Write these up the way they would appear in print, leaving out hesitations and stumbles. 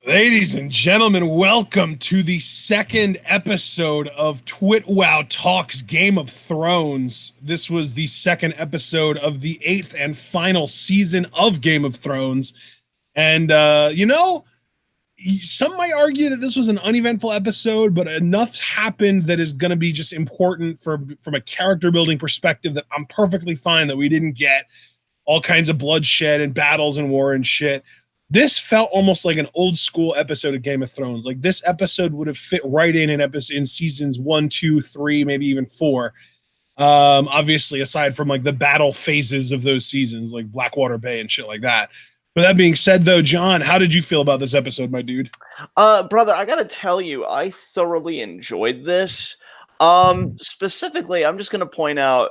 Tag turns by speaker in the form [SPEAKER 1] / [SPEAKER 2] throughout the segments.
[SPEAKER 1] Ladies and gentlemen, welcome to the second episode of TwitWow Talks Game of Thrones. This was the second episode of the eighth and final season of Game of Thrones. And, some might argue that this was an uneventful episode, but enough happened that is going to be just important from a character building perspective that I'm perfectly fine that we didn't get all kinds of bloodshed and battles and war and shit. This felt almost like an old school episode of Game of Thrones. Like this episode would have fit right in seasons 1, 2, 3, maybe even 4. Obviously, aside from like the battle phases of those seasons, like Blackwater Bay and shit like that. But that being said, though, John, how did you feel about this episode, my dude?
[SPEAKER 2] Brother, I gotta tell you, I thoroughly enjoyed this. Specifically, I'm just gonna point out,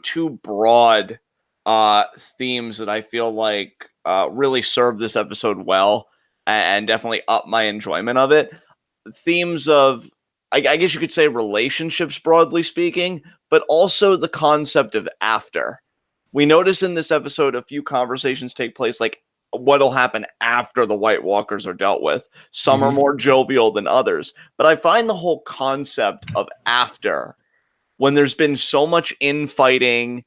[SPEAKER 2] two broad themes that I feel like really served this episode well and definitely up my enjoyment of it. Themes of, I guess you could say, relationships, broadly speaking, but also the concept of after. We notice in this episode a few conversations take place, like what'll happen after the White Walkers are dealt with. Some are more jovial than others, but I find the whole concept of after, when there's been so much infighting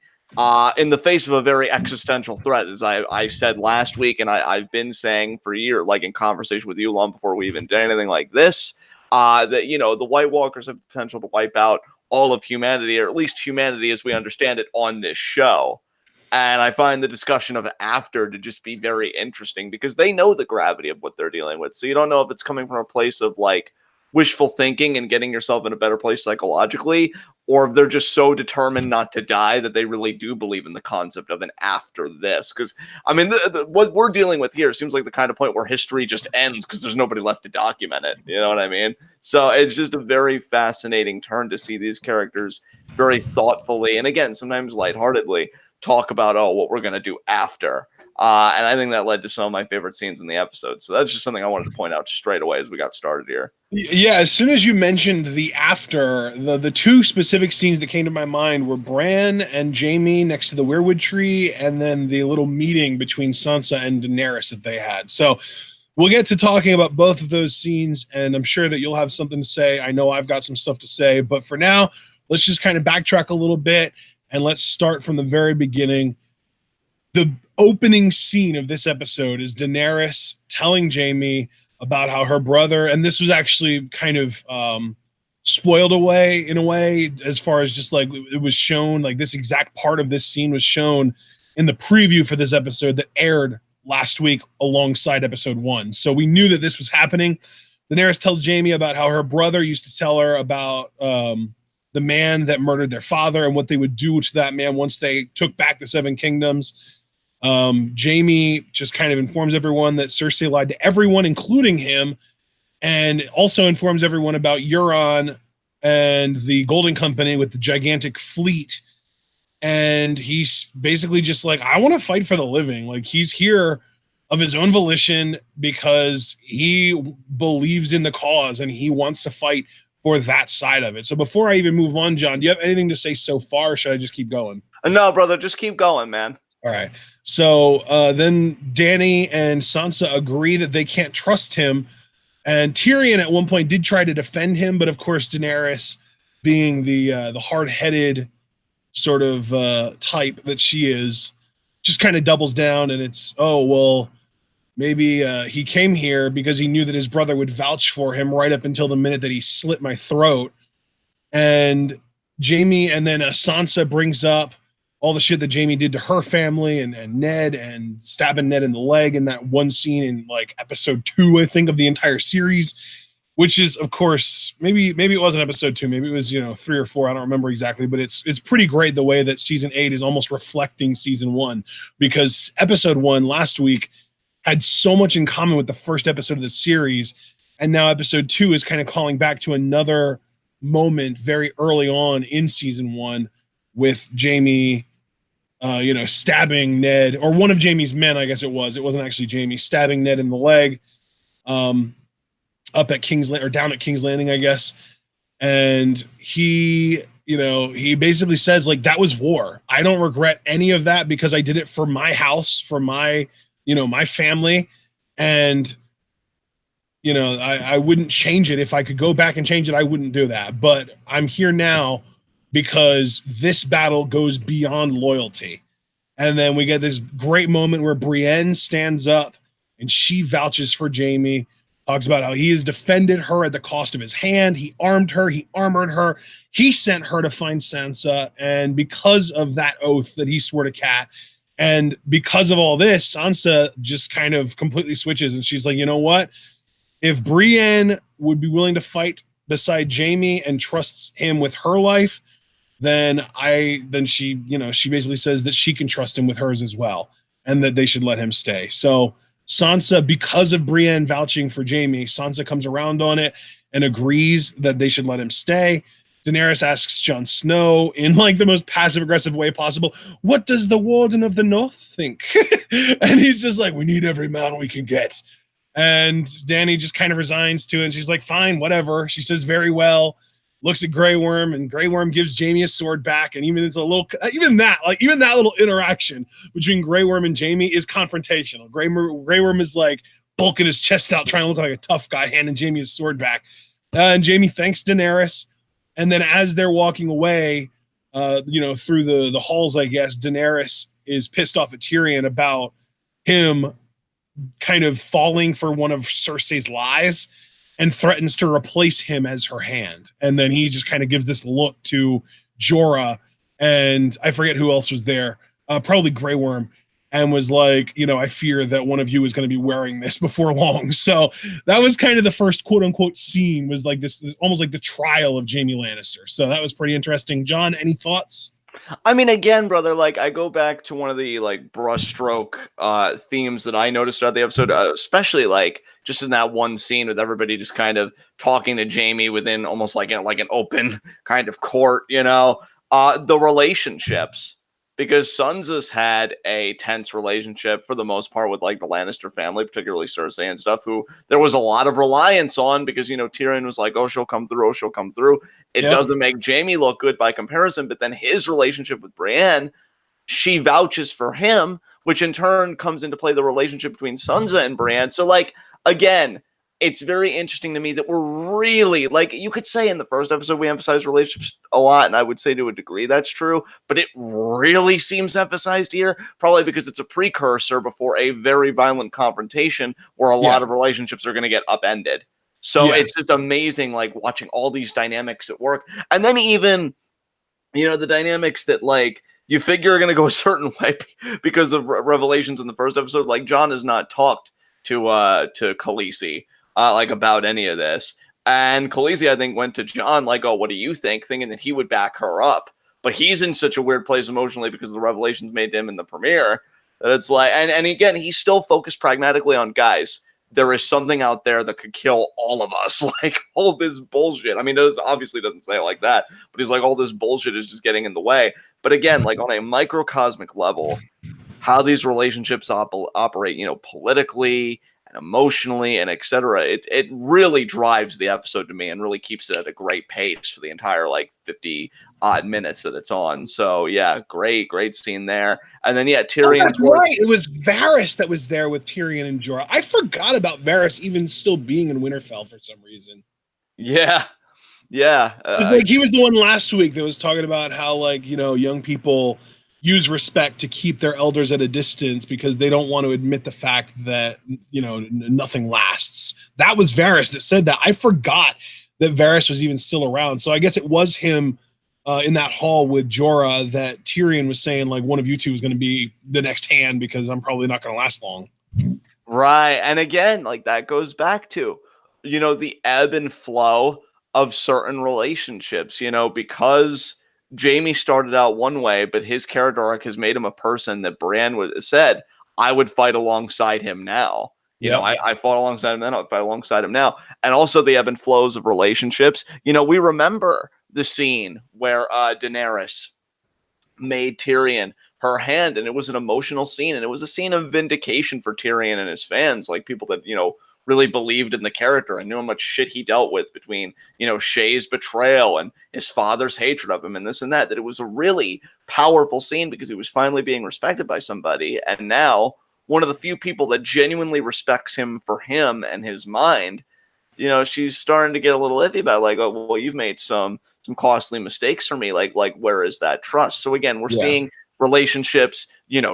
[SPEAKER 2] in the face of a very existential threat, as I said last week, and I've been saying for years, like in conversation with you long before we even did anything like this, that, the White Walkers have the potential to wipe out all of humanity, or at least humanity as we understand it on this show. And I find the discussion of after to just be very interesting because they know the gravity of what they're dealing with. So you don't know if it's coming from a place of like wishful thinking and getting yourself in a better place psychologically, or if they're just so determined not to die that they really do believe in the concept of an after this. Because, I mean, what we're dealing with here seems like the kind of point where history just ends because there's nobody left to document it. You know what I mean? So it's just a very fascinating turn to see these characters very thoughtfully, and again, sometimes lightheartedly, talk about, what we're going to do after. And I think that led to some of my favorite scenes in the episode. So that's just something I wanted to point out straight away as we got started here.
[SPEAKER 1] Yeah, as soon as you mentioned the after, the two specific scenes that came to my mind were Bran and Jaime next to the weirwood tree, and then the little meeting between Sansa and Daenerys that they had. So we'll get to talking about both of those scenes, and I'm sure that you'll have something to say. I know I've got some stuff to say, but for now, let's just kind of backtrack a little bit, and let's start from the very beginning. The opening scene of this episode is Daenerys telling Jaime about how her brother, and this was actually kind of spoiled away in a way, as far as just like it was shown, like this exact part of this scene was shown in the preview for this episode that aired last week alongside episode 1. So we knew that this was happening. Daenerys tells Jaime about how her brother used to tell her about the man that murdered their father and what they would do to that man once they took back the Seven Kingdoms. Jaime just kind of informs everyone that Cersei lied to everyone, including him, and also informs everyone about Euron and the Golden Company with the gigantic fleet. And he's basically just like, I want to fight for the living. Like, he's here of his own volition because he believes in the cause and he wants to fight for that side of it. So before I even move on, John, do you have anything to say so far, or should I just keep going?
[SPEAKER 2] No, brother, just keep going, man.
[SPEAKER 1] All right. So then Dany and Sansa agree that they can't trust him. And Tyrion at one point did try to defend him, but of course Daenerys, being the hard-headed sort of type that she is, just kind of doubles down, and it's, maybe he came here because he knew that his brother would vouch for him right up until the minute that he slit my throat. And Jaime, and then Sansa brings up all the shit that Jaime did to her family and Ned, and stabbing Ned in the leg in that one scene in like episode 2, I think, of the entire series, which is, of course, maybe it wasn't episode 2, maybe it was 3 or 4, I don't remember exactly, but it's pretty great the way that season 8 is almost reflecting season 1, because episode 1 last week had so much in common with the first episode of the series, and now episode 2 is kind of calling back to another moment very early on in season 1 with Jaime stabbing Ned, or one of Jaime's men, I guess it wasn't actually Jaime, stabbing Ned in the leg, up at King's Landing, or down at King's Landing, I guess. And he basically says, like, that was war. I don't regret any of that because I did it for my house, for my, my family. And I wouldn't change it. If I could go back and change it, I wouldn't do that. But I'm here now because this battle goes beyond loyalty. And then we get this great moment where Brienne stands up and she vouches for Jaime, talks about how he has defended her at the cost of his hand. He armed her, he armored her, he sent her to find Sansa. And because of that oath that he swore to Cat, and because of all this, Sansa just kind of completely switches and she's like, you know what? If Brienne would be willing to fight beside Jaime and trusts him with her life, then she basically says that she can trust him with hers as well, and that they should let him stay. So Sansa, because of Brienne vouching for Jaime, Sansa comes around on it and agrees that they should let him stay. Daenerys asks Jon Snow in like the most passive aggressive way possible, what does the Warden of the North think? And he's just like, we need every man we can get. And Dany just kind of resigns to it. And she's like, fine, whatever. She says, very well, looks at Grey Worm, and Grey Worm gives Jaime his sword back. And even that little interaction between Grey Worm and Jaime is confrontational. Grey Worm is like bulking his chest out, trying to look like a tough guy, handing Jaime his sword back. And Jaime thanks Daenerys. And then as they're walking away, through the halls, I guess, Daenerys is pissed off at Tyrion about him kind of falling for one of Cersei's lies and threatens to replace him as her hand. And then he just kind of gives this look to Jorah, and I forget who else was there, probably Grey Worm, and was like, I fear that one of you is going to be wearing this before long. So that was kind of the first quote unquote scene, was like this almost like the trial of Jaime Lannister. So that was pretty interesting. John, any thoughts?
[SPEAKER 2] I mean, again, brother, like I go back to one of the like brushstroke themes that I noticed throughout the episode, especially like just in that one scene with everybody just kind of talking to Jaime within almost like an open kind of court, the relationships. Because Sansa's had a tense relationship for the most part with like the Lannister family, particularly Cersei and stuff, who there was a lot of reliance on because, Tyrion was like, oh, she'll come through. Oh, she'll come through. It doesn't make Jaime look good by comparison. But then his relationship with Brienne, she vouches for him, which in turn comes into play the relationship between Sansa and Brienne. So like, again, it's very interesting to me that we're really, like, you could say in the first episode we emphasized relationships a lot, and I would say to a degree that's true, but it really seems emphasized here, probably because it's a precursor before a very violent confrontation where a lot of relationships are going to get upended. So it's just amazing, like, watching all these dynamics at work. And then even, the dynamics that, like, you figure are going to go a certain way because of revelations in the first episode. Like, Jon has not talked to Khaleesi like about any of this, and Khaleesi I think went to Jon like, oh, what do you think, thinking that he would back her up, but he's in such a weird place emotionally because of the revelations made to him in the premiere that it's like, and again, he's still focused pragmatically on, guys, there is something out there that could kill all of us, like all this bullshit. I mean, it obviously doesn't say it like that, but he's like, all this bullshit is just getting in the way. But again, like on a microcosmic level, how these relationships operate, politically, emotionally, and etc. It really drives the episode to me and really keeps it at a great pace for the entire like 50 odd minutes that it's on. So yeah, great scene there. And then Tyrion's
[SPEAKER 1] right. It was Varys that was there with Tyrion and Jorah. I forgot about Varys even still being in Winterfell for some reason.
[SPEAKER 2] Yeah.
[SPEAKER 1] He was the one last week that was talking about how, like, young people use respect to keep their elders at a distance because they don't want to admit the fact that, nothing lasts. That was Varys that said that. I forgot that Varys was even still around. So I guess it was him in that hall with Jorah that Tyrion was saying, like, one of you two is going to be the next hand because I'm probably not going to last long.
[SPEAKER 2] Right. And again, like that goes back to, the ebb and flow of certain relationships, because Jaime started out one way, but his character arc has made him a person that Bran said, I would fight alongside him now. I fought alongside him then, I'll fight alongside him now. And also the ebb and flows of relationships. We remember the scene where Daenerys made Tyrion her hand, and it was an emotional scene, and it was a scene of vindication for Tyrion and his fans, like people that, really believed in the character and knew how much shit he dealt with between, Shay's betrayal and his father's hatred of him and this and that it was a really powerful scene because he was finally being respected by somebody. And now one of the few people that genuinely respects him for him and his mind she's starting to get a little iffy about like, oh, well, you've made some costly mistakes for me. Like where is that trust? So again, we're seeing relationships,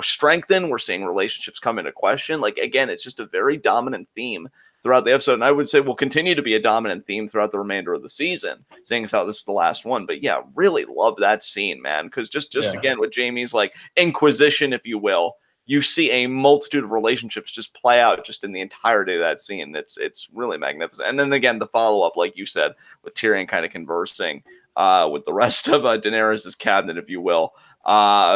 [SPEAKER 2] strengthen. We're seeing relationships come into question. Like, again, it's just a very dominant theme throughout the episode. And I would say will continue to be a dominant theme throughout the remainder of the season, seeing as how this is the last one. But yeah, really love that scene, man. Because just again, with Jamie's like inquisition, if you will, you see a multitude of relationships just play out just in the entirety of that scene. It's really magnificent. And then again, the follow-up, like you said, with Tyrion kind of conversing with the rest of Daenerys' cabinet, if you will.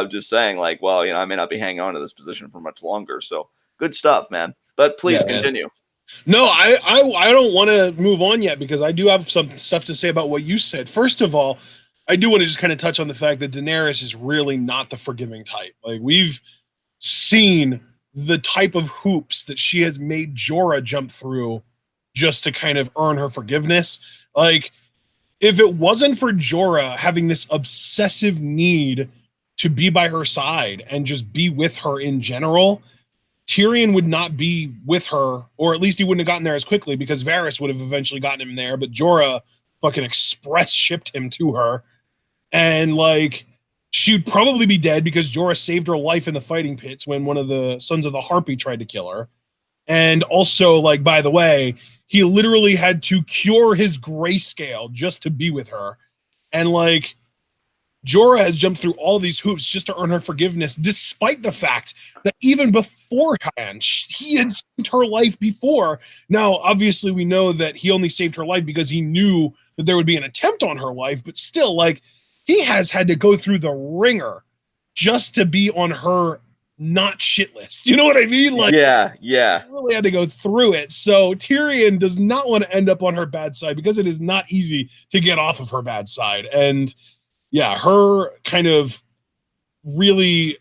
[SPEAKER 2] Just saying, like, well, I may not be hanging on to this position for much longer. So good stuff, man. But please continue.
[SPEAKER 1] No, I don't want to move on yet because I do have some stuff to say about what you said. First of all, I do want to just kind of touch on the fact that Daenerys is really not the forgiving type. Like, we've seen the type of hoops that she has made Jorah jump through just to kind of earn her forgiveness. Like, if it wasn't for Jorah having this obsessive need to be by her side and just be with her in general, Tyrion would not be with her, or at least he wouldn't have gotten there as quickly because Varys would have eventually gotten him there, but Jorah fucking express shipped him to her. And like, she'd probably be dead because Jorah saved her life in the fighting pits when one of the Sons of the Harpy tried to kill her. And also, like, by the way, he literally had to cure his grayscale just to be with her. And like, Jorah has jumped through all these hoops just to earn her forgiveness, despite the fact that even beforehand, he had saved her life before. Now, obviously, we know that he only saved her life because he knew that there would be an attempt on her life, but still, like, he has had to go through the ringer just to be on her not shit list. You know what I mean? Like,
[SPEAKER 2] yeah.
[SPEAKER 1] He really had to go through it. So Tyrion does not want to end up on her bad side because it is not easy to get off of her bad side. And yeah, her kind of really,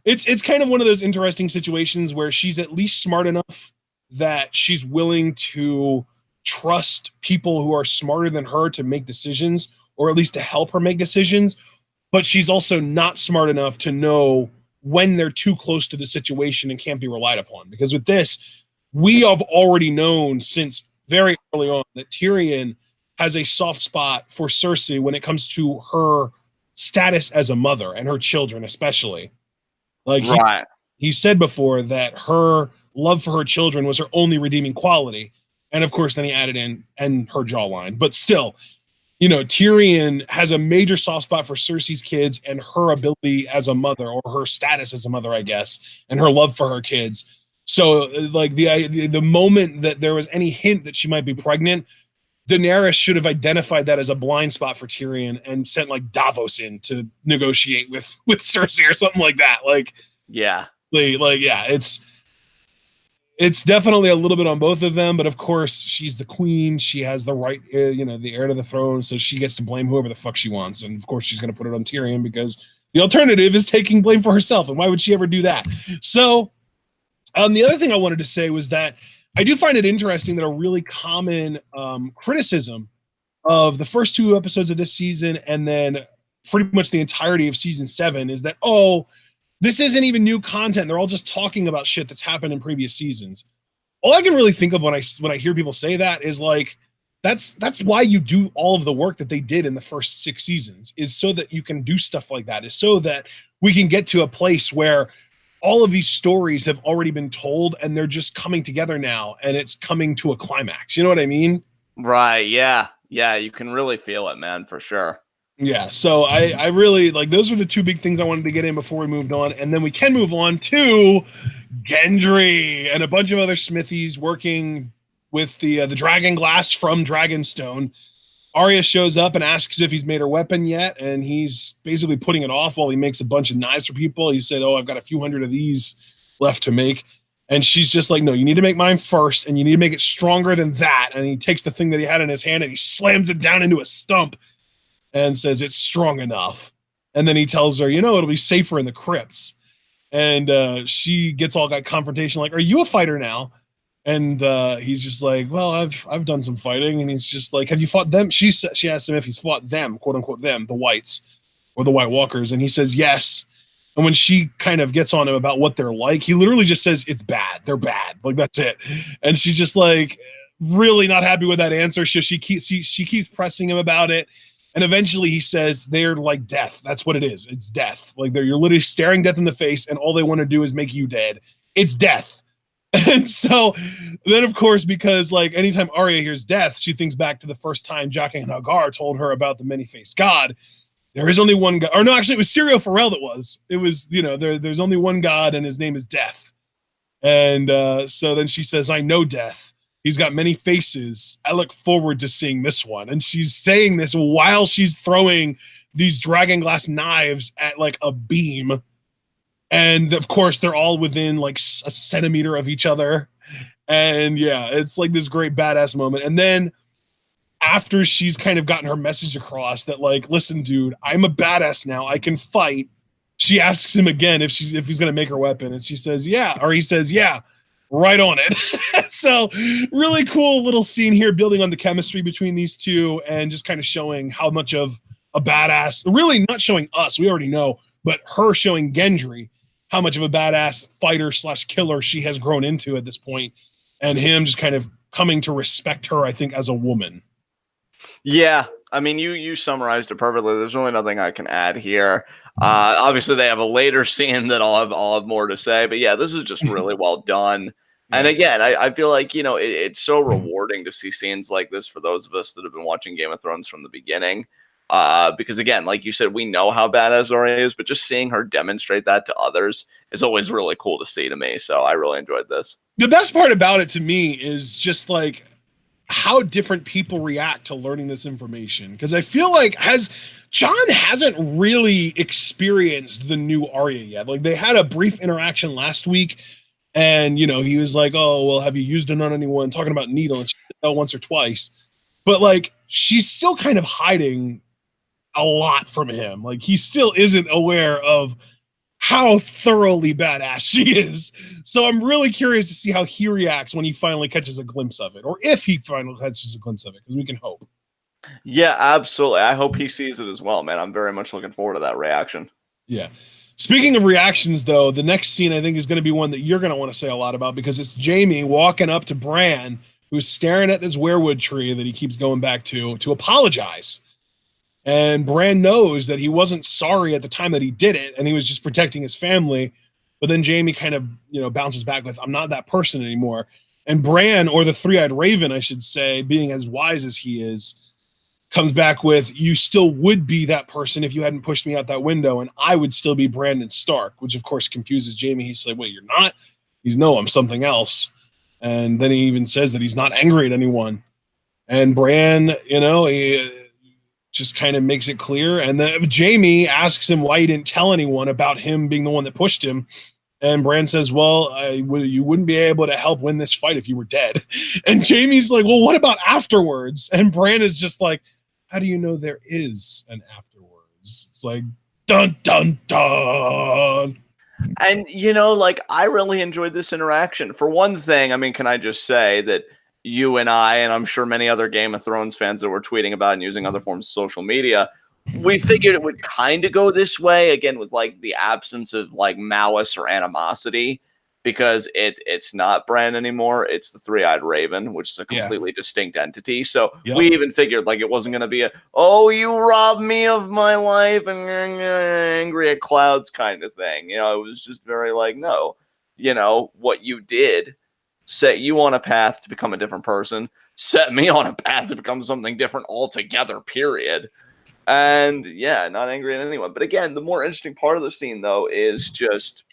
[SPEAKER 1] it's kind of one of those interesting situations where she's at least smart enough that she's willing to trust people who are smarter than her to make decisions, or at least to help her make decisions. But she's also not smart enough to know when they're too close to the situation and can't be relied upon. Because with this, we have already known since very early on that Tyrion has a soft spot for Cersei when it comes to her status as a mother and her children, especially. Like, he said before that her love for her children was her only redeeming quality. And of course, then he added in, and her jawline. But still, Tyrion has a major soft spot for Cersei's kids and her ability as a mother, or her status as a mother, I guess, and her love for her kids. So, like, the moment that there was any hint that she might be pregnant, Daenerys should have identified that as a blind spot for Tyrion and sent like Davos in to negotiate with Cersei or something like that. Like, it's definitely a little bit on both of them, but of course she's the queen. She has the right, the heir to the throne, so she gets to blame whoever the fuck she wants. And of course she's going to put it on Tyrion because the alternative is taking blame for herself. And why would she ever do that? So the other thing I wanted to say was that I do find it interesting that a really common criticism of the first two episodes of this season and then pretty much the entirety of season 7 is that, this isn't even new content. They're all just talking about shit that's happened in previous seasons. All I can really think of when I hear people say that is like, that's why you do all of the work that they did in the first 6 seasons, is so that you can do stuff like that, is so that we can get to a place where all of these stories have already been told and they're just coming together now and it's coming to a climax. You know what I mean?
[SPEAKER 2] Right. Yeah. Yeah. You can really feel it, man, for sure.
[SPEAKER 1] Yeah. So I really like, those were the two big things I wanted to get in before we moved on. And then we can move on to Gendry and a bunch of other smithies working with the dragon glass from Dragonstone. Arya shows up and asks if he's made her weapon yet, and he's basically putting it off while he makes a bunch of knives for people. He said, I've got a few hundred of these left to make. And she's just like, no, you need to make mine first, and you need to make it stronger than that. And he takes the thing that he had in his hand and he slams it down into a stump and says, it's strong enough. And then he tells her, it'll be safer in the crypts. And she gets all that confrontation, like, are you a fighter now? And he's just like, well, I've done some fighting. And he's just like, have you fought them? She asked him if he's fought them, quote unquote, them, the whites or the White Walkers. And he says, yes. And when she kind of gets on him about what they're like, he literally just says, it's bad. They're bad. Like, that's it. And she's just like, really not happy with that answer. So she keeps pressing him about it. And eventually he says they're like death. That's what it is. It's death. Like you're literally staring death in the face, and all they want to do is make you dead. It's death. And so then, of course, because like anytime Arya hears death, she thinks back to the first time Jaqen H'ghar told her about the many-faced god. There is only one god. Or no, actually, it was Syrio Forel that was. It was, there's only one god, and his name is Death. And so then she says, I know Death. He's got many faces. I look forward to seeing this one. And she's saying this while she's throwing these dragon glass knives at like a beam. And of course, they're all within like a centimeter of each other. And yeah, it's like this great badass moment. And then after she's kind of gotten her message across that like, listen, dude, I'm a badass now. I can fight. She asks him again if he's going to make her weapon. And she says, yeah. Or he says, yeah. Right on it. So really cool little scene here, building on the chemistry between these two and just kind of showing how much of a badass, really not showing us, we already know, but her showing Gendry how much of a badass fighter / killer she has grown into at this point, and him just kind of coming to respect her, I think, as a woman.
[SPEAKER 2] Yeah, I mean, you summarized it perfectly. There's really nothing I can add here. Obviously, they have a later scene that I'll have more to say, but yeah, this is just really well done. And again, I feel like, it's so rewarding to see scenes like this for those of us that have been watching Game of Thrones from the beginning. Because again, like you said, we know how badass Arya is, but just seeing her demonstrate that to others is always really cool to see to me. So I really enjoyed this.
[SPEAKER 1] The best part about it to me is just like how different people react to learning this information. Because I feel like Jon hasn't really experienced the new Arya yet. Like they had a brief interaction last week. And, he was like, oh, well, have you used it on anyone? Talking about Needle, and she said no once or twice. But, like, she's still kind of hiding a lot from him. Like, he still isn't aware of how thoroughly badass she is. So I'm really curious to see how he reacts when he finally catches a glimpse of it. Or if he finally catches a glimpse of it, because we can hope.
[SPEAKER 2] Yeah, absolutely. I hope he sees it as well, man. I'm very much looking forward to that reaction.
[SPEAKER 1] Yeah. Speaking of reactions, though, the next scene I think is going to be one that you're going to want to say a lot about, because it's Jaime walking up to Bran, who's staring at this weirwood tree that he keeps going back to apologize. And Bran knows that he wasn't sorry at the time that he did it, and he was just protecting his family. But then Jaime kind of, bounces back with, I'm not that person anymore. And Bran, or the Three-Eyed Raven, I should say, being as wise as he is, comes back with, you still would be that person if you hadn't pushed me out that window, and I would still be Brandon Stark, which of course confuses Jaime. He's like, wait, you're not? He's, no, I'm something else. And then he even says that he's not angry at anyone. And Bran, he just kind of makes it clear. And then Jaime asks him why he didn't tell anyone about him being the one that pushed him. And Bran says, well, you wouldn't be able to help win this fight if you were dead. And Jaime's like, well, what about afterwards? And Bran is just like, how do you know there is an afterwards? It's like, dun, dun, dun.
[SPEAKER 2] And, I really enjoyed this interaction. For one thing, I mean, can I just say that you and I, and I'm sure many other Game of Thrones fans that were tweeting about and using other forms of social media, we figured it would kind of go this way, again, with, like, the absence of, like, malice or animosity, because it's not Bran anymore. It's the Three-Eyed Raven, which is a completely distinct entity. So we even figured like it wasn't going to be a, oh, you robbed me of my life and angry at clouds kind of thing. It was just very like, no, what you did set you on a path to become a different person, set me on a path to become something different altogether, period. And yeah, not angry at anyone. But again, the more interesting part of the scene, though, is just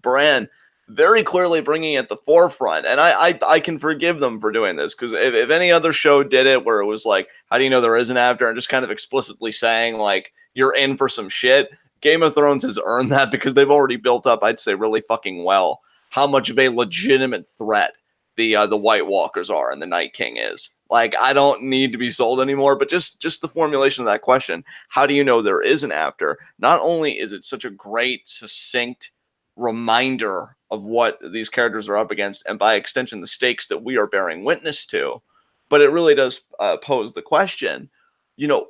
[SPEAKER 2] Bran very clearly bringing it at the forefront. And I can forgive them for doing this, because if any other show did it where it was like, how do you know there is an after, and just kind of explicitly saying like, you're in for some shit, Game of Thrones has earned that, because they've already built up, I'd say, really fucking well how much of a legitimate threat the White Walkers are and the Night King is. Like, I don't need to be sold anymore, but just the formulation of that question, how do you know there is an after? Not only is it such a great, succinct reminder of what these characters are up against, and by extension the stakes that we are bearing witness to, but it really does pose the question,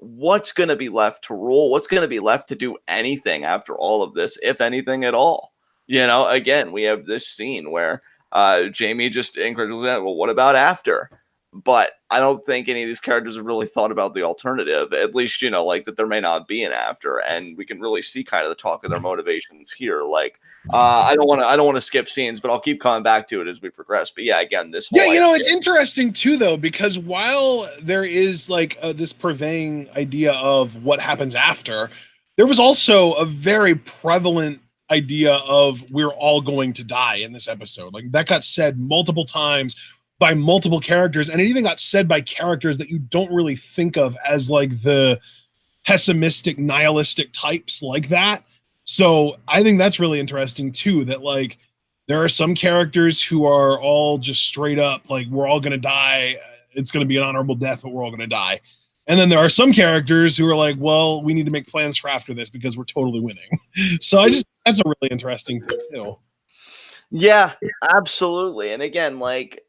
[SPEAKER 2] what's going to be left to rule? What's going to be left to do anything after all of this, if anything at all? Again, we have this scene where Jaime just incredibly, well, what about after? but I don't think any of these characters have really thought about the alternative, at least, like that there may not be an after. And we can really see kind of the talk of their motivations here. Like, I don't want to skip scenes, but I'll keep coming back to it as we progress. But yeah, again, this
[SPEAKER 1] Yeah,
[SPEAKER 2] whole
[SPEAKER 1] it's interesting too, though, because while there is like this purveying idea of what happens after, there was also a very prevalent idea of we're all going to die in this episode. Like that got said multiple times by multiple characters, and it even got said by characters that you don't really think of as like the pessimistic, nihilistic types like that. So I think that's really interesting too, that like there are some characters who are all just straight up like we're all going to die, it's going to be an honorable death, but we're all going to die. And then there are some characters who are like, well, we need to make plans for after this because we're totally winning. So I just, that's a really interesting thing too.
[SPEAKER 2] Yeah, absolutely. And again, like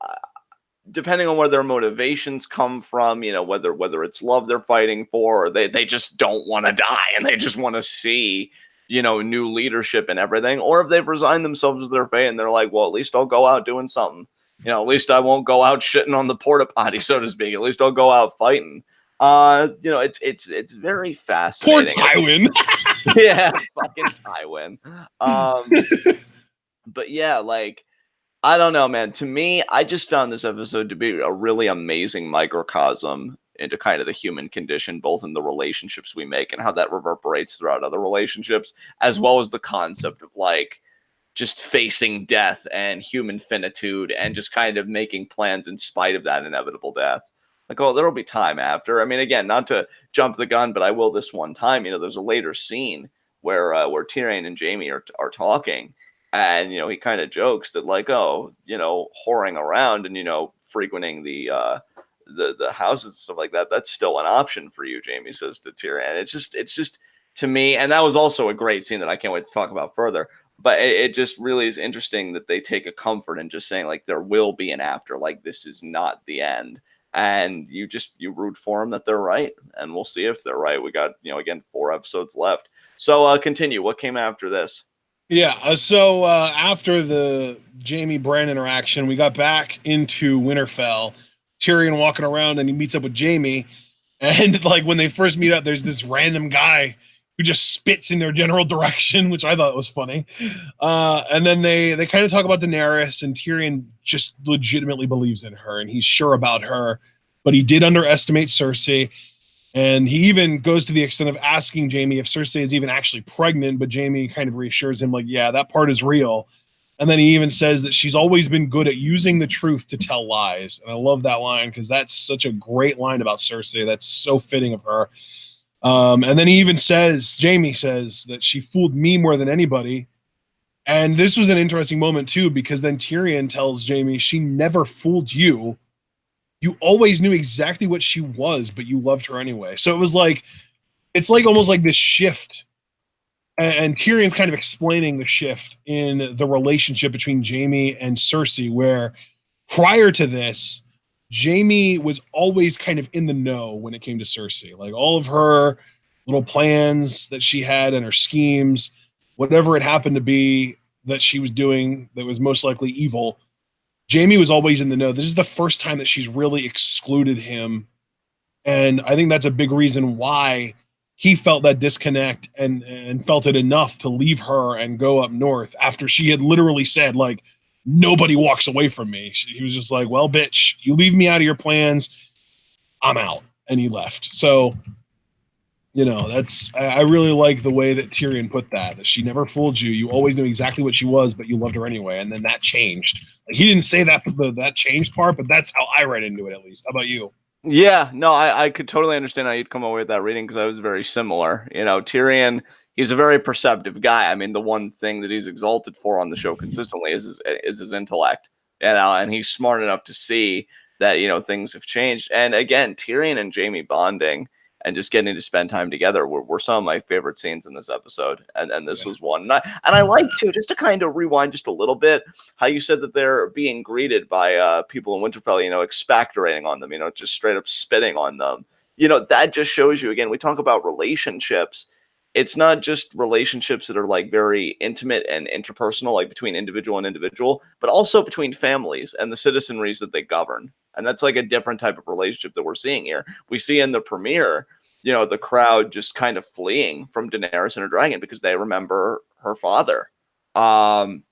[SPEAKER 2] depending on where their motivations come from, whether it's love they're fighting for, or they just don't want to die and they just want to see, new leadership and everything, or if they've resigned themselves to their fate and they're like, well, at least I'll go out doing something. At least I won't go out shitting on the porta potty, so to speak. At least I'll go out fighting. It's very fascinating.
[SPEAKER 1] Poor Tywin.
[SPEAKER 2] Yeah, fucking Tywin. But yeah, like I don't know, man. To me, I just found this episode to be a really amazing microcosm into kind of the human condition, both in the relationships we make and how that reverberates throughout other relationships, as well as the concept of like just facing death and human finitude and just kind of making plans in spite of that inevitable death. Like, oh, there'll be time after. I mean, again, not to jump the gun, but I will this one time. There's a later scene where Tyrion and Jaime are talking, and he kind of jokes that like, oh, whoring around and frequenting the houses and stuff like that, that's still an option for you, Jaime says to Tyrion. It's just to me, and that was also a great scene that I can't wait to talk about further. But it just really is interesting that they take a comfort in just saying like there will be an after, like this is not the end. And you root for them that they're right, and we'll see if they're right. We got again 4 episodes left. So continue. What came after this?
[SPEAKER 1] Yeah, so after the Jaime Bran interaction, we got back into Winterfell. Tyrion walking around and he meets up with Jaime, and like when they first meet up, there's this random guy who just spits in their general direction, which I thought was funny. And then they kind of talk about Daenerys, and Tyrion just legitimately believes in her, and he's sure about her, but he did underestimate Cersei. And he even goes to the extent of asking Jaime if Cersei is even actually pregnant, but Jaime kind of reassures him, like, yeah, that part is real. And then he even says that she's always been good at using the truth to tell lies. And I love that line because that's such a great line about Cersei. That's so fitting of her. And then he even says, Jaime says that she fooled me more than anybody. And this was an interesting moment, too, because then Tyrion tells Jaime she never fooled you. You always knew exactly what she was, but you loved her anyway. So it was like, it's like almost like this shift. And Tyrion's kind of explaining the shift in the relationship between Jaime and Cersei, where prior to this, Jaime was always kind of in the know when it came to Cersei. Like all of her little plans that she had and her schemes, whatever it happened to be that she was doing that was most likely evil, Jaime was always in the know. This is the first time that she's really excluded him. And I think that's a big reason why he felt that disconnect and felt it enough to leave her and go up north after she had literally said, like, nobody walks away from me. He was just like, well, bitch, you leave me out of your plans, I'm out. And he left. So, I really like the way that Tyrion put that she never fooled you. You always knew exactly what she was, but you loved her anyway. And then that changed. Like, he didn't say that changed part, but that's how I read into it, at least. How about you?
[SPEAKER 2] Yeah, no, I could totally understand how you'd come away with that reading because I was very similar. Tyrion, he's a very perceptive guy. I mean, the one thing that he's exalted for on the show consistently is his intellect, and he's smart enough to see that, things have changed. And again, Tyrion and Jaime bonding and just getting to spend time together were some of my favorite scenes in this episode. And this was one. And I like too, just to kind of rewind just a little bit, how you said that they're being greeted by people in Winterfell, expectorating on them, just straight up spitting on them. That just shows you, again, we talk about relationships. it's not just relationships that are like very intimate and interpersonal, like between individual and individual, but also between families and the citizenries that they govern. And that's like a different type of relationship that we're seeing here. We see in the premiere, the crowd just kind of fleeing from Daenerys and her dragon because they remember her father. And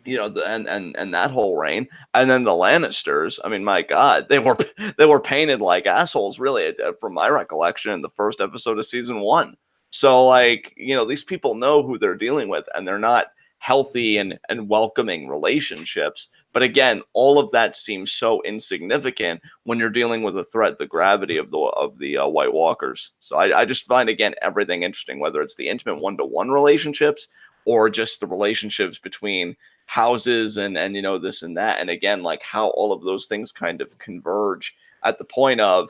[SPEAKER 2] that whole reign, and then the Lannisters. I mean, my God, they were painted like assholes, really, from my recollection, in the first episode of season 1. So, like, these people know who they're dealing with, and they're not healthy and welcoming relationships. But again, all of that seems so insignificant when you're dealing with a threat, the gravity of the White Walkers. So I just find, again, everything interesting, whether it's the intimate one-to-one relationships or just the relationships between houses and this and that, and again, like how all of those things kind of converge at the point of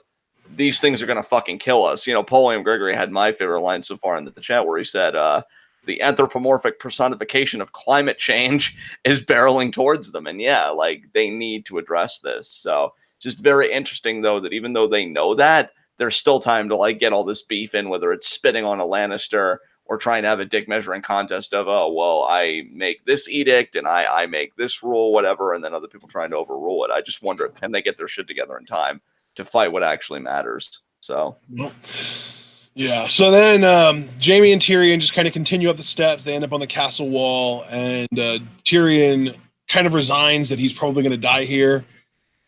[SPEAKER 2] these things are going to fucking kill us. Paul William Gregory had my favorite line so far in the chat, where he said the anthropomorphic personification of climate change is barreling towards them, and yeah, like they need to address this. So just very interesting, though, that even though they know that, there's still time to like get all this beef in, whether it's spitting on a Lannister or trying to have a dick measuring contest of, oh, well, I make this edict and I make this rule, whatever, and then other people trying to overrule it. I just wonder, can they get their shit together in time to fight what actually matters? So,
[SPEAKER 1] yeah. So then Jaime and Tyrion just kind of continue up the steps. They end up on the castle wall, and Tyrion kind of resigns that he's probably going to die here.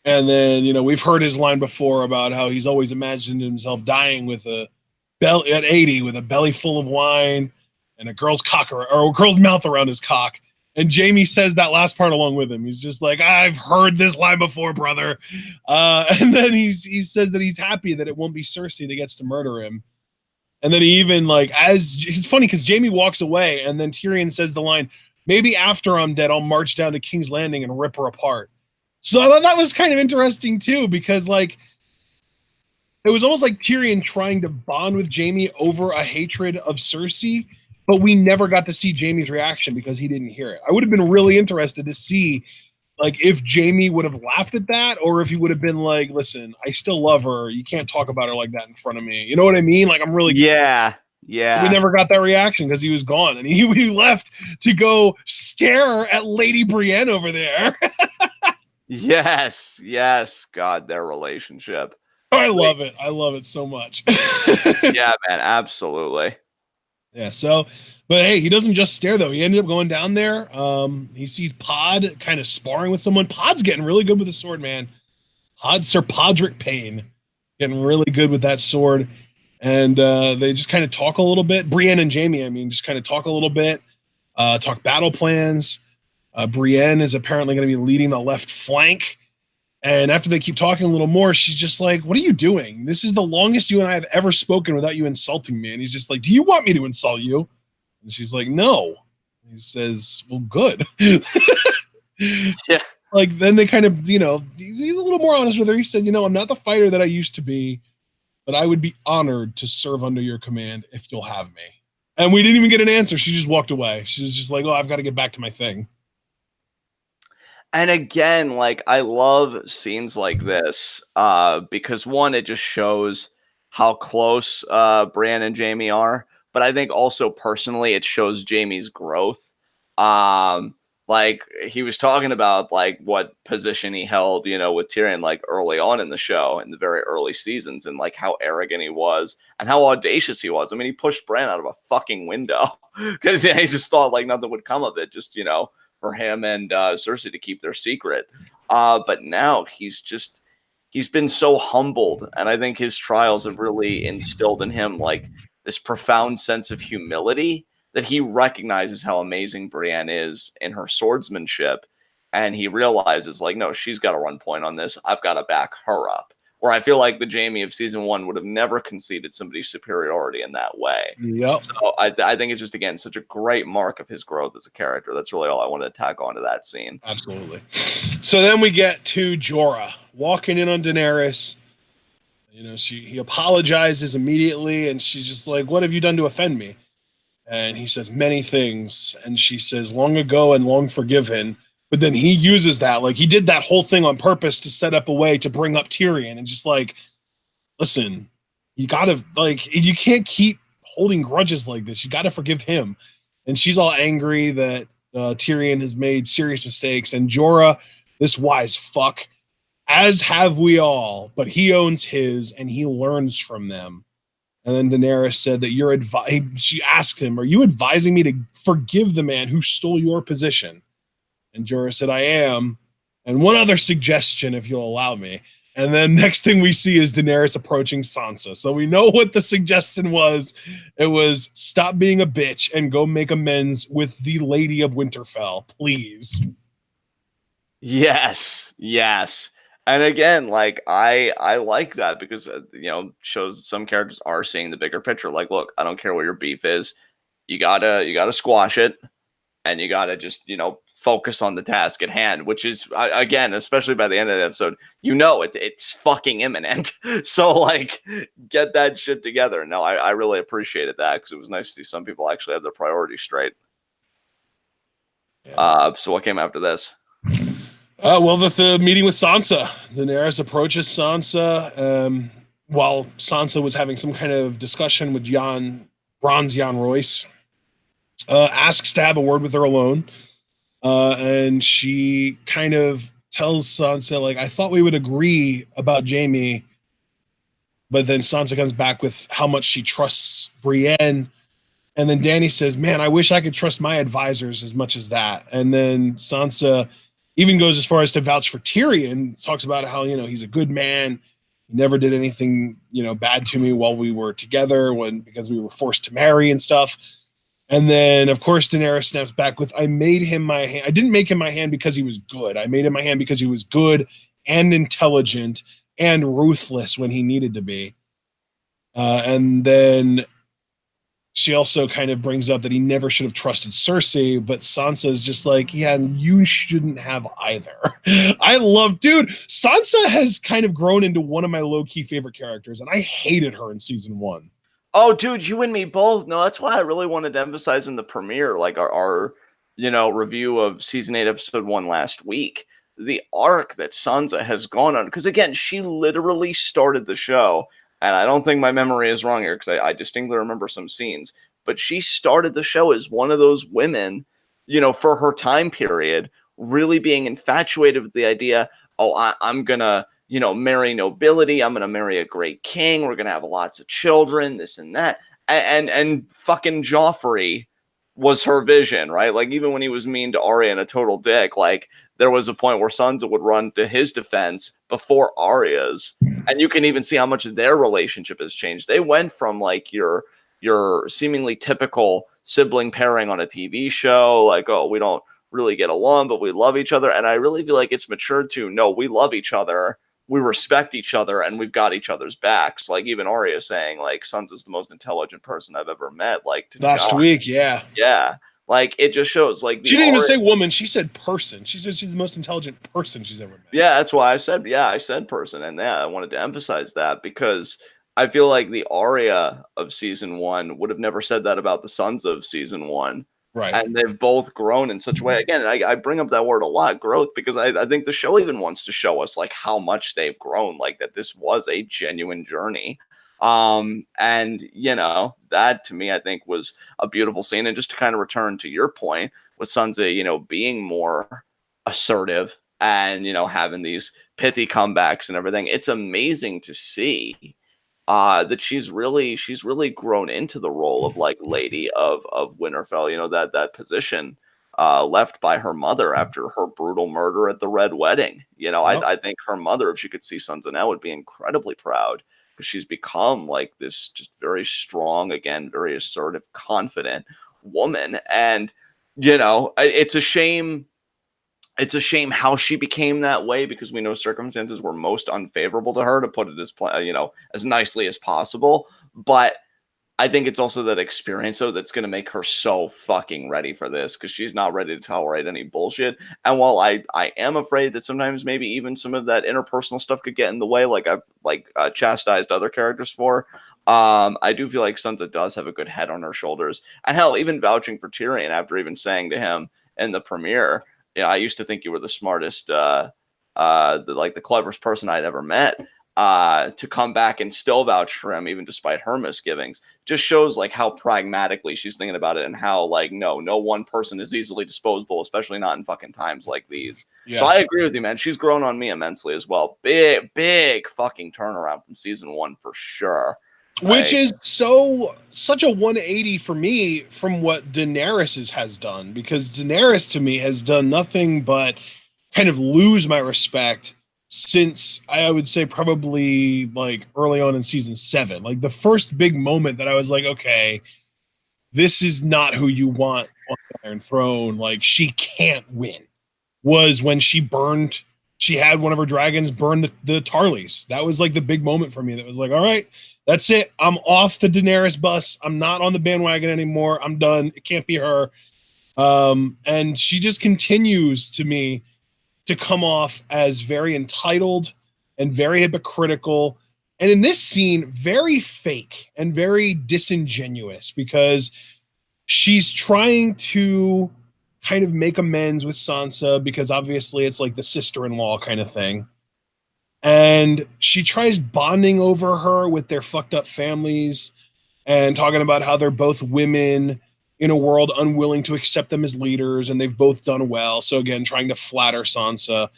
[SPEAKER 1] And then, we've heard his line before about how he's always imagined himself dying with a belly at 80 with a belly full of wine and a girl's cock or a girl's mouth around his cock. And Jaime says that last part along with him. He's just like, I've heard this line before, brother. And then he says that he's happy that it won't be Cersei that gets to murder him. And then he even it's funny because Jaime walks away and then Tyrion says the line, maybe after I'm dead, I'll march down to King's Landing and rip her apart. So I thought that was kind of interesting too, because like, it was almost like Tyrion trying to bond with Jaime over a hatred of Cersei, but we never got to see Jaime's reaction because he didn't hear it. I would have been really interested to see like if Jaime would have laughed at that, or if he would have been like, listen, I still love her. You can't talk about her like that in front of me. You know what I mean? Like, I'm really...
[SPEAKER 2] Yeah.
[SPEAKER 1] We never got that reaction because he was gone, and he left to go stare at Lady Brienne over there.
[SPEAKER 2] Yes. God, their relationship.
[SPEAKER 1] I love it. I love it so much.
[SPEAKER 2] Yeah, man, absolutely.
[SPEAKER 1] Yeah, so, but hey, he doesn't just stare, though. He ended up going down there. He sees Pod kind of sparring with someone. Pod's getting really good with the sword, man. Sir Podrick Payne getting really good with that sword. And they just kind of talk a little bit. Brienne and Jaime, just kind of talk a little bit, talk battle plans. Brienne is apparently going to be leading the left flank. And after they keep talking a little more, she's just like, what are you doing? This is the longest you and I have ever spoken without you insulting me. And he's just like, do you want me to insult you? And she's like, no. He says, well, good.
[SPEAKER 2] Yeah.
[SPEAKER 1] Like, then they kind of, he's a little more honest with her. He said, I'm not the fighter that I used to be, but I would be honored to serve under your command if you'll have me. And we didn't even get an answer. She just walked away. She was just like, oh, I've got to get back to my thing.
[SPEAKER 2] And again, like, I love scenes like this because, one, it just shows how close Brienne and Jaime are. But I think also personally, it shows Jaime's growth. Like, he was talking about, like, what position he held, with Tyrion, like, early on in the show, in the very early seasons, and, like, how arrogant he was and how audacious he was. I mean, he pushed Bran out of a fucking window because he just thought, like, nothing would come of it, just, for him and Cersei to keep their secret. But now he's been so humbled, and I think his trials have really instilled in him like this profound sense of humility, that he recognizes how amazing Brienne is in her swordsmanship, and he realizes, like, no, she's got to run point on this. I've got to back her up. Where I feel like the Jaime of season 1 would have never conceded somebody's superiority in that way.
[SPEAKER 1] Yep.
[SPEAKER 2] So I think it's just, again, such a great mark of his growth as a character. That's really all I wanted to tack onto that scene.
[SPEAKER 1] Absolutely. So then we get to Jorah walking in on Daenerys. He apologizes immediately, and she's just like, what have you done to offend me? And he says many things, and she says, long ago and long forgiven. But then he uses that, like, he did that whole thing on purpose to set up a way to bring up Tyrion, and just like, listen, you gotta, like, you can't keep holding grudges like this. You got to forgive him. And she's all angry that Tyrion has made serious mistakes. And Jorah, this wise fuck, as have we all, but he owns his and he learns from them. And then Daenerys said that she asked him, are you advising me to forgive the man who stole your position? And Jorah said, I am. And one other suggestion, if you'll allow me. And then next thing we see is Daenerys approaching Sansa. So we know what the suggestion was. It was stop being a bitch and go make amends with the Lady of Winterfell, please.
[SPEAKER 2] Yes. And again, like I like that because shows that some characters are seeing the bigger picture. Like, look, I don't care what your beef is, you gotta squash it, and you gotta just focus on the task at hand. Which is again, especially by the end of the episode, it's fucking imminent. So like, get that shit together. No, I really appreciated that because it was nice to see some people actually have their priorities straight. Yeah. So what came after this?
[SPEAKER 1] Well, the meeting with Sansa. Daenerys approaches Sansa while Sansa was having some kind of discussion with Bronze Jan Royce. Asks to have a word with her alone. And she kind of tells Sansa, like, I thought we would agree about Jaime. But then Sansa comes back with how much she trusts Brienne. And then Dany says, man, I wish I could trust my advisors as much as that. And then Sansa even goes as far as to vouch for Tyrion, talks about how, he's a good man. He never did anything, bad to me while we were together because we were forced to marry and stuff. And then, of course, Daenerys snaps back with, I made him my hand. I didn't make him my hand because he was good. I made him my hand because he was good and intelligent and ruthless when he needed to be. And then she also kind of brings up that he never should have trusted Cersei, but Sansa is just like, yeah, you shouldn't have either. Dude, Sansa has kind of grown into one of my low-key favorite characters, and I hated her in season 1.
[SPEAKER 2] Oh, dude, you and me both. No, that's why I really wanted to emphasize in the premiere, like our review of season 8, episode 1 last week, the arc that Sansa has gone on. Because again, she literally started the show. And I don't think my memory is wrong here because I distinctly remember some scenes. But she started the show as one of those women, for her time period, really being infatuated with the idea, I'm going to, marry nobility. I'm going to marry a great king. We're going to have lots of children, this and that. And fucking Joffrey was her vision, right? Like, even when he was mean to Arya and a total dick, like, there was a point where Sansa would run to his defense before Arya's. And you can even see how much their relationship has changed. They went from like your seemingly typical sibling pairing on a TV show, like, oh, we don't really get along, but we love each other. And I really feel like it's matured to, no, we love each other, we respect each other, and we've got each other's backs. Like, even Arya saying, like, Sansa's the most intelligent person I've ever met. Like, to
[SPEAKER 1] last week, yeah.
[SPEAKER 2] Yeah. Like, it just shows, like,
[SPEAKER 1] she didn't even say woman. She said person. She said she's the most intelligent person she's ever met.
[SPEAKER 2] Yeah, that's why I said person. And yeah, I wanted to emphasize that because I feel like the Arya of season 1 would have never said that about the Sansa of season 1.
[SPEAKER 1] Right.
[SPEAKER 2] And they've both grown in such a way. Again, I bring up that word a lot, growth, because I think the show even wants to show us like how much they've grown, like that this was a genuine journey. And that to me, I think was a beautiful scene. And just to kind of return to your point with Sansa, being more assertive and, having these pithy comebacks and everything, it's amazing to see that she's really grown into the role of like Lady of Winterfell, that position left by her mother after her brutal murder at the Red Wedding. Yep. I think her mother, if she could see Sansa now, would be incredibly proud because she's become like this just very strong, again, very assertive, confident woman. And, it's a shame. It's a shame how she became that way because we know circumstances were most unfavorable to her, to put it as nicely as possible. But I think it's also that experience that's going to make her so fucking ready for this because she's not ready to tolerate any bullshit. And while I am afraid that sometimes maybe even some of that interpersonal stuff could get in the way, like I've chastised other characters for, I do feel like Sansa does have a good head on her shoulders. And hell, even vouching for Tyrion after even saying to him in the premiere, I used to think you were the smartest, the cleverest person I'd ever met. to come back and still vouch for him, even despite her misgivings, just shows like how pragmatically she's thinking about it and how like no one person is easily disposable, especially not in fucking times like these.
[SPEAKER 1] Yeah.
[SPEAKER 2] So I agree with you, man. She's grown on me immensely as well. Big fucking turnaround from season 1 for sure.
[SPEAKER 1] Which is such a 180 for me from what Daenerys has done, because Daenerys to me has done nothing but kind of lose my respect since I would say probably like early on in season 7. Like the first big moment that I was like, okay, this is not who you want on the Iron Throne. Like she can't win, was when she had one of her dragons burn the Tarlys. That was like the big moment for me. That was like, all right, that's it. I'm off the Daenerys bus. I'm not on the bandwagon anymore. I'm done. It can't be her. And she just continues to me to come off as very entitled and very hypocritical. And in this scene, very fake and very disingenuous, because she's trying to kind of make amends with Sansa, because obviously it's like the sister-in-law kind of thing. And she tries bonding over her with their fucked up families and talking about how they're both women in a world unwilling to accept them as leaders, and they've both done well. So again, trying to flatter Sansa.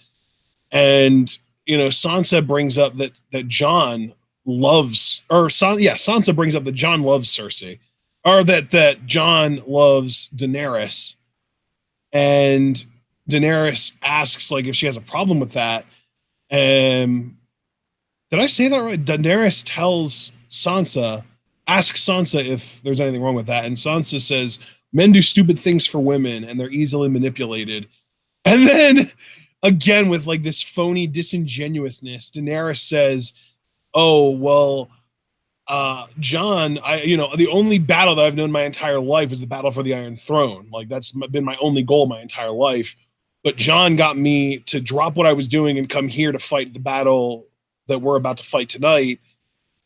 [SPEAKER 1] And, Sansa brings up that Jon loves, Sansa brings up that Jon loves Cersei, or that Jon loves Daenerys. And Daenerys asks like if she has a problem with that. Did I say that right? Daenerys asks Sansa if there's anything wrong with that, and Sansa says, men do stupid things for women and they're easily manipulated. And then again, with like this phony disingenuousness, Daenerys says, oh, well, Jon, the only battle that I've known my entire life is the battle for the Iron Throne. Like that's been my only goal my entire life. But Jon got me to drop what I was doing and come here to fight the battle that we're about to fight tonight.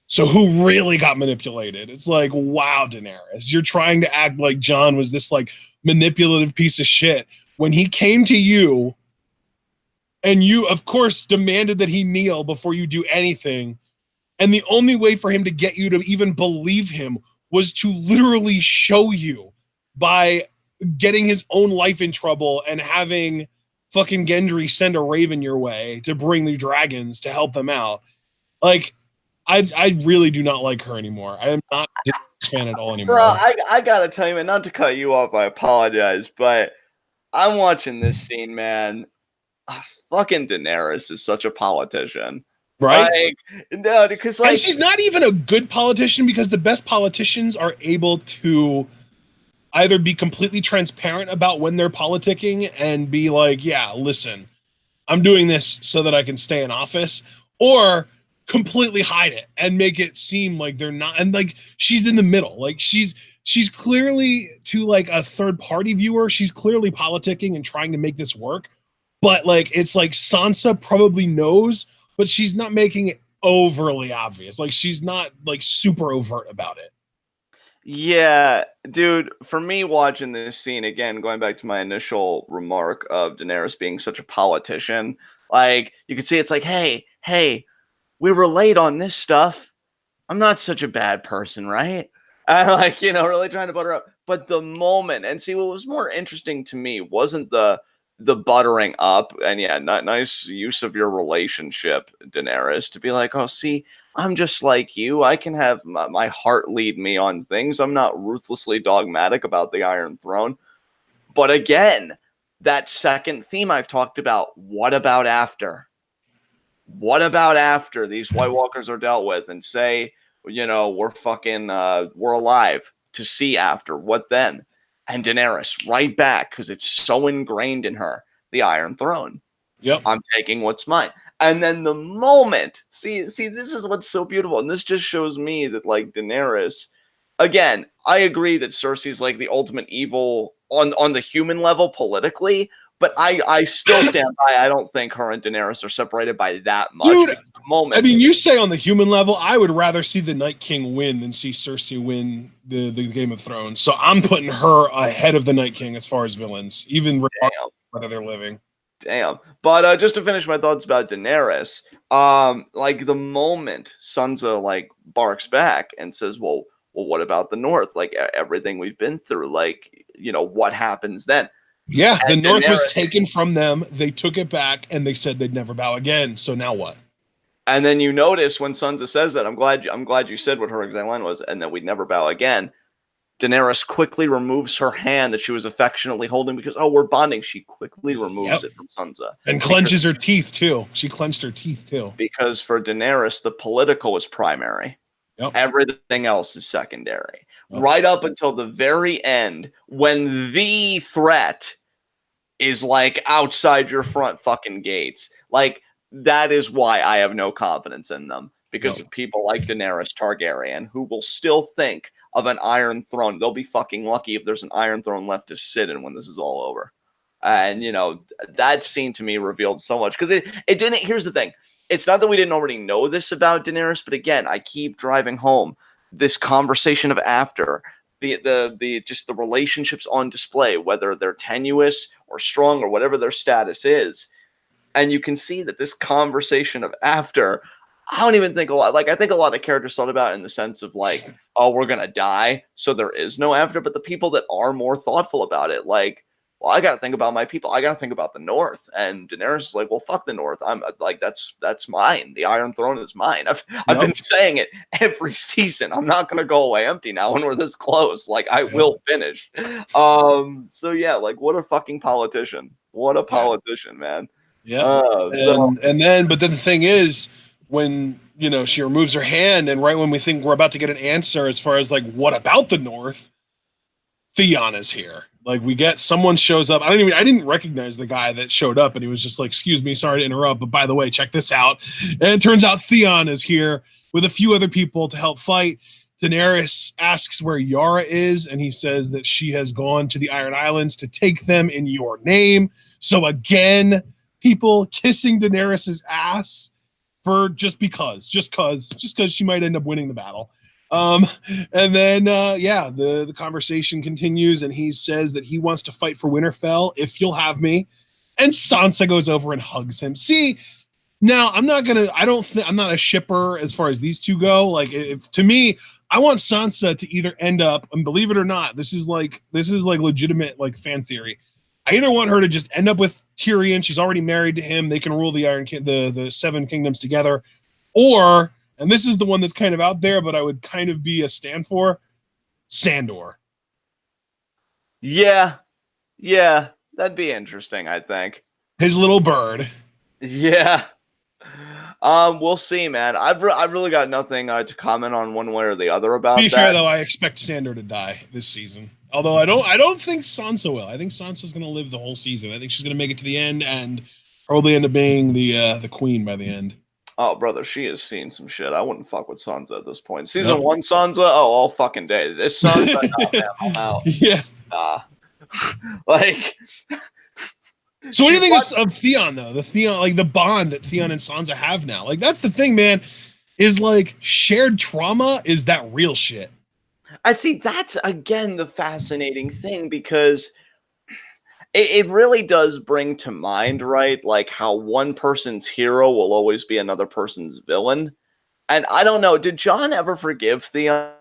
[SPEAKER 1] So who really got manipulated? It's like, wow, Daenerys, you're trying to act like Jon was this like manipulative piece of shit when he came to you and you, of course, demanded that he kneel before you do anything. And the only way for him to get you to even believe him was to literally show you by getting his own life in trouble and having fucking Gendry send a raven your way to bring the dragons to help them out. Like, I really do not like her anymore. I am not a fan at all anymore.
[SPEAKER 2] Bro, I gotta tell you, man, not to cut you off, I apologize, but I'm watching this scene, man. Fucking Daenerys is such a politician.
[SPEAKER 1] Right?
[SPEAKER 2] Like, no, because like,
[SPEAKER 1] and she's not even a good politician, because the best politicians are able to either be completely transparent about when they're politicking and be like, yeah, listen, I'm doing this so that I can stay in office, or completely hide it and make it seem like they're not. And like, she's in the middle. Like she's clearly, to like a third party viewer, she's clearly politicking and trying to make this work. But like, it's like Sansa probably knows, but she's not making it overly obvious. Like she's not like super overt about it.
[SPEAKER 2] Yeah, dude, for me watching this scene, again, going back to my initial remark of Daenerys being such a politician, like, you can see it's like, hey, we relate on this stuff. I'm not such a bad person, right? Like, really trying to butter up. But the moment, and see, what was more interesting to me wasn't the buttering up, and yeah, nice use of your relationship, Daenerys, to be like, oh, see, I'm just like you. I can have my heart lead me on things. I'm not ruthlessly dogmatic about the Iron Throne. But again, that second theme I've talked about, what about after? What about after these White Walkers are dealt with and say, we're fucking, we're alive to see after? What then? And Daenerys right back, because it's so ingrained in her, the Iron Throne.
[SPEAKER 1] Yep.
[SPEAKER 2] I'm taking what's mine. And then the moment, see, this is what's so beautiful. And this just shows me that, like, Daenerys, again, I agree that Cersei's like the ultimate evil on the human level politically, but I still stand by, I don't think her and Daenerys are separated by that much.
[SPEAKER 1] Dude,
[SPEAKER 2] moment.
[SPEAKER 1] I mean, you say on the human level, I would rather see the Night King win than see Cersei win the Game of Thrones. So I'm putting her ahead of the Night King as far as villains, even regardless of whether they're living.
[SPEAKER 2] Damn. But just to finish my thoughts about Daenerys, Like the moment Sansa like barks back and says, well, what about the North? Like everything we've been through, like, what happens then?
[SPEAKER 1] Yeah, the
[SPEAKER 2] And
[SPEAKER 1] North was
[SPEAKER 2] Daenerys,
[SPEAKER 1] taken from them. They took it back, and they said they'd never bow again. So now what?
[SPEAKER 2] and then you notice when Sansa says that, I'm glad you said what her exact line was, and that we'd never bow again. Daenerys quickly removes her hand that she was affectionately holding because, oh, we're bonding. She quickly removes
[SPEAKER 1] Yep.
[SPEAKER 2] it from Sansa.
[SPEAKER 1] And clenches her teeth too. She clenched her teeth too.
[SPEAKER 2] Because for Daenerys, the political is primary.
[SPEAKER 1] Yep.
[SPEAKER 2] Everything else is secondary.
[SPEAKER 1] Yep.
[SPEAKER 2] Right up until the very end, when the threat is like outside your front fucking gates. Like, that is why I have no confidence in them. Because of people like Daenerys Targaryen, who will still think of an Iron Throne. They'll be fucking lucky if there's an Iron Throne left to sit in when this is all over. And, that scene to me revealed so much. Because it didn't, here's the thing. It's not that we didn't already know this about Daenerys, but again, I keep driving home this conversation of after the just the relationships on display, whether they're tenuous or strong or whatever their status is. And you can see that this conversation of after, I don't even think a lot, like, I think a lot of characters thought about it in the sense of like, oh, we're going to die, so there is no after. But the people that are more thoughtful about it, like, well, I got to think about my people. I got to think about the North. And Daenerys is like, well, fuck the North. I'm like, that's mine. The Iron Throne is mine. I've been saying it every season. I'm not going to go away empty now when we're this close. Like, I will finish. So yeah, like, what a fucking politician. What a politician, man.
[SPEAKER 1] Yeah.
[SPEAKER 2] But
[SPEAKER 1] then the thing is, when she removes her hand, and right when we think we're about to get an answer as far as like what about the North, Theon is here. Like, we get someone shows up. I didn't recognize the guy that showed up, and he was just like, "Excuse me, sorry to interrupt, but by the way, check this out." And it turns out Theon is here with a few other people to help fight. Daenerys asks where Yara is, and he says that she has gone to the Iron Islands to take them in your name. So again, people kissing Daenerys's ass for just because she might end up winning the battle. And then the conversation continues, and he says that he wants to fight for Winterfell if you'll have me. And Sansa goes over and hugs him. See, now I'm not a shipper as far as these two go. Like, if to me, I want Sansa to either end up, and believe it or not, this is like legitimate like fan theory. I either want her to just end up with Tyrion. She's already married to him. They can rule the Seven Kingdoms together. Or, and this is the one that's kind of out there, but I would kind of be a stand for, Sandor.
[SPEAKER 2] Yeah, that'd be interesting, I think.
[SPEAKER 1] His little bird.
[SPEAKER 2] Yeah. We'll see, man. I've really got nothing to comment on one way or the other about that.
[SPEAKER 1] To be fair, though, I expect Sandor to die this season. Although I don't think Sansa will. I think Sansa's going to live the whole season. I think she's going to make it to the end and probably end up being the queen by the end.
[SPEAKER 2] Oh, brother, she has seen some shit. I wouldn't fuck with Sansa at this point. Season 1 Sansa, all fucking day. This Sansa, nah, man, I'm out.
[SPEAKER 1] Yeah.
[SPEAKER 2] Like.
[SPEAKER 1] So what do you think of Theon, though? The Theon, like the bond that Theon and Sansa have now. Like, that's the thing, man, is like shared trauma is that real shit.
[SPEAKER 2] I see. That's, again, the fascinating thing, because it really does bring to mind, right? Like how one person's hero will always be another person's villain. And I don't know, did Jon ever forgive Theon?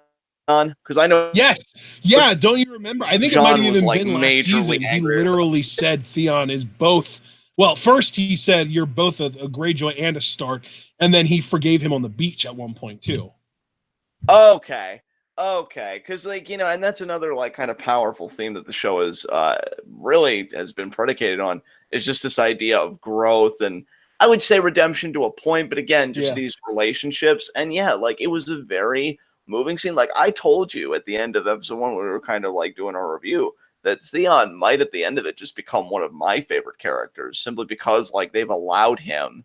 [SPEAKER 2] Because I know.
[SPEAKER 1] Yes. Yeah. Don't you remember? I think Jon it might have even
[SPEAKER 2] like
[SPEAKER 1] been last season. He literally said Theon is both. Well, first he said you're both a Greyjoy and a Stark, and then he forgave him on the beach at one point too.
[SPEAKER 2] Okay, because and that's another like kind of powerful theme that the show is really has been predicated on, is just this idea of growth, and I would say redemption to a point, but again, just these relationships. And like it was a very moving scene. Like I told you at the end of episode 1 when we were kind of like doing our review, that Theon might at the end of it just become one of my favorite characters, simply because like they've allowed him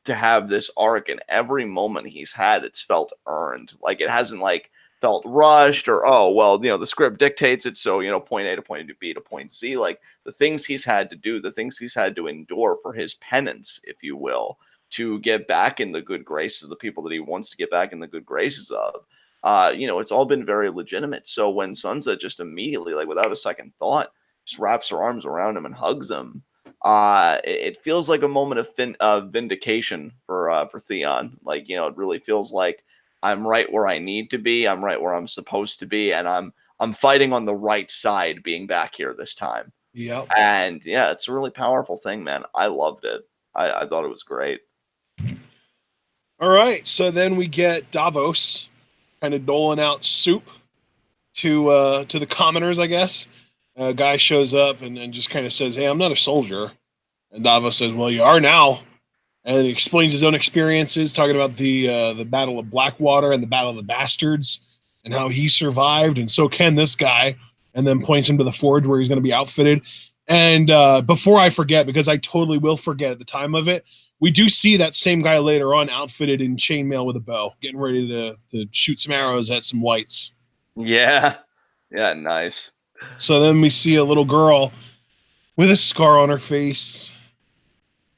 [SPEAKER 2] to have this arc, and every moment he's had, it's felt earned. Like it hasn't like felt rushed or, oh, well, the script dictates it, so point A to point B to point C. Like the things he's had to do, the things he's had to endure for his penance, if you will, to get back in the good graces of the people that he wants to get back in the good graces of. It's all been very legitimate. So when Sansa just immediately, like without a second thought, just wraps her arms around him and hugs him, it feels like a moment of vindication for Theon. Like, it really feels like I'm right where I need to be. I'm right where I'm supposed to be, and I'm fighting on the right side, being back here this time.
[SPEAKER 1] Yep.
[SPEAKER 2] And yeah, it's a really powerful thing, man. I loved it. I thought it was great.
[SPEAKER 1] All right, so then we get Davos kind of doling out soup to the commoners, I guess. A guy shows up and just kind of says, "Hey, I'm not a soldier." And Davos says, "Well, you are now." And he explains his own experiences, talking about the Battle of Blackwater and the Battle of the Bastards, and how he survived, and so can this guy. And then points him to the forge where he's going to be outfitted. And before I forget, because I totally will forget at the time of it, we do see that same guy later on outfitted in chainmail with a bow, getting ready to shoot some arrows at some whites.
[SPEAKER 2] Yeah. Yeah, nice.
[SPEAKER 1] So then we see a little girl with a scar on her face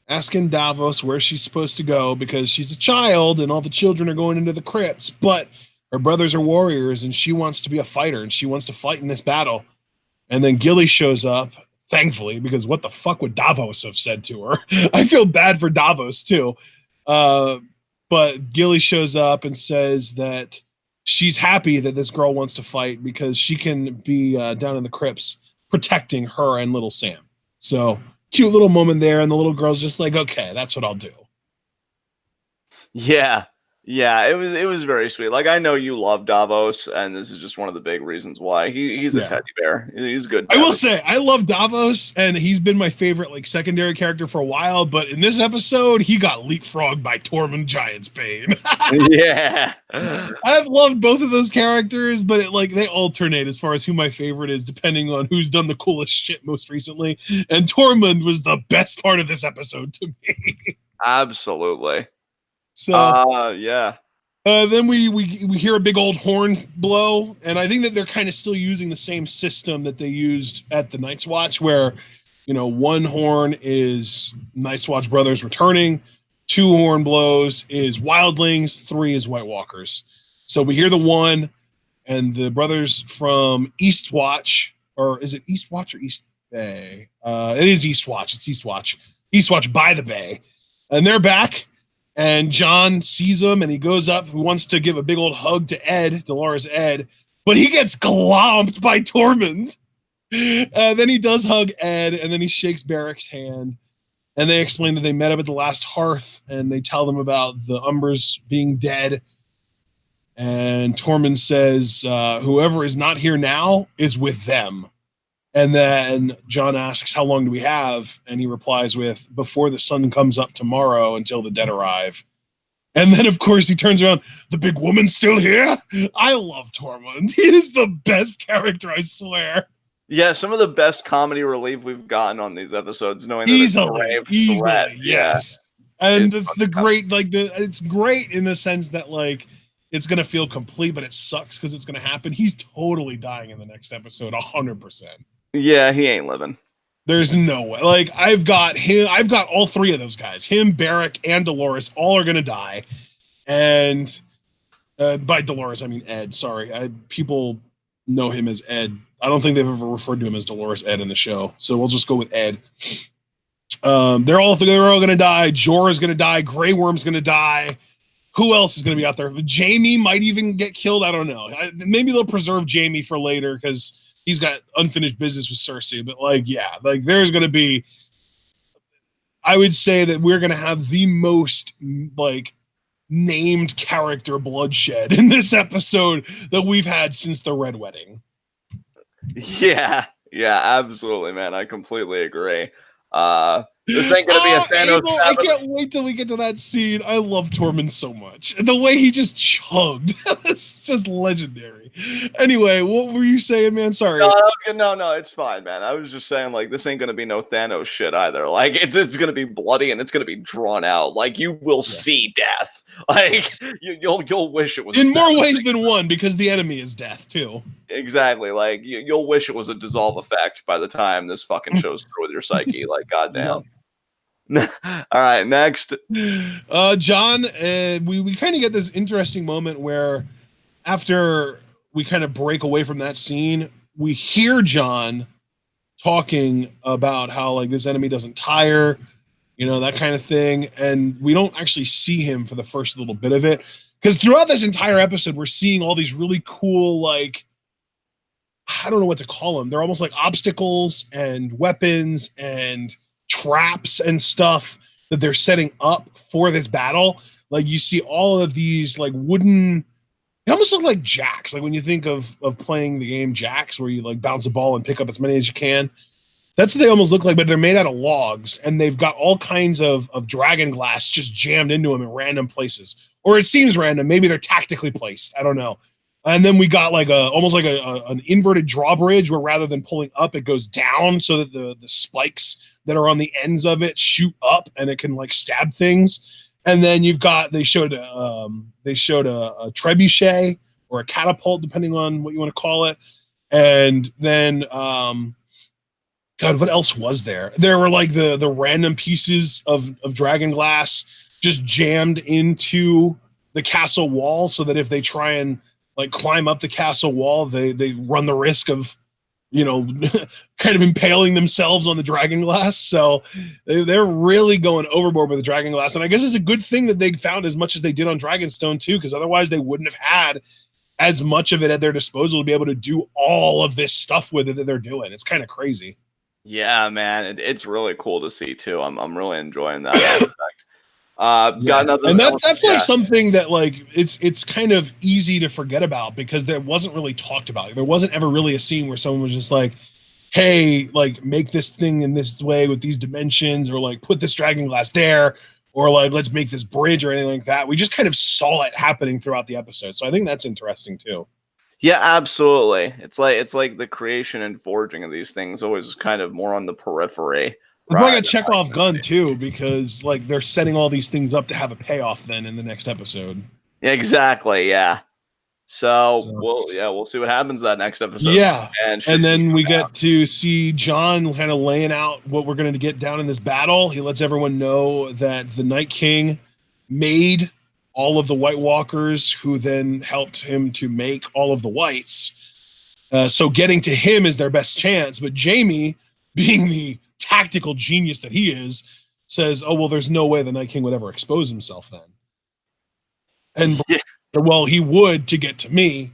[SPEAKER 1] asking Davos where she's supposed to go because she's a child and all the children are going into the crypts, but her brothers are warriors and she wants to be a fighter and she wants to fight in this battle. And then Gilly shows up, thankfully, because what the fuck would Davos have said to her? I feel bad for Davos too. But Gilly shows up and says that she's happy that this girl wants to fight because she can be down in the crypts protecting her and little Sam. So cute little moment there, and the little girl's just like, okay, that's what I'll do.
[SPEAKER 2] Yeah. Yeah, it was very sweet. Like, I know you love Davos, and this is just one of the big reasons why. He's a teddy bear. He's good.
[SPEAKER 1] I will say, I love Davos, and he's been my favorite like secondary character for a while, but in this episode, he got leapfrogged by Tormund Giantsbane.
[SPEAKER 2] Yeah.
[SPEAKER 1] I've loved both of those characters, but they alternate as far as who my favorite is, depending on who's done the coolest shit most recently. And Tormund was the best part of this episode to me.
[SPEAKER 2] Absolutely.
[SPEAKER 1] So
[SPEAKER 2] yeah.
[SPEAKER 1] Then we hear a big old horn blow, and I think that they're kind of still using the same system that they used at the Night's Watch, where one horn is Night's Watch brothers returning, 2 horn blows is wildlings, 3 is White Walkers. So we hear the 1, and the brothers from Eastwatch, or is it Eastwatch or East Bay? It is Eastwatch. It's Eastwatch. Eastwatch by the Bay, and they're back. And Jon sees him and he goes up. He wants to give a big old hug to Ed, Dolores Ed, but he gets glomped by Tormund. And then he does hug Ed, and then he shakes Beric's hand. And they explain that they met up at the last hearth, and they tell them about the Umbers being dead. And Tormund says, whoever is not here now is with them. And then Jon asks, how long do we have? And he replies with, before the sun comes up tomorrow until the dead arrive. And then, of course, he turns around, the big woman's still here? I love Tormund. He is the best character, I swear.
[SPEAKER 2] Yeah, some of the best comedy relief we've gotten on these episodes, knowing that
[SPEAKER 1] easily,
[SPEAKER 2] threat.
[SPEAKER 1] Yes. Yeah. And the great, it's great in the sense that, it's going to feel complete, but it sucks because it's going to happen. He's totally dying in the next episode, 100%.
[SPEAKER 2] Yeah, he ain't living.
[SPEAKER 1] There's no way. I've got all 3 of those guys. Him, Beric, and Dolores all are gonna die. And by Dolores, I mean Ed. Sorry. People know him as Ed. I don't think they've ever referred to him as Dolores Ed in the show. So we'll just go with Ed. They're all gonna die. Jorah's gonna die. Grey Worm's gonna die. Who else is gonna be out there? Jaime might even get killed. I don't know. Maybe they'll preserve Jaime for later because he's got unfinished business with Cersei, but there's going to be, I would say that we're going to have the most named character bloodshed in this episode that we've had since the Red Wedding.
[SPEAKER 2] Yeah, absolutely, man. I completely agree. This ain't gonna be a Thanos.
[SPEAKER 1] Abel, I can't wait till we get to that scene. I love Tormund so much. The way he just chugged, it's just legendary. Anyway, what were you saying, man? Sorry.
[SPEAKER 2] No, it's fine, man. I was just saying, this ain't gonna be no Thanos shit either. It's gonna be bloody and it's gonna be drawn out. You will see death. You'll wish it was
[SPEAKER 1] in more ways than one, because the enemy is death too.
[SPEAKER 2] Exactly. You'll wish it was a dissolve effect by the time this fucking shows through with your psyche. Goddamn. All right, next.
[SPEAKER 1] Jon, we kind of get this interesting moment where after we kind of break away from that scene, we hear Jon talking about how like this enemy doesn't tire, that kind of thing. And we don't actually see him for the first little bit of it. Because throughout this entire episode, we're seeing all these really cool, like, I don't know what to call them. They're almost like obstacles and weapons and traps and stuff that they're setting up for this battle. Like you see all of these like wooden, they almost look like jacks. Like when you think of playing the game jacks, where you like bounce a ball and pick up as many as you can. That's what they almost look like, but they're made out of logs, and they've got all kinds of dragon glass just jammed into them in random places. Or it seems random. Maybe they're tactically placed. I don't know. And then we got like almost like an inverted drawbridge, where rather than pulling up, it goes down so that the spikes that are on the ends of it shoot up, and it can like stab things. And then you've got they showed a trebuchet or a catapult, depending on what you want to call it. And then God, what else was there? There were like the random pieces of dragon glass just jammed into the castle wall, so that if they try and like climb up the castle wall, they run the risk of, kind of impaling themselves on the dragon glass. So they're really going overboard with the dragon glass. And I guess it's a good thing that they found as much as they did on Dragonstone too, because otherwise they wouldn't have had as much of it at their disposal to be able to do all of this stuff with it that they're doing. It's kind of crazy.
[SPEAKER 2] Yeah, man, it's really cool to see too. I'm really enjoying that aspect. Got nothing.
[SPEAKER 1] And that's like something that like it's kind of easy to forget about, because there wasn't really talked about. There wasn't ever really a scene where someone was just like, hey, like make this thing in this way with these dimensions, or like put this dragon glass there, or like let's make this bridge or anything like that. We just kind of saw it happening throughout the episode. So I think that's interesting too.
[SPEAKER 2] Yeah, absolutely. It's like the creation and forging of these things always kind of more on the periphery.
[SPEAKER 1] It's like a Chekhov gun too, because like they're setting all these things up to have a payoff then in the next episode.
[SPEAKER 2] Yeah, exactly. Yeah. So we'll see what happens that next episode.
[SPEAKER 1] Yeah, and then we get to see Jon kind of laying out what we're going to get down in this battle. He lets everyone know that the Night King made all of the White Walkers, who then helped him to make all of the Whites. So getting to him is their best chance. But Jaime, being the tactical genius that he is, says, oh, well, there's no way the Night King would ever expose himself then. And well, he would to get to me.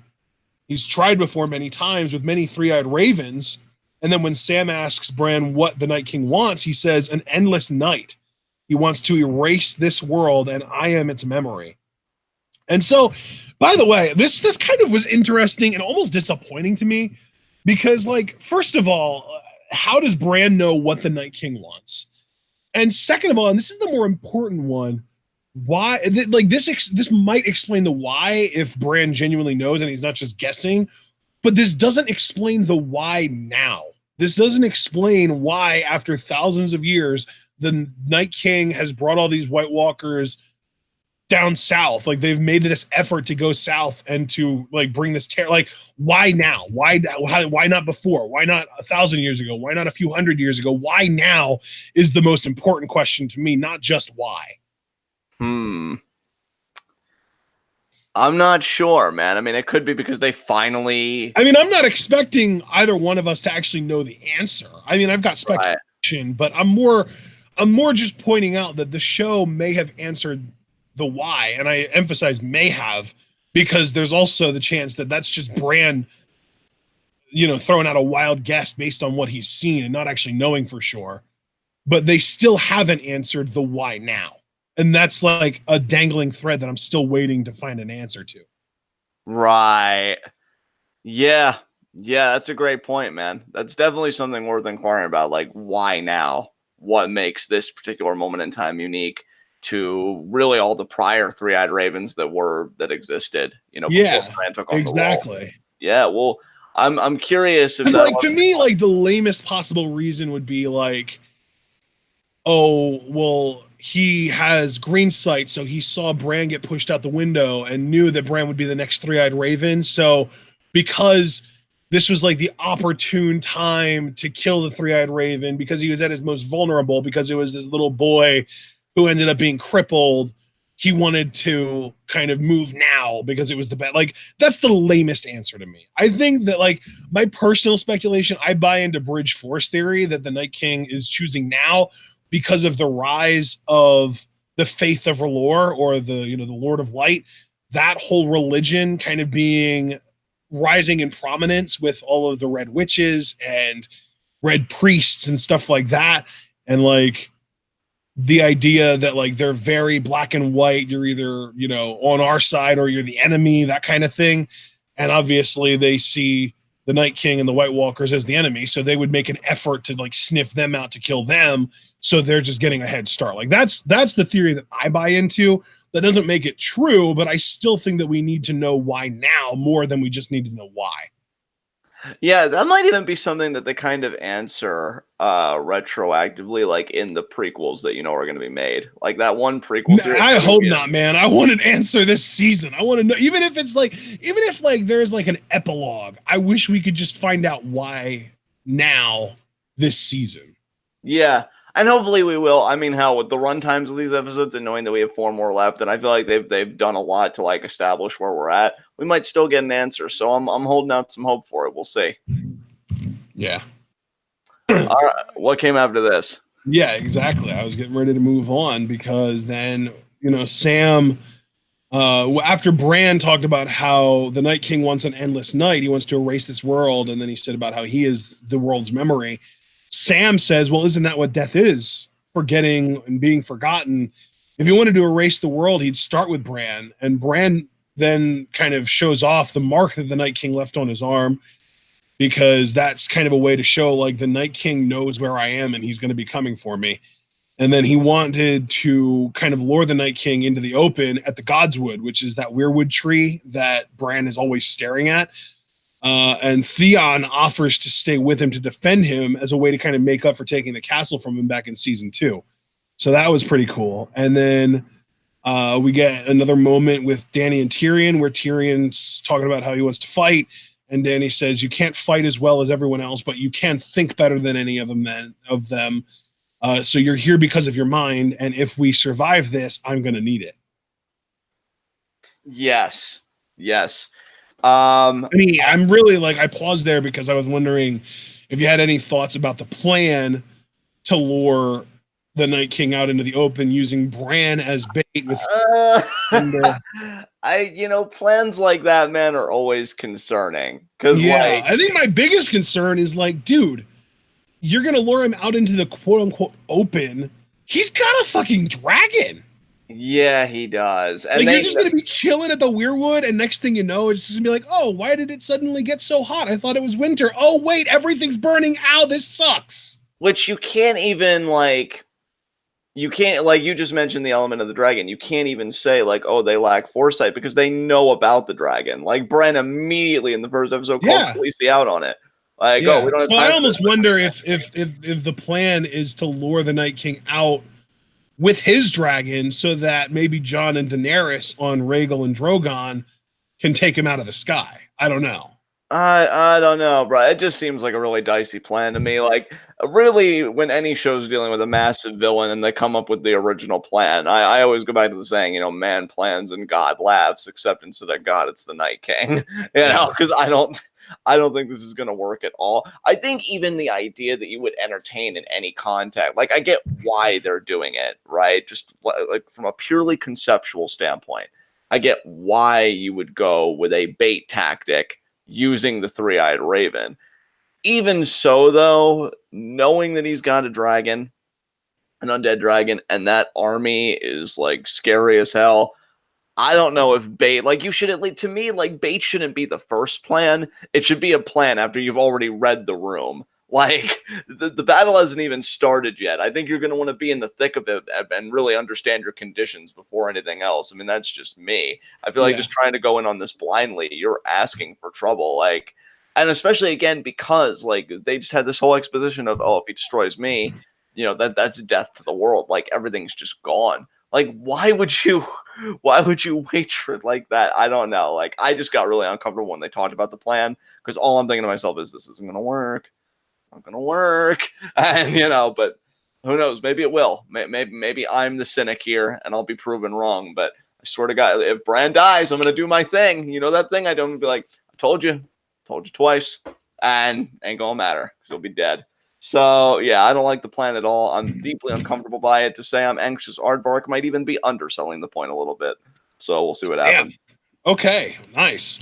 [SPEAKER 1] He's tried before many times with many three-eyed ravens. And then when Sam asks Bran what the Night King wants, he says an endless night. He wants to erase this world, and I am its memory. And so, by the way, this kind of was interesting and almost disappointing to me, because, like, first of all, how does Bran know what the Night King wants? And second of all, and this is the more important one, why? Like this might explain the why if Bran genuinely knows and he's not just guessing, but this doesn't explain the why now. This doesn't explain why, after thousands of years, the Night King has brought all these White Walkers down south. Like they've made this effort to go south and to like bring this terror. Like, why now? Why not before? Why not 1,000 years ago? Why not a few hundred years ago? Why now is the most important question to me, not just why.
[SPEAKER 2] I'm not sure, man. I mean, it could be because they finally.
[SPEAKER 1] I mean, I'm not expecting either one of us to actually know the answer. I mean, I've got speculation, but I'm more just pointing out that the show may have answered the why, and I emphasize may have, because there's also the chance that that's just Bran, throwing out a wild guess based on what he's seen and not actually knowing for sure. But they still haven't answered the why now. And that's like a dangling thread that I'm still waiting to find an answer to.
[SPEAKER 2] Right. Yeah. Yeah, that's a great point, man. That's definitely something worth inquiring about. Like, why now? What makes this particular moment in time unique to really all the prior three-eyed ravens that existed? Before Bran took on
[SPEAKER 1] exactly.
[SPEAKER 2] The role. Yeah. Well, I'm curious if
[SPEAKER 1] like to me, like the lamest possible reason would be like, oh, well, he has green sight, so he saw Bran get pushed out the window and knew that Bran would be the next three-eyed raven. So because this was like the opportune time to kill the three-eyed raven, because he was at his most vulnerable, because it was this little boy who ended up being crippled, he wanted to kind of move now because it was the best. Like, that's the lamest answer to me. I think that, like, my personal speculation, I buy into Bridge Force theory that the Night King is choosing now because of the rise of the faith of R'hllor, or the Lord of Light, that whole religion kind of being rising in prominence with all of the Red Witches and Red Priests and stuff like that. And like, the idea that like they're very black and white, you're either on our side or you're the enemy, that kind of thing. And obviously they see the Night King and the White Walkers as the enemy, so they would make an effort to like sniff them out to kill them, so they're just getting a head start. Like, that's the theory that I buy into. That doesn't make it true, but I still think that we need to know why now more than we just need to know why.
[SPEAKER 2] Yeah, that might even be something that they kind of answer retroactively, like in the prequels that are going to be made. Like that one prequel series.
[SPEAKER 1] I hope not, man. I want an answer this season. I want to know, even if there's like an epilogue, I wish we could just find out why now this season.
[SPEAKER 2] Yeah, and hopefully we will. I mean, hell, with the run times of these episodes and knowing that we have 4 more left, and I feel like they've done a lot to like establish where we're at, we might still get an answer. So I'm holding out some hope for it. We'll see.
[SPEAKER 1] Yeah.
[SPEAKER 2] All right. What came after this?
[SPEAKER 1] Yeah, exactly. I was getting ready to move on because then, Sam, after Bran talked about how the Night King wants an endless night, he wants to erase this world, and then he said about how he is the world's memory. Sam says, well, isn't that what death is? Forgetting and being forgotten. If he wanted to erase the world, he'd start with Bran, and Bran then kind of shows off the mark that the Night King left on his arm, because that's kind of a way to show like the Night King knows where I am and he's going to be coming for me. And then he wanted to kind of lure the Night King into the open at the Godswood, which is that weirwood tree that Bran is always staring at. And Theon offers to stay with him to defend him as a way to kind of make up for taking the castle from him back in season 2. So that was pretty cool. And then we get another moment with Dany and Tyrion, where Tyrion's talking about how he wants to fight. And Dany says, you can't fight as well as everyone else, but you can think better than any of them. So you're here because of your mind. And if we survive this, I'm going to need it.
[SPEAKER 2] Yes.
[SPEAKER 1] I'm really like, I paused there because I was wondering if you had any thoughts about the plan to lure the Night King out into the open using Bran as bait with
[SPEAKER 2] plans like that, man, are always concerning. Because
[SPEAKER 1] I think my biggest concern is like, dude, you're gonna lure him out into the quote unquote open. He's got a fucking dragon.
[SPEAKER 2] Yeah, he does. And
[SPEAKER 1] like, you're just gonna be chilling at the weirwood, and next thing you know, it's just gonna be like, oh, why did it suddenly get so hot? I thought it was winter. Oh wait, everything's burning. Ow, this sucks.
[SPEAKER 2] Which you can't even you just mentioned the element of the dragon. You can't even say like, oh, they lack foresight, because they know about the dragon. Like Bran immediately in the first episode called Khaleesi out on it. Like, we don't have
[SPEAKER 1] so I almost wonder if the plan is to lure the Night King out with his dragon, so that maybe Jon and Daenerys on Rhaegal and Drogon can take him out of the sky. I don't know.
[SPEAKER 2] I don't know, bro. It just seems like a really dicey plan to me. Like, really, when any show's dealing with a massive villain and they come up with the original plan, I always go back to the saying, man plans and God laughs, except instead of God, it's the Night King. Because I don't think this is going to work at all. I think even the idea that you would entertain in any context, like, I get why they're doing it, right? Just like from a purely conceptual standpoint, I get why you would go with a bait tactic using the three-eyed raven. Even so, though, knowing that he's got a dragon, an undead dragon, and that army is like scary as hell, I don't know if bait, like, you should at least, to me, like, bait shouldn't be the first plan. It should be a plan after you've already read the room. Like, the battle hasn't even started yet. I think you're going to want to be in the thick of it and really understand your conditions before anything else. I mean, that's just me. I feel like just trying to go in on this blindly, you're asking for trouble. Like, and especially, again, because, like, they just had this whole exposition of, oh, if he destroys me, that's death to the world. Like, everything's just gone. Like, why would you wait for it like that? I don't know. Like, I just got really uncomfortable when they talked about the plan, because all I'm thinking to myself is, this isn't going to work. Not going to work. And, but Who knows? Maybe it will. Maybe I'm the cynic here, and I'll be proven wrong. But I swear to God, if Bran dies, I'm gonna do my thing. You know that thing I don't be like, I told you twice, and ain't gonna matter because he'll be dead. So yeah, I don't like the plan at all. I'm deeply uncomfortable by it. To say I'm anxious, Aardvark might even be underselling the point a little bit. So we'll see what happens.
[SPEAKER 1] Damn. Okay, nice.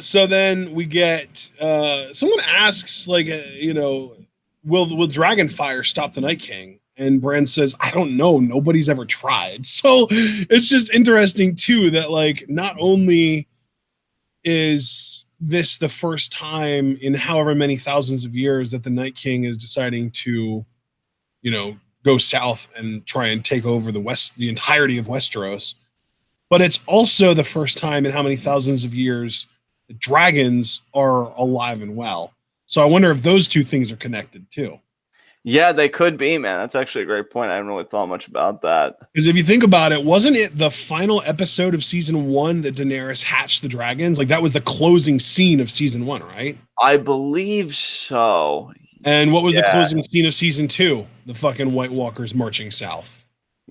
[SPEAKER 1] So then we get someone asks, like, will Dragonfire stop the Night King? And Bran says, I don't know. Nobody's ever tried. So it's just interesting too that, like, not only is this the first time in however many thousands of years that the Night King is deciding to, go south and try and take over the entirety of Westeros, but it's also the first time in how many thousands of years the dragons are alive and well. So I wonder if those two things are connected too.
[SPEAKER 2] Yeah, they could be, man. That's actually a great point. I haven't really thought much about that.
[SPEAKER 1] Because if you think about it, wasn't it the final episode of season 1 that Daenerys hatched the dragons? Like, that was the closing scene of season 1, right?
[SPEAKER 2] I believe so.
[SPEAKER 1] And what was the closing scene of season 2? The fucking White Walkers marching south.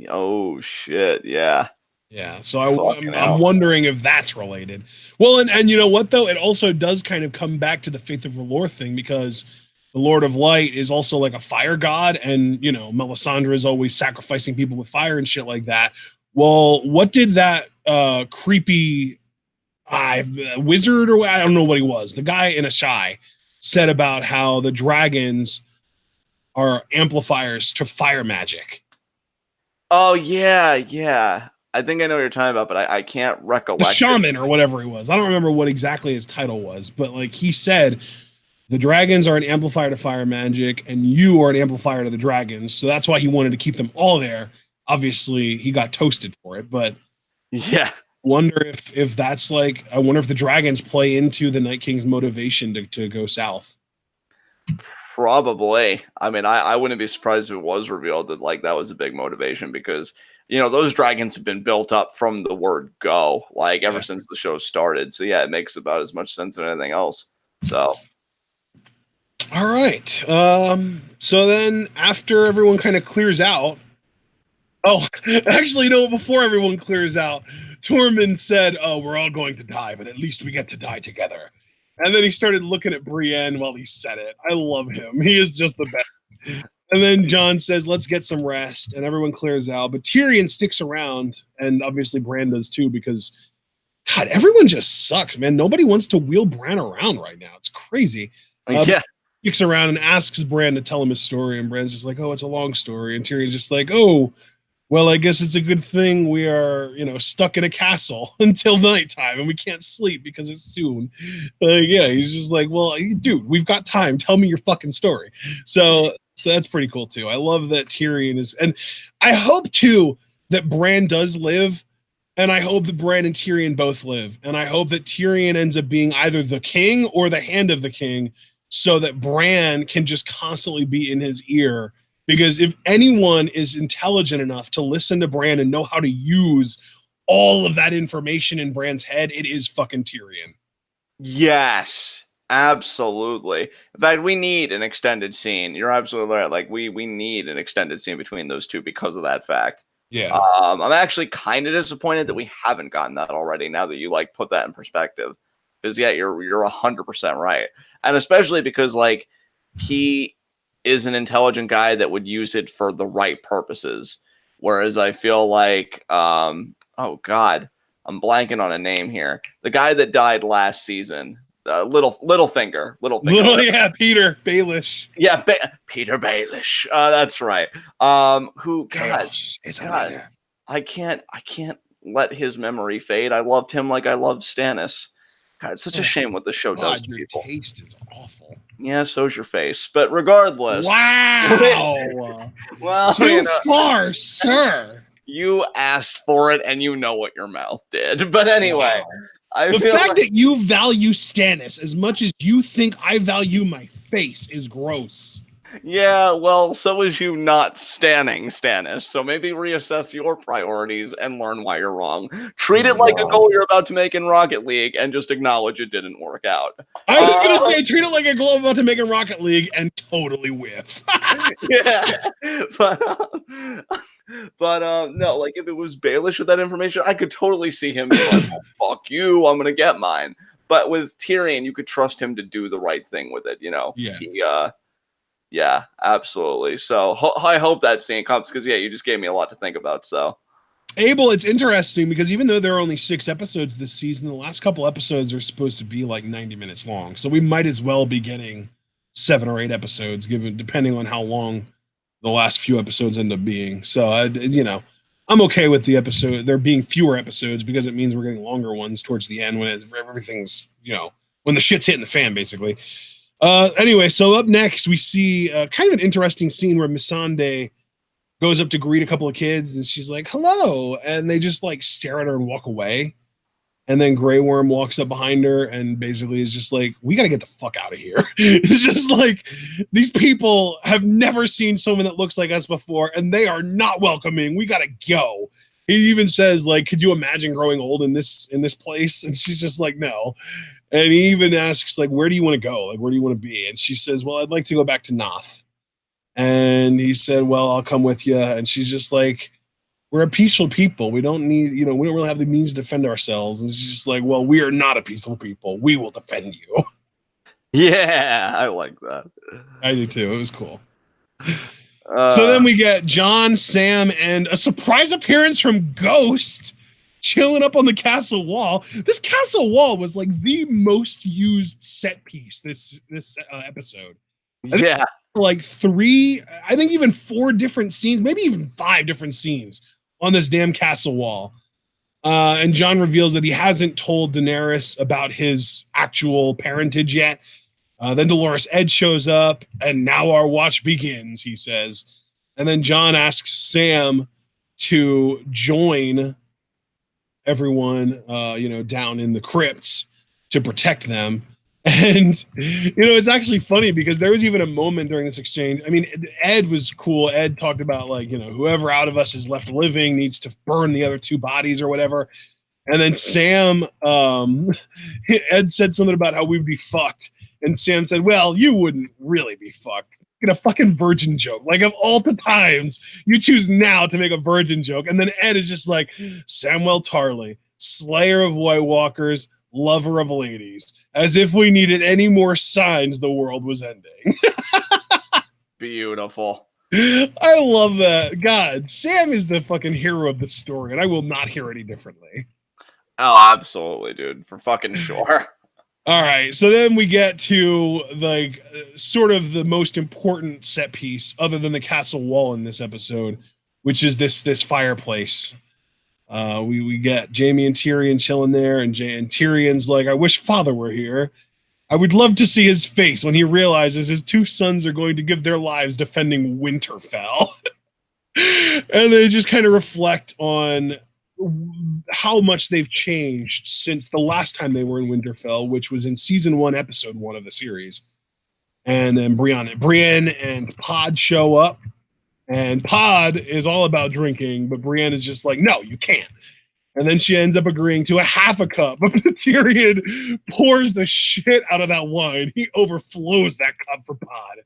[SPEAKER 2] Oh, shit. Yeah.
[SPEAKER 1] Yeah, so I'm wondering if that's related. Well, and you know what, though? It also does kind of come back to the Faith of R'hllor thing, because the Lord of Light is also like a fire god, and, Melisandre is always sacrificing people with fire and shit like that. Well, what did that creepy wizard, or I don't know what he was, the guy in Asshai, said about how the dragons are amplifiers to fire magic?
[SPEAKER 2] Oh, yeah. I think I know what you're talking about, but I can't recollect.
[SPEAKER 1] The shaman or whatever he was. I don't remember what exactly his title was, but like he said, the dragons are an amplifier to fire magic, and you are an amplifier to the dragons. So that's why he wanted to keep them all there. Obviously, he got toasted for it, but
[SPEAKER 2] yeah.
[SPEAKER 1] Wonder if that's like, I wonder if the dragons play into the Night King's motivation to go south.
[SPEAKER 2] Probably. I mean, I wouldn't be surprised if it was revealed that like that was a big motivation, because those dragons have been built up from the word go, like ever since the show started. So yeah, it makes about as much sense as anything else. So
[SPEAKER 1] all right. So then after everyone kind of clears out, actually, no, before everyone clears out, Tormund said, we're all going to die, but at least we get to die together. And then he started looking at Brienne while he said it. I love him. He is just the best. And then Jon says, let's get some rest. And everyone clears out. But Tyrion sticks around. And obviously Bran does too, because, God, everyone just sucks, man. Nobody wants to wheel Bran around right now. It's crazy.
[SPEAKER 2] Yeah.
[SPEAKER 1] Sticks around and asks Bran to tell him his story. And Bran's just like, oh, it's a long story. And Tyrion's just like, oh, well, I guess it's a good thing we are, stuck in a castle until nighttime and we can't sleep because it's soon. Yeah, he's just like, well, dude, we've got time. Tell me your fucking story. So that's pretty cool, too. I love that Tyrion is... And I hope, too, that Bran does live, and I hope that Bran and Tyrion both live. And I hope that Tyrion ends up being either the king or the hand of the king, so that Bran can just constantly be in his ear. Because if anyone is intelligent enough to listen to Bran and know how to use all of that information in Bran's head, it is fucking Tyrion.
[SPEAKER 2] Yes, absolutely. In fact, we need an extended scene. You're absolutely right. Like, we need an extended scene between those two because of that fact.
[SPEAKER 1] Yeah.
[SPEAKER 2] I'm actually kind of disappointed that we haven't gotten that already, now that you, like, put that in perspective. Because, yeah, you're 100% right. And especially because, like, he is an intelligent guy that would use it for the right purposes. Whereas I feel like, oh God, I'm blanking on a name here. The guy that died last season, Littlefinger.
[SPEAKER 1] Yeah, Peter Baelish.
[SPEAKER 2] Yeah, Peter Baelish. That's right. Who? God, I can't let his memory fade. I loved him like I loved Stannis. God, it's such a shame what the show does to people.
[SPEAKER 1] Your taste is awful.
[SPEAKER 2] Yeah, so's your face. But regardless.
[SPEAKER 1] Wow.
[SPEAKER 2] Well,
[SPEAKER 1] too far, sir.
[SPEAKER 2] You asked for it, and you know what your mouth did. But anyway,
[SPEAKER 1] wow. The fact that you value Stannis as much as you think I value my face is gross.
[SPEAKER 2] Yeah, well, so is you not standing Stannis. So maybe reassess your priorities and learn why you're wrong.
[SPEAKER 3] Oh
[SPEAKER 2] Treat it
[SPEAKER 3] my
[SPEAKER 2] like a
[SPEAKER 3] God.
[SPEAKER 2] goal you're about to make in Rocket League and just acknowledge it didn't work out.
[SPEAKER 1] I was gonna say treat it like a goal I'm about to make in Rocket League and totally whiff.
[SPEAKER 2] Yeah, but no, like if it was Baelish with that information, I could totally see him being like, oh, "Fuck you, I'm gonna get mine." But with Tyrion, you could trust him to do the right thing with it. You know,
[SPEAKER 1] Yeah.
[SPEAKER 2] yeah, absolutely. So I hope that scene comes because yeah, you just gave me a lot to think about. So
[SPEAKER 1] Abel, it's interesting because even though there are only 6 episodes this season, the last couple episodes are supposed to be like 90 minutes long. So we might as well be getting 7 or 8 episodes, given depending on how long the last few episodes end up being. So I'm okay with the episode there being fewer episodes because it means we're getting longer ones towards the end when everything's when the shit's hitting the fan, basically. Anyway, so up next we see kind of an interesting scene where Missandei goes up to greet a couple of kids and she's like, hello. And they just like stare at her and walk away. And then Grey Worm walks up behind her and basically is just like, we got to get the fuck out of here. It's just like, these people have never seen someone that looks like us before and they are not welcoming. We got to go. He even says, like, could you imagine growing old in this place? And she's just like, no. And he even asks, like, where do you want to go? Like, where do you want to be? And she says, well, I'd like to go back to Noth. And he said, well, I'll come with you. And she's just like, we're a peaceful people. We don't need, we don't really have the means to defend ourselves. And she's just like, well, we are not a peaceful people. We will defend you.
[SPEAKER 2] yeah, I like that.
[SPEAKER 1] I do too. It was cool. So then we get Jon, Sam, and a surprise appearance from Ghost chilling up on the castle wall. This castle wall was like the most used set piece this episode.
[SPEAKER 2] Yeah.
[SPEAKER 1] Like 3, I think even 4 different scenes, maybe even 5 different scenes on this damn castle wall. And Jon reveals that he hasn't told Daenerys about his actual parentage yet. Then Dolorous Edd shows up, and now our watch begins, he says. And then Jon asks Sam to join everyone, down in the crypts to protect them. And, it's actually funny because there was even a moment during this exchange. I mean, Edd was cool. Edd talked about, like, whoever out of us is left living needs to burn the other 2 bodies or whatever. And then Sam, Edd said something about how we'd be fucked. And Sam said, well, you wouldn't really be fucked. Get a fucking virgin joke. Like, of all the times, you choose now to make a virgin joke. And then Edd is just like, Samwell Tarly, slayer of White Walkers, lover of ladies. As if we needed any more signs the world was ending.
[SPEAKER 2] Beautiful.
[SPEAKER 1] I love that. God, Sam is the fucking hero of the story, and I will not hear any differently.
[SPEAKER 2] Oh, absolutely, dude. For fucking sure.
[SPEAKER 1] All right, so then we get to like sort of the most important set piece, other than the castle wall in this episode, which is this fireplace. We get Jaime and Tyrion chilling there, and Tyrion's like, I wish father were here. I would love to see his face when he realizes his 2 sons are going to give their lives defending Winterfell. And they just kind of reflect on how much they've changed since the last time they were in Winterfell, which was in season 1, episode 1 of the series. And then Brienne and Pod show up, and Pod is all about drinking, but Brienne is just like, no, you can't. And then she ends up agreeing to a half a cup. But Tyrion pours the shit out of that wine. He overflows that cup for Pod.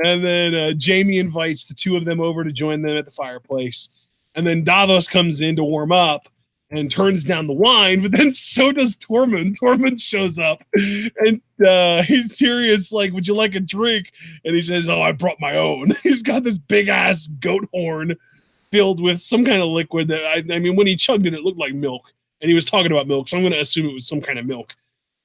[SPEAKER 1] And then Jaime invites the 2 of them over to join them at the fireplace. And then Davos comes in to warm up and turns down the wine, but then so does Tormund. Tormund shows up, and Tyrion's like, would you like a drink? And he says, oh, I brought my own. He's got this big-ass goat horn filled with some kind of liquid that, I mean, when he chugged it, it looked like milk. And he was talking about milk, so I'm going to assume it was some kind of milk.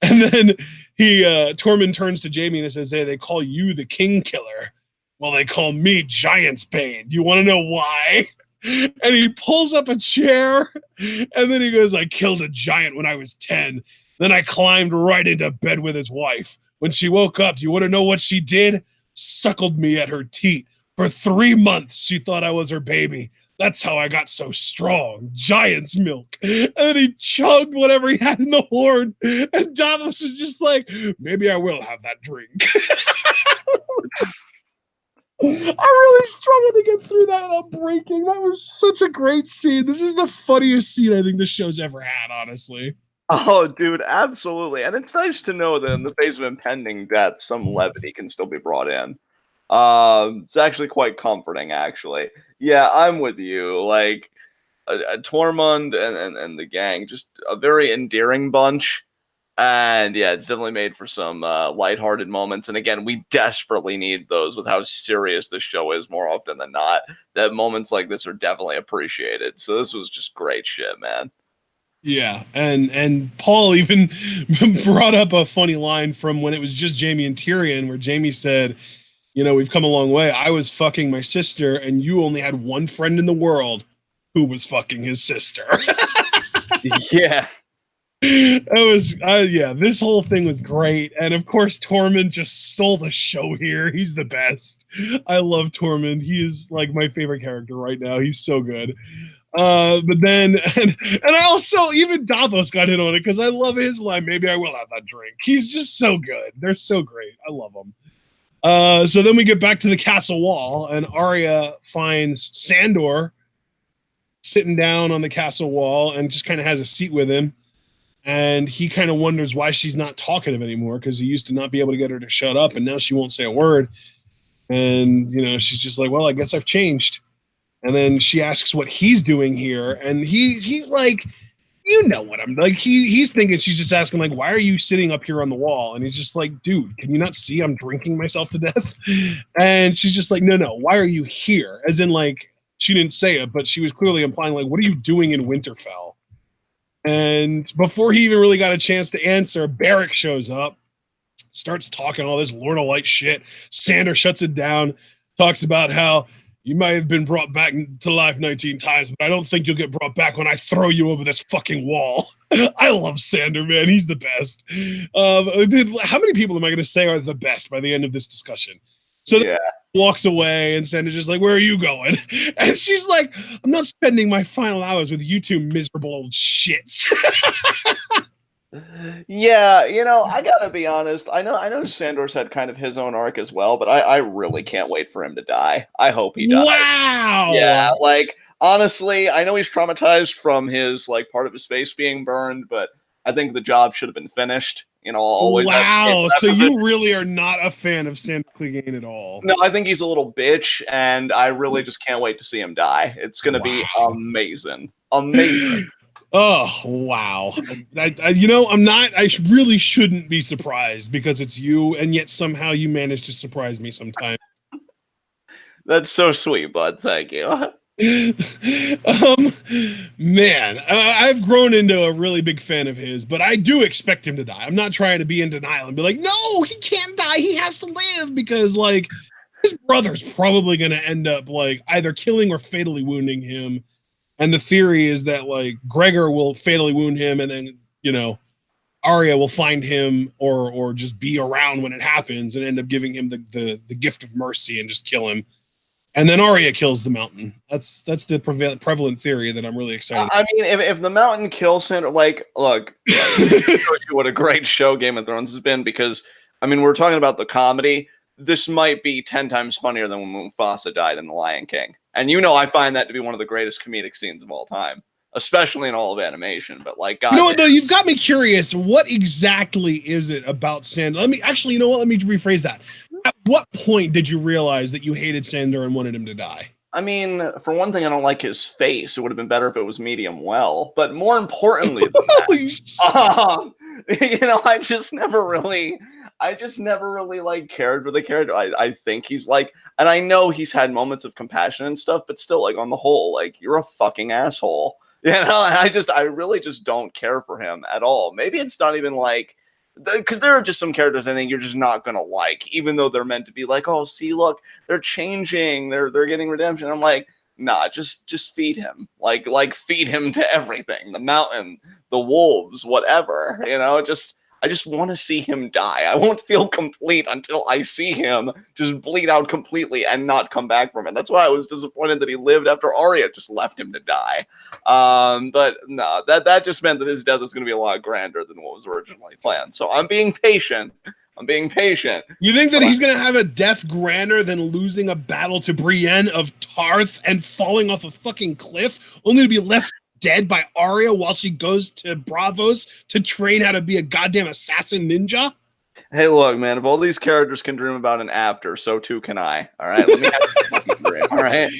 [SPEAKER 1] And then Tormund turns to Jaime and says, hey, they call you the King Killer. Well, they call me Giant's Bane. Do you want to know why? And he pulls up a chair, and then he goes, I killed a giant when I was 10. Then I climbed right into bed with his wife. When she woke up, do you want to know what she did? Suckled me at her teat. For 3 months, she thought I was her baby. That's how I got so strong. Giant's milk. And then he chugged whatever he had in the horn. And Davos was just like, maybe I will have that drink. really struggled to get through that without breaking. That was such a great scene. This is the funniest scene I think the show's ever had, honestly.
[SPEAKER 2] Oh, dude, absolutely. And it's nice to know that in the face of impending death, some levity can still be brought in. It's actually quite comforting, actually. Yeah, I'm with you. Like, Tormund and the gang, just a very endearing bunch. And yeah, it's definitely made for some lighthearted moments. And again, we desperately need those with how serious this show is more often than not. That moments like this are definitely appreciated. So this was just great shit, man.
[SPEAKER 1] Yeah, and Paul even brought up a funny line from when it was just Jaime and Tyrion, where Jaime said, "You know, we've come a long way. I was fucking my sister, and you only had one friend in the world who was fucking his sister."
[SPEAKER 2] Yeah.
[SPEAKER 1] It was, yeah, this whole thing was great. And of course, Tormund just stole the show here. He's the best. I love Tormund. He is like my favorite character right now. He's so good. But then, and I also, even Davos got in on it because I love his line. Maybe I will have that drink. He's just so good. They're so great. I love them. So then we get back to the castle wall, and Arya finds Sandor sitting down on the castle wall and just kind of has a seat with him. And he kind of wonders why she's not talkative anymore, because he used to not be able to get her to shut up, and now she won't say a word. And you know, she's just like, well, I guess I've changed. And then she asks what he's doing here, and he's like, you know what I'm like. He's thinking she's just asking like, why are you sitting up here on the wall? And he's just like, dude, can you not see I'm drinking myself to death? And she's just like, no, why are you here? As in, like, she didn't say it, but she was clearly implying like, what are you doing in Winterfell? And before he even really got a chance to answer, Beric shows up, starts talking all this Lord of Light shit. Sandor shuts it down, talks about how you might have been brought back to life 19 times, but I don't think you'll get brought back when I throw you over this fucking wall. I love Sandor, man. He's the best. How many people am I going to say are the best by the end of this discussion? So yeah. Walks away, and Sandra's just like, where are you going? And she's like, I'm not spending my final hours with you two miserable old shits.
[SPEAKER 2] Yeah, you know, I gotta be honest. I know Sandor's had kind of his own arc as well, but I really can't wait for him to die. I hope he dies.
[SPEAKER 1] Wow.
[SPEAKER 2] Yeah, like honestly, I know he's traumatized from his like part of his face being burned, but I think the job should have been finished. You know, always.
[SPEAKER 1] Wow. So you really are not a fan of Sandor Clegane at all?
[SPEAKER 2] No, I think he's a little bitch, and I really just can't wait to see him die. It's gonna be amazing. Amazing.
[SPEAKER 1] Oh, wow. You know, I really shouldn't be surprised because it's you, and yet somehow you manage to surprise me sometimes.
[SPEAKER 2] That's so sweet, bud. Thank you.
[SPEAKER 1] Man, I've grown into a really big fan of his, but I do expect him to die. I'm not trying to be in denial and be like, no, he can't die. He has to live, because like his brother's probably going to end up like either killing or fatally wounding him. And the theory is that like Gregor will fatally wound him, and then, you know, Arya will find him or just be around when it happens and end up giving him the gift of mercy and just kill him. And then Arya kills the mountain. That's the prevalent theory that I'm really excited about.
[SPEAKER 2] I mean, if the mountain kills Sandor, like, look, what a great show Game of Thrones has been, because, I mean, we're talking about the comedy. This might be 10 times funnier than when Mufasa died in The Lion King. And you know I find that to be one of the greatest comedic scenes of all time, especially in all of animation. But like, God,
[SPEAKER 1] you know what, though, you've got me curious. What exactly is it about Sandor? Let me rephrase that. At what point did you realize that you hated Sandor and wanted him to die?
[SPEAKER 2] I mean, for one thing, I don't like his face. It would have been better if it was medium well. But more importantly, than that, you know, I just never really like cared for the character. I think he's like, and I know he's had moments of compassion and stuff, but still, like, on the whole, like, you're a fucking asshole. You know, I really just don't care for him at all. Maybe it's not even like, because there are just some characters I think you're just not gonna like, even though they're meant to be like, oh, see, look, they're changing, they're getting redemption. I'm like, nah, just feed him, like feed him to everything, the mountain, the wolves, whatever, you know. Just I just want to see him die. I won't feel complete until I see him just bleed out completely and not come back from it. That's why I was disappointed that he lived after Arya just left him to die. But no, that just meant that his death was going to be a lot grander than what was originally planned. So I'm being patient.
[SPEAKER 1] You think that he's going to have a death grander than losing a battle to Brienne of Tarth and falling off a fucking cliff, only to be left dead by Arya while she goes to Bravos to train how to be a goddamn assassin ninja?
[SPEAKER 2] Hey, look, man, if all these characters can dream about an after, so too can I. All right? Let me have a fucking dream, all right?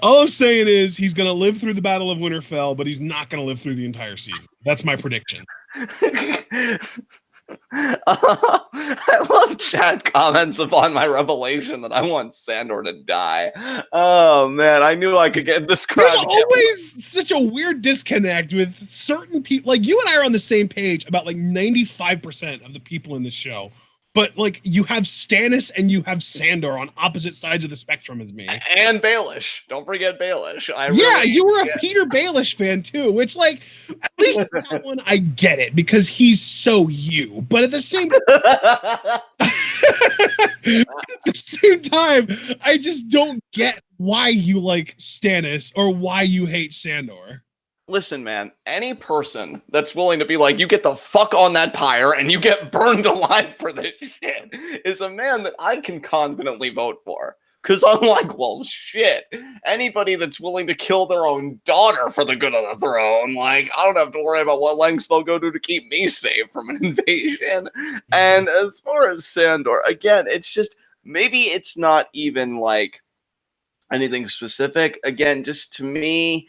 [SPEAKER 1] All I'm saying is he's going to live through the Battle of Winterfell, but he's not going to live through the entire season. That's my prediction.
[SPEAKER 2] I love chat comments upon my revelation that I want Sandor to die. Oh man, I knew I could get this crowd.
[SPEAKER 1] There's always such a weird disconnect with certain people. Like, you and I are on the same page about like 95% of the people in this show. But like, you have Stannis and you have Sandor on opposite sides of the spectrum as me.
[SPEAKER 2] And Baelish. Don't forget Baelish.
[SPEAKER 1] You were a Peter Baelish fan too, which, like, at least that one I get it because he's so you. But at the same time, I just don't get why you like Stannis or why you hate Sandor.
[SPEAKER 2] Listen, man, any person that's willing to be like, you get the fuck on that pyre and you get burned alive for this shit is a man that I can confidently vote for. Because I'm like, well, shit. Anybody that's willing to kill their own daughter for the good of the throne, like, I don't have to worry about what lengths they'll go to keep me safe from an invasion. And as far as Sandor, again, it's just, maybe it's not even like anything specific. Again, just to me,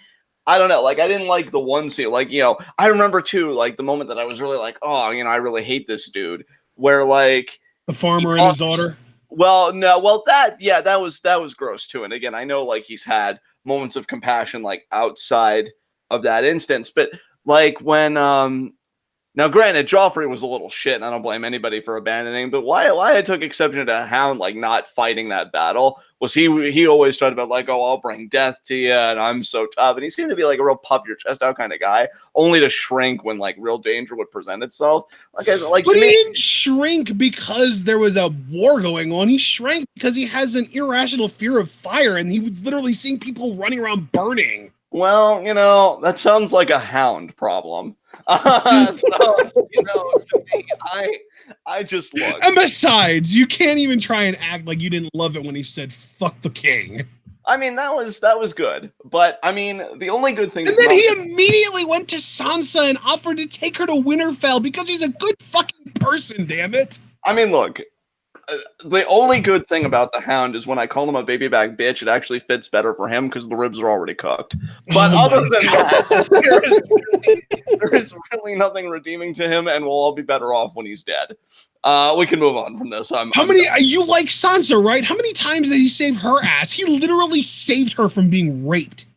[SPEAKER 2] I don't know, like, I didn't like the one scene, like, you know, I remember too, like, the moment that I was really like, oh, you know, I really hate this dude, where, like,
[SPEAKER 1] the farmer and his daughter.
[SPEAKER 2] Well, no, well, that was gross too, and again, I know, like, he's had moments of compassion, like, outside of that instance, but, like, when, now, granted, Joffrey was a little shit, and I don't blame anybody for abandoning, but why I took exception to Hound, like, not fighting that battle was he always tried about, like, oh, I'll bring death to you, and I'm so tough, and he seemed to be, like, a real puff your chest out kind of guy, only to shrink when, like, real danger would present itself. But he
[SPEAKER 1] didn't shrink because there was a war going on. He shrank because he has an irrational fear of fire, and he was literally seeing people running around burning.
[SPEAKER 2] Well, you know, that sounds like a Hound problem. So, you know, to me, I just look.
[SPEAKER 1] And besides, you can't even try and act like you didn't love it when he said "fuck the king."
[SPEAKER 2] I mean, that was good, but I mean, the only good thing.
[SPEAKER 1] And then he immediately went to Sansa and offered to take her to Winterfell because he's a good fucking person. Damn it!
[SPEAKER 2] I mean, look. The only good thing about the Hound is when I call him a baby back bitch, it actually fits better for him because the ribs are already cooked. But other than that, there is really nothing redeeming to him, and we'll all be better off when he's dead. We can move on from this.
[SPEAKER 1] You like Sansa, right? How many times did he save her ass? He literally saved her from being raped.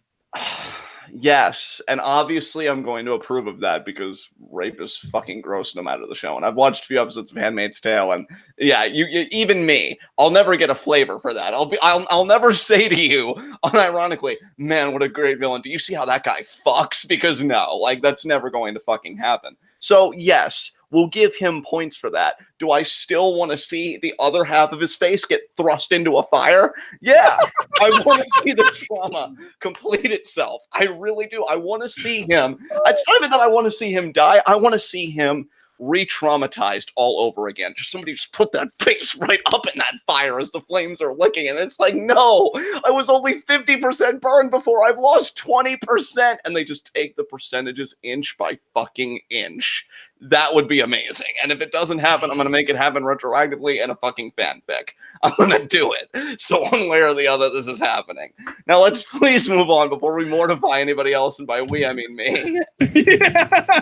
[SPEAKER 2] Yes, and obviously I'm going to approve of that because rape is fucking gross no matter the show. And I've watched a few episodes of Handmaid's Tale, and yeah, you even me, I'll never get a flavor for that. I'll never say to you, unironically, man, what a great villain. Do you see how that guy fucks? Because no, like, that's never going to fucking happen. So yes, we'll give him points for that. Do I still want to see the other half of his face get thrust into a fire? Yeah, I want to see the trauma complete itself. I really do. I want to see him. It's not even that I want to see him die. I want to see him re-traumatized all over again. Just somebody just put that face right up in that fire as the flames are licking, and it's like, no, I was only 50% burned before. I've lost 20%, and they just take the percentages inch by fucking inch. That would be amazing. And if it doesn't happen, I'm going to make it happen retroactively in a fucking fanfic. I'm going to do it. So one way or the other, this is happening. Now let's please move on before we mortify anybody else. And by we, I mean me.
[SPEAKER 1] Yeah.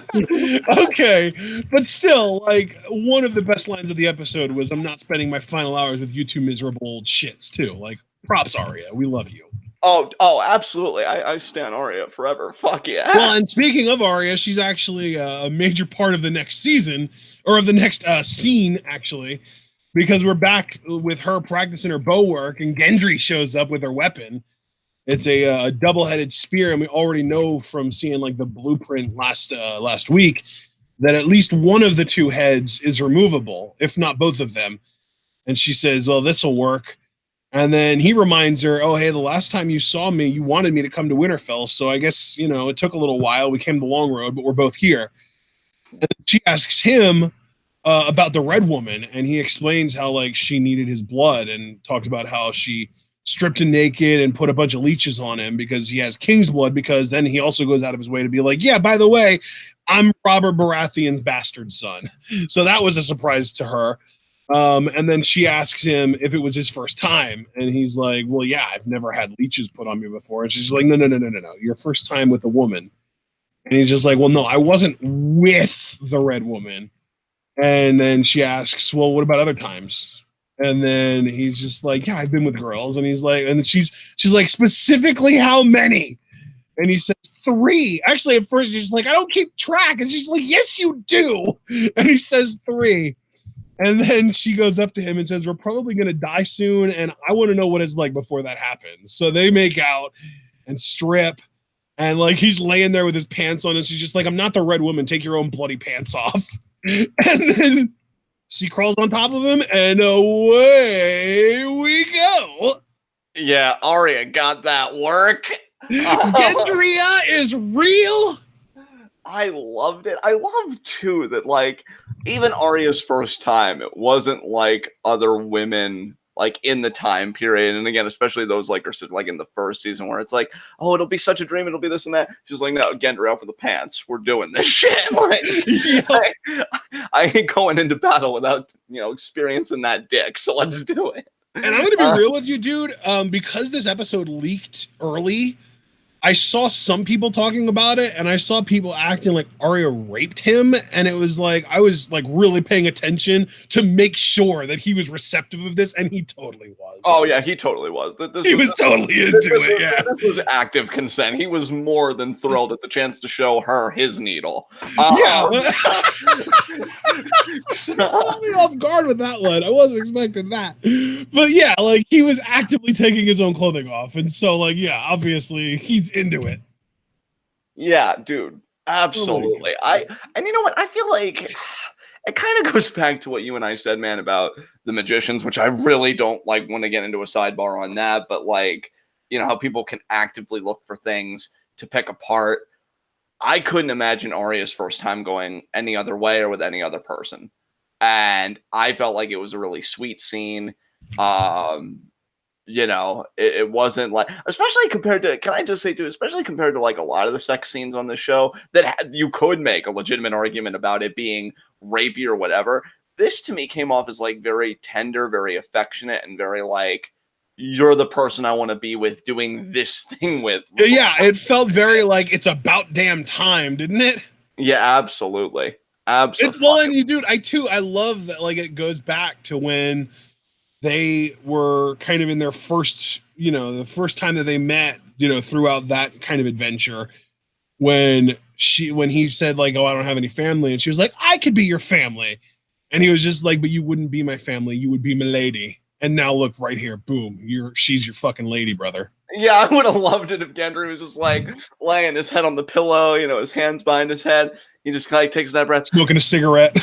[SPEAKER 1] Okay. But still, like, one of the best lines of the episode was, I'm not spending my final hours with you two miserable old shits, too. Like, props, Arya. We love you.
[SPEAKER 2] Oh, absolutely. I stand Arya forever. Fuck yeah.
[SPEAKER 1] Well, and speaking of Arya, she's actually a major part of the next season, or of the next scene, actually, because we're back with her practicing her bow work, and Gendry shows up with her weapon. It's a double-headed spear, and we already know from seeing, like, the blueprint last week that at least one of the two heads is removable, if not both of them. And she says, well, this will work. And then he reminds her, oh, hey, the last time you saw me, you wanted me to come to Winterfell. So I guess, it took a little while. We came the long road, but we're both here. And she asks him about the Red Woman. And he explains how, like, she needed his blood and talked about how she stripped him naked and put a bunch of leeches on him because he has king's blood, because then he also goes out of his way to be like, yeah, by the way, I'm Robert Baratheon's bastard son. So that was a surprise to her. And then she asks him if it was his first time. And he's like, well, yeah, I've never had leeches put on me before. And she's like, no. Your first time with a woman. And he's just like, well, no, I wasn't with the Red Woman. And then she asks, well, what about other times? And then he's just like, yeah, I've been with girls. And he's like, and she's like, specifically how many? And he says 3. Actually, at first she's like, I don't keep track. And she's like, yes, you do. And he says 3. And then she goes up to him and says, we're probably going to die soon, and I want to know what it's like before that happens. So they make out and strip, and, like, he's laying there with his pants on, and she's just like, I'm not the Red Woman. Take your own bloody pants off. And then she crawls on top of him, and away we go.
[SPEAKER 2] Yeah, Arya got that work.
[SPEAKER 1] Gendria is real.
[SPEAKER 2] I loved it. I love, too, that, like, even Arya's first time, it wasn't like other women, like, in the time period. And again, especially those, like, are like in the first season where it's like, oh, it'll be such a dream, it'll be this and that. She's like, no, Gendry out for the pants. We're doing this shit. Like, yeah. I ain't going into battle without, experiencing that dick. So let's do it.
[SPEAKER 1] And I'm going to be real with you, dude. Because this episode leaked early, I saw some people talking about it, and I saw people acting like Arya raped him, and it was like, I was like really paying attention to make sure that he was receptive of this, and he totally was.
[SPEAKER 2] Oh yeah, he totally was.
[SPEAKER 1] He was totally into it. Yeah,
[SPEAKER 2] this was active consent. He was more than thrilled at the chance to show her his needle.
[SPEAKER 1] Yeah, caught me off guard with that one. I wasn't expecting that, but yeah, like he was actively taking his own clothing off, and so like yeah, obviously he's into it.
[SPEAKER 2] Yeah, dude, absolutely. And you know what? I feel like it kind of goes back to what you and I said, man, about the magicians, which I really don't like want to get into a sidebar on that, but like, how people can actively look for things to pick apart. I couldn't imagine Arya's first time going any other way or with any other person. And I felt like it was a really sweet scene. It wasn't like, especially compared to, can I just say too, especially compared to like a lot of the sex scenes on this show that you could make a legitimate argument about it being rapey or whatever. This to me came off as like very tender, very affectionate, and very like, you're the person I want to be with doing this thing with.
[SPEAKER 1] Yeah, it felt very like it's about damn time, didn't it?
[SPEAKER 2] Yeah, absolutely. Absolutely.
[SPEAKER 1] It's well, and you dude, I love that like it goes back to when they were kind of in their first, the first time that they met, throughout that kind of adventure, when he said like, oh, I don't have any family. And she was like, I could be your family. And he was just like, but you wouldn't be my family. You would be my lady. And now look right here. Boom. She's your fucking lady, brother.
[SPEAKER 2] Yeah, I would have loved it if Gendry was just like laying his head on the pillow, his hands behind his head. He just kind of takes that breath.
[SPEAKER 1] Smoking a cigarette.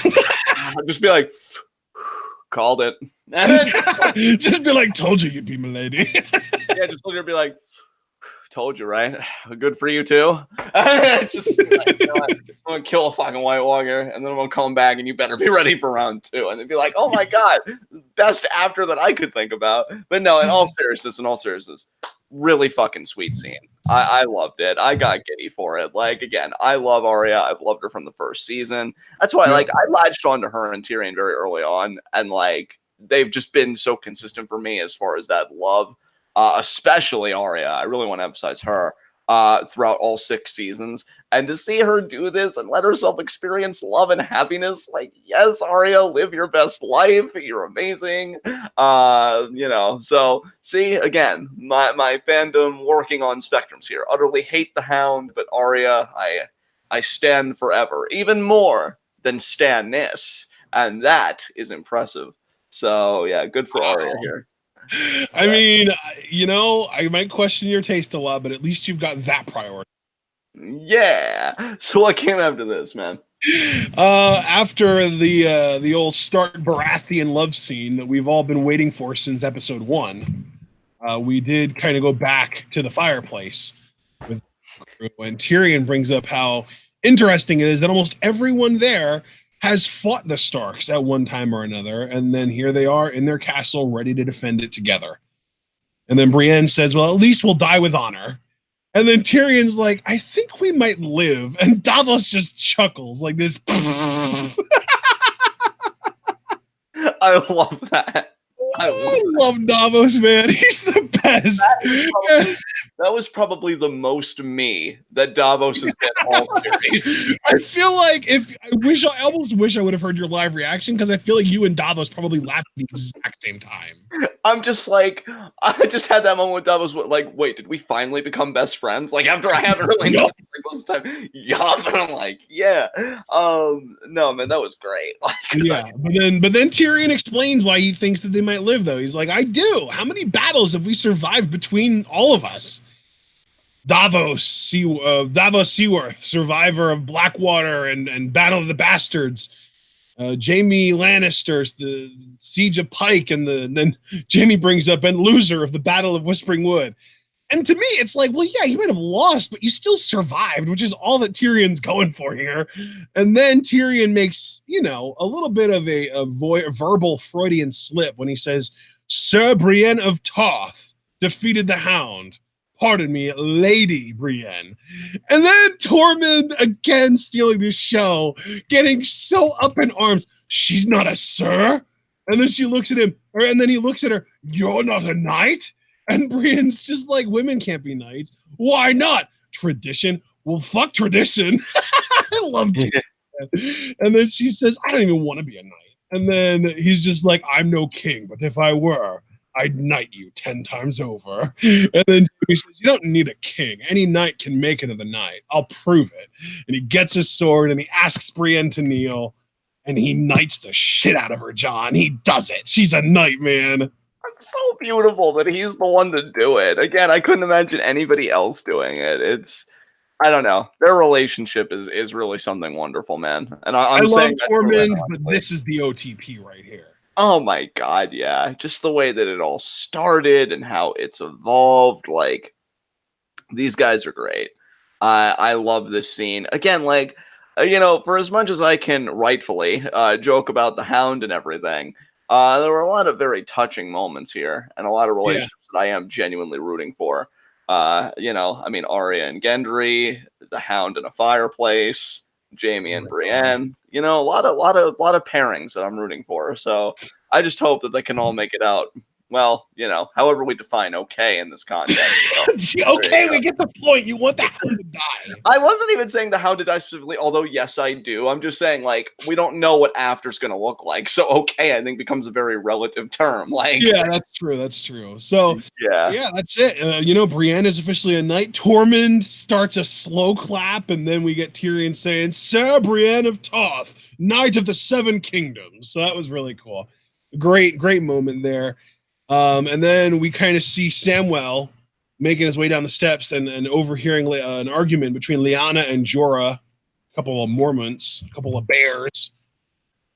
[SPEAKER 2] Just be like, called it. And then,
[SPEAKER 1] just be like, told you you'd be my lady.
[SPEAKER 2] Yeah, just look at her, be like, told you, right? Good for you too. Just like, I'm gonna kill a fucking White Walker, and then I'm gonna come back, and you better be ready for round 2. And they'd be like, oh my god, best after that I could think about. But no, in all seriousness, really fucking sweet scene. I loved it. I got giddy for it. Like, again, I love Arya. I've loved her from the first season. That's why I latched on to her and Tyrion very early on, and like they've just been so consistent for me as far as that love. Especially Arya. I really want to emphasize her throughout all 6 seasons. And to see her do this and let herself experience love and happiness, like, yes, Arya, live your best life. You're amazing. So see, again, my fandom working on spectrums here. Utterly hate the Hound, but Arya, I stand forever. Even more than Stannis. And that is impressive. So, yeah, good for Arya here.
[SPEAKER 1] I mean, I might question your taste a lot, but at least you've got that priority.
[SPEAKER 2] Yeah. So what came after this, man?
[SPEAKER 1] After the old Stark Baratheon love scene that we've all been waiting for since episode 1, we did kind of go back to the fireplace with and Tyrion brings up how interesting it is that almost everyone there has fought the Starks at one time or another, and then here they are in their castle ready to defend it together. And then Brienne says, "Well, at least we'll die with honor." And then Tyrion's like, "I think we might live." And Davos just chuckles like this.
[SPEAKER 2] I love that.
[SPEAKER 1] I love Davos, man. He's the best.
[SPEAKER 2] That was probably the most me that Davos has been all series.
[SPEAKER 1] I feel like I almost wish I would have heard your live reaction because I feel like you and Davos probably laughed at the exact same time.
[SPEAKER 2] I'm just like, I just had that moment with Davos, like, wait, did we finally become best friends? Like, after I haven't really known most of the time. Yup. And I'm like, yeah. No, man, that was great. Like,
[SPEAKER 1] yeah, but then Tyrion explains why he thinks that they might live, though. He's like, I do. How many battles have we survived between all of us? Davos Seaworth, survivor of Blackwater and Battle of the Bastards. Jaime Lannister, the Siege of Pike, and then Jaime brings up and loser of the Battle of Whispering Wood. And to me, it's like, well, yeah, you might have lost, but you still survived, which is all that Tyrion's going for here. And then Tyrion makes, a little bit of a verbal Freudian slip when he says, Sir Brienne of Tarth defeated the Hound. Pardon me, Lady Brienne. And then Tormund, again, stealing this show, getting so up in arms. She's not a sir. And then she looks at him, and then he looks at her. You're not a knight? And Brienne's just like, women can't be knights. Why not? Tradition. Well, fuck tradition. I love it. And then she says, I don't even want to be a knight. And then he's just like, I'm no king, but if I were, I'd knight you 10 times over. And then he says, you don't need a king. Any knight can make another knight. I'll prove it. And he gets his sword and he asks Brienne to kneel. And he knights the shit out of her, John. He does it. She's a knight, man.
[SPEAKER 2] It's so beautiful that he's the one to do it. Again, I couldn't imagine anybody else doing it. I don't know. Their relationship is really something wonderful, man. And I
[SPEAKER 1] love Tormund, but this is the OTP right here.
[SPEAKER 2] Oh my God, yeah. Just the way that it all started and how it's evolved. Like, these guys are great. I love this scene. Again, like, for as much as I can rightfully joke about the Hound and everything, there were a lot of very touching moments here and a lot of relationships that I am genuinely rooting for. Arya and Gendry, the Hound in a fireplace, Jaime and Brienne, a lot of pairings that I'm rooting for. So I just hope that they can all make it out. Well, however we define okay in this context.
[SPEAKER 1] Okay, we get the point. You want the Hound to die.
[SPEAKER 2] I wasn't even saying the Hound to die specifically, although yes, I do. I'm just saying, like, we don't know what after's going to look like. So okay, I think becomes a very relative term. Like,
[SPEAKER 1] yeah, that's true. So yeah, that's it. Brienne is officially a knight. Tormund starts a slow clap, and then we get Tyrion saying, Sir Brienne of Tarth, Knight of the Seven Kingdoms. So that was really cool. Great moment there. And then we kind of see Samwell making his way down the steps and overhearing an argument between Lyanna and Jorah, a couple of Mormonts, a couple of bears.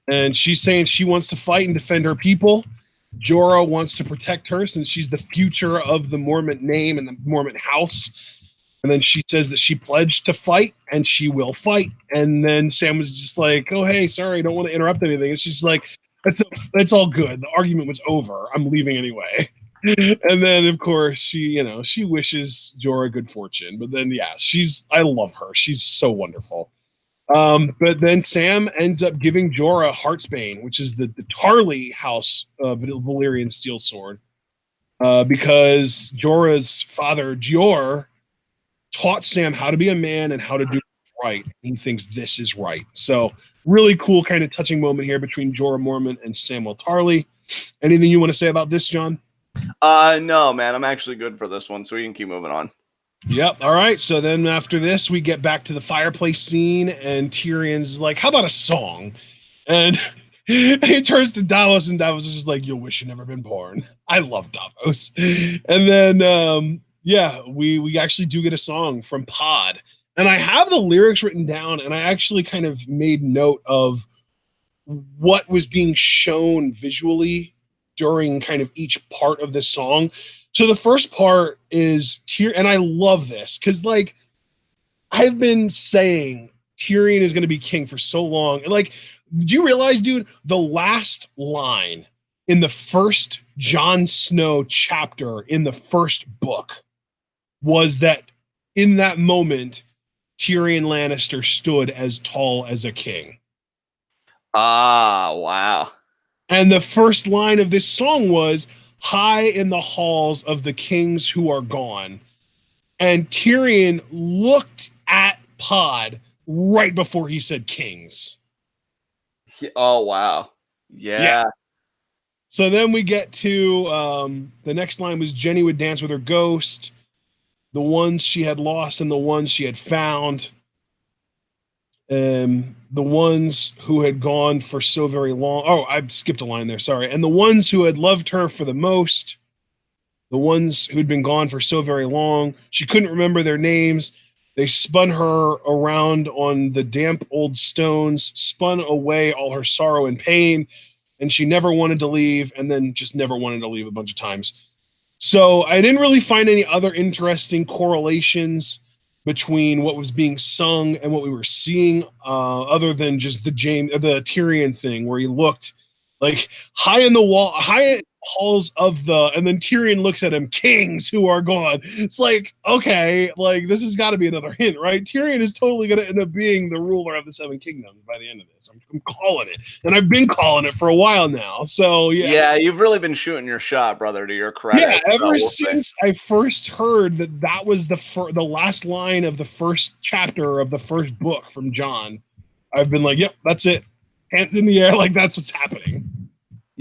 [SPEAKER 1] And she's saying she wants to fight and defend her people. Jorah wants to protect her since she's the future of the Mormont name and the Mormont house. And then she says that she pledged to fight and she will fight. And then Sam was just like, oh, hey, sorry, I don't want to interrupt anything. And she's like, that's all good. The argument was over. I'm leaving anyway. And then, of course, she wishes Jorah good fortune. But then, yeah, I love her. She's so wonderful. But then Sam ends up giving Jorah Heartsbane, which is the Tarly house of Valyrian Steelsword, because Jorah's father, Jeor, taught Sam how to be a man and how to do right. He thinks this is right. So really cool kind of touching moment here between Jorah Mormont and Samwell Tarly. Anything you want to say about this, John?
[SPEAKER 2] No, man. I'm actually good for this one, so we can keep moving on.
[SPEAKER 1] Yep. All right. So then after this, we get back to the fireplace scene, and Tyrion's like, how about a song? And he turns to Davos, and Davos is just like, you'll wish you'd never been born. I love Davos. And then, we actually do get a song from Pod. And I have the lyrics written down, and I actually kind of made note of what was being shown visually during kind of each part of this song. So the first part is and I love this because, like, I've been saying Tyrion is going to be king for so long. And, like, do you realize, dude, the last line in the first Jon Snow chapter in the first book was that in that moment, Tyrion Lannister stood as tall as a king.
[SPEAKER 2] Ah, wow.
[SPEAKER 1] And the first line of this song was, high in the halls of the kings who are gone. And Tyrion looked at Pod right before he said kings.
[SPEAKER 2] Oh, wow. Yeah.
[SPEAKER 1] So then we get to the next line was Jenny would dance with her ghost, the ones she had lost and the ones she had found. The ones who had gone for so very long. Oh, I skipped a line there. Sorry. And the ones who had loved her for the most, the ones who'd been gone for so very long. She couldn't remember their names. They spun her around on the damp old stones, spun away all her sorrow and pain, and she never wanted to leave, and then just never wanted to leave a bunch of times. So I didn't really find any other interesting correlations between what was being sung and what we were seeing, other than just the Tyrion thing, where he looked like high in the halls of the, and then Tyrion looks at him, kings who are gone. It's like, okay, like this has got to be another hint, right? Tyrion is totally going to end up being the ruler of the Seven Kingdoms by the end of this. I'm calling it, and I've been calling it for a while now. So
[SPEAKER 2] yeah, you've really been shooting your shot, brother. To your credit,
[SPEAKER 1] yeah. Ever since I first heard that was the last line of the first chapter of the first book from Jon, I've been like, yep, that's it. Hands in the air, like that's what's happening.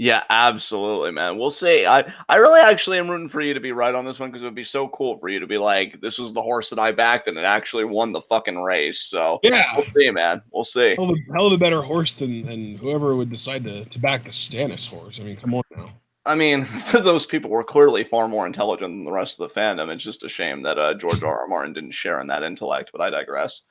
[SPEAKER 2] Yeah, absolutely, man. We'll see. I really actually am rooting for you to be right on this one because it would be so cool for you to be like, this was the horse that I backed and it actually won the fucking race. So
[SPEAKER 1] yeah,
[SPEAKER 2] we'll see, man. We'll see.
[SPEAKER 1] Hell of a better horse than whoever would decide to back the Stannis horse. I mean, come on now.
[SPEAKER 2] I mean, those people were clearly far more intelligent than the rest of the fandom. It's just a shame that George R. R. Martin didn't share in that intellect, but I digress.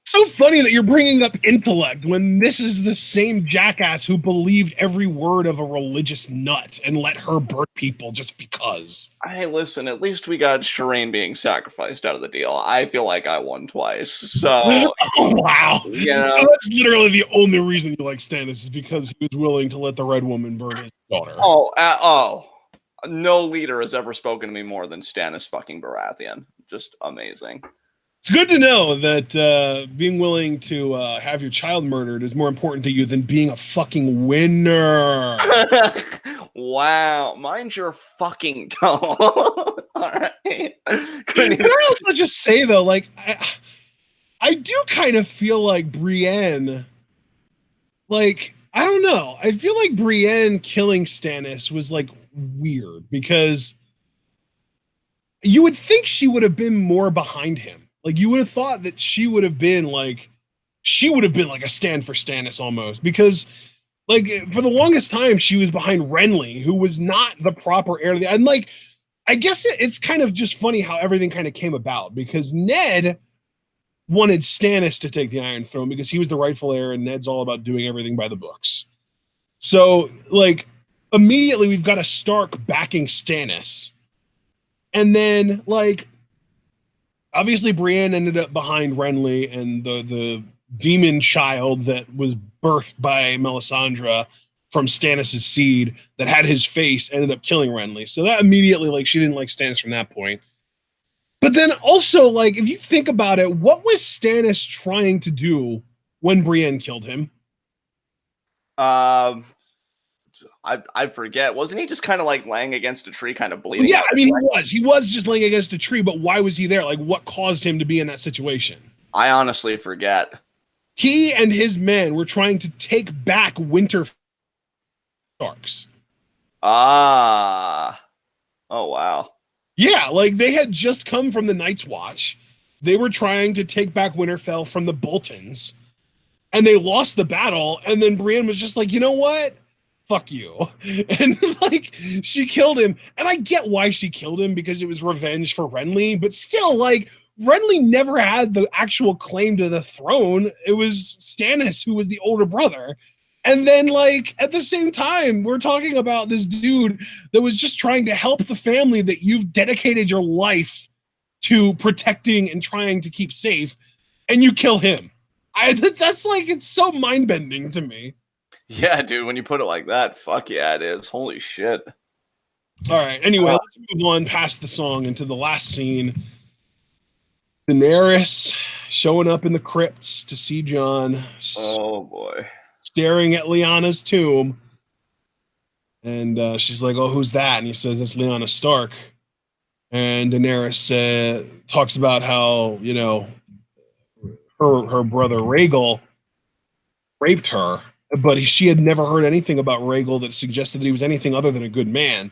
[SPEAKER 1] So funny that you're bringing up intellect when this is the same jackass who believed every word of a religious nut and let her burn people just because.
[SPEAKER 2] Hey, listen, at least we got Shireen being sacrificed out of the deal. I feel like I won twice. So,
[SPEAKER 1] oh, wow.
[SPEAKER 2] You know,
[SPEAKER 1] so that's literally the only reason you like Stannis is because he was willing to let the Red Woman burn his daughter.
[SPEAKER 2] No leader has ever spoken to me more than Stannis fucking Baratheon. Just amazing.
[SPEAKER 1] It's good to know that being willing to have your child murdered is more important to you than being a fucking winner.
[SPEAKER 2] Wow. Mind your fucking tone. All right.
[SPEAKER 1] Can I also just say, though, like, I do kind of feel like Brienne, like, I don't know. I feel like Brienne killing Stannis was, like, weird because you would think she would have been more behind him. Like, you would have thought that she would have been like a stand for Stannis almost, because like for the longest time she was behind Renly, who was not the proper heir to the, and like I guess it's kind of just funny how everything kind of came about, because Ned wanted Stannis to take the Iron Throne because he was the rightful heir, and Ned's all about doing everything by the books. So like immediately we've got a Stark backing Stannis, and then like obviously Brienne ended up behind Renly, and the demon child that was birthed by Melisandre from Stannis' seed that had his face ended up killing Renly. So that immediately, like, she didn't like Stannis from that point. But then also, like, if you think about it, what was Stannis trying to do when Brienne killed him?
[SPEAKER 2] I forget. Wasn't he just kind of like laying against a tree, kind of bleeding?
[SPEAKER 1] Yeah, I mean, he was just laying against a tree, but why was he there? Like, what caused him to be in that situation?
[SPEAKER 2] I honestly forget.
[SPEAKER 1] He and his men were trying to take back Winter Starks.
[SPEAKER 2] Ah. Oh, wow.
[SPEAKER 1] Yeah, like they had just come from the Night's Watch. They were trying to take back Winterfell from the Boltons, and they lost the battle, and then Brienne was just like, you know what? Fuck you. And like she killed him. And I get why she killed him, because it was revenge for Renly, but still, like, Renly never had the actual claim to the throne. It was Stannis who was the older brother. And then, like, at the same time, we're talking about this dude that was just trying to help the family that you've dedicated your life to protecting and trying to keep safe, and you kill him. That's like, it's so mind bending to me.
[SPEAKER 2] Yeah, dude, when you put it like that, fuck yeah, it is. Holy shit.
[SPEAKER 1] All right. Anyway, let's move on past the song into the last scene. Daenerys showing up in the crypts to see Jon.
[SPEAKER 2] Oh boy.
[SPEAKER 1] Staring at Lyanna's tomb. And she's like, "Oh, who's that?" And he says, "That's Lyanna Stark." And Daenerys talks about how, you know, her brother Rhaegal raped her, but she had never heard anything about Rhaegal that suggested that he was anything other than a good man.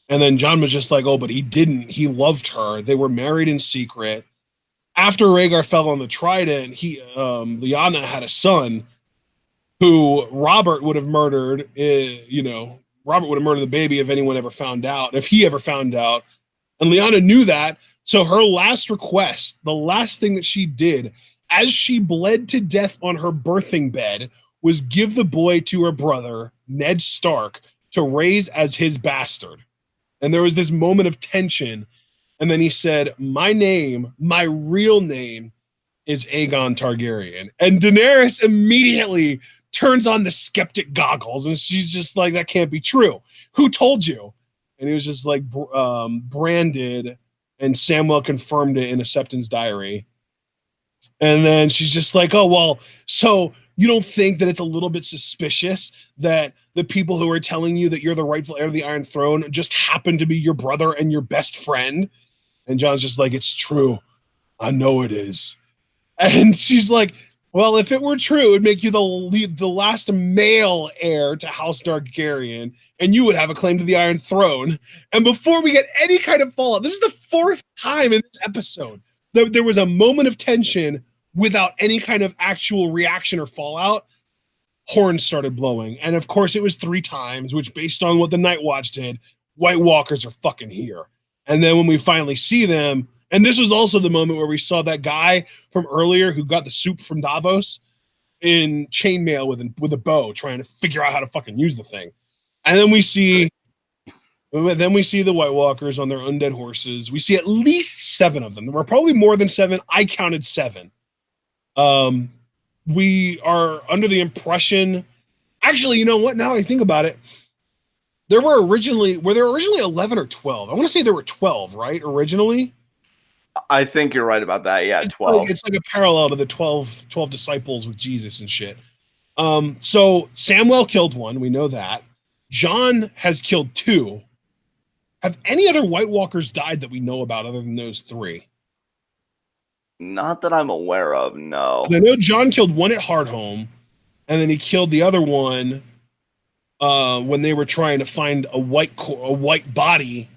[SPEAKER 1] And then Jon was just like, "Oh, but he didn't. He loved her. They were married in secret. After Rhaegar fell on the Trident, Lyanna had a son who Robert would have murdered. Robert would have murdered the baby if anyone ever found out, if he ever found out. And Lyanna knew that. So her last request, the last thing that she did as she bled to death on her birthing bed, was give the boy to her brother, Ned Stark, to raise as his bastard." And there was this moment of tension. And then he said, "My name, my real name is Aegon Targaryen." And Daenerys immediately turns on the skeptic goggles. And she's just like, "That can't be true. Who told you?" And he was just like, "Branded." And Samwell confirmed it in a Septon's diary. And then she's just like, "Oh, well, so you don't think that it's a little bit suspicious that the people who are telling you that you're the rightful heir to the Iron Throne just happen to be your brother and your best friend?" And Jon's just like, "It's true. I know it is." And she's like, "Well, if it were true, it would make you the last male heir to House Targaryen, and you would have a claim to the Iron Throne." And before we get any kind of fallout, this is the fourth time in this episode that there was a moment of tension without any kind of actual reaction or fallout. Horns started blowing. And of course, it was 3 times, which, based on what the Night Watch did, White Walkers are fucking here. And then when we finally see them, and this was also the moment where we saw that guy from earlier who got the soup from Davos in chainmail with a bow, trying to figure out how to fucking use the thing. And then we see the White Walkers on their undead horses. We see at least 7 of them. There were probably more than 7. I counted 7. We are under the impression, actually, you know what? Now that I think about it, were there originally 11 or 12? I want to say there were 12, right? Originally.
[SPEAKER 2] I think you're right about that. Yeah, 12.
[SPEAKER 1] It's like a parallel to the 12 disciples with Jesus and shit. So Samwell killed 1. We know that. Jon has killed 2. Have any other White Walkers died that we know about other than those 3?
[SPEAKER 2] Not that I'm aware of, no.
[SPEAKER 1] I know Jon killed 1 at Hardhome, and then he killed the other one when they were trying to find a white body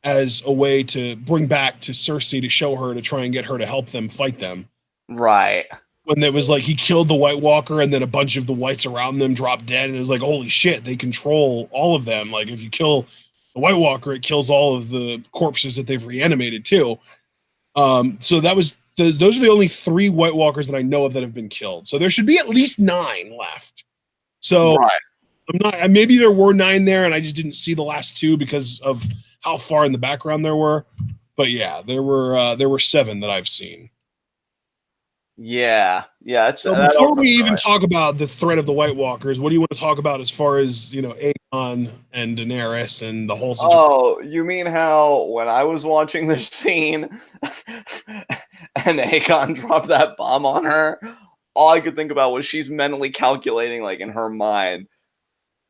[SPEAKER 1] as a way to bring back to Cersei to show her, to try and get her to help them fight them.
[SPEAKER 2] Right.
[SPEAKER 1] When there was like, he killed the White Walker and then a bunch of the whites around them dropped dead, and it was like, holy shit, they control all of them. Like, if you kill the White Walker, it kills all of the corpses that they've reanimated too. So that was those are the only 3 White Walkers that I know of that have been killed. So there should be at least 9 left. So
[SPEAKER 2] right.
[SPEAKER 1] Maybe there were 9 there and I just didn't see the last 2 because of how far in the background there were. But yeah, there were 7 that I've seen.
[SPEAKER 2] Yeah.
[SPEAKER 1] So before we even talk about the threat of the White Walkers, what do you want to talk about as far as, Aegon and Daenerys and the whole situation?
[SPEAKER 2] Oh, you mean how when I was watching this scene and Aegon dropped that bomb on her, all I could think about was she's mentally calculating, like, in her mind,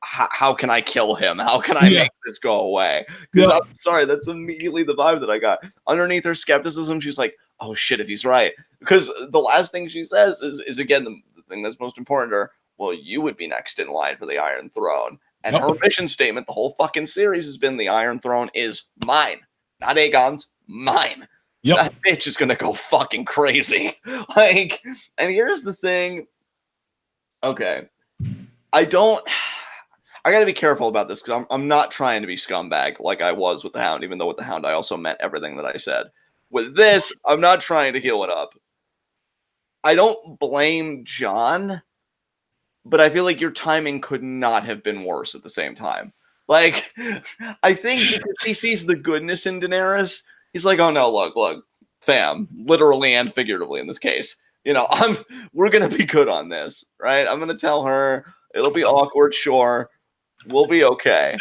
[SPEAKER 2] how can I kill him? How can I make this go away? Because I'm sorry, that's immediately the vibe that I got. Underneath her skepticism, she's like, oh shit, if he's right. Because the last thing she says is again, the thing that's most important to her, well, you would be next in line for the Iron Throne. And her mission statement, the whole fucking series, has been the Iron Throne is mine. Not Aegon's, mine. Yep. That bitch is gonna go fucking crazy. Like, and here's the thing. Okay. I gotta be careful about this because I'm not trying to be scumbag like I was with the Hound, even though with the Hound I also meant everything that I said. With this, I'm not trying to heal it up. I don't blame Jon, but I feel like your timing could not have been worse at the same time. Like, I think because he sees the goodness in Daenerys, he's like, oh no, look, fam, literally and figuratively in this case. We're gonna be good on this, right? I'm gonna tell her it'll be awkward, sure. We'll be okay.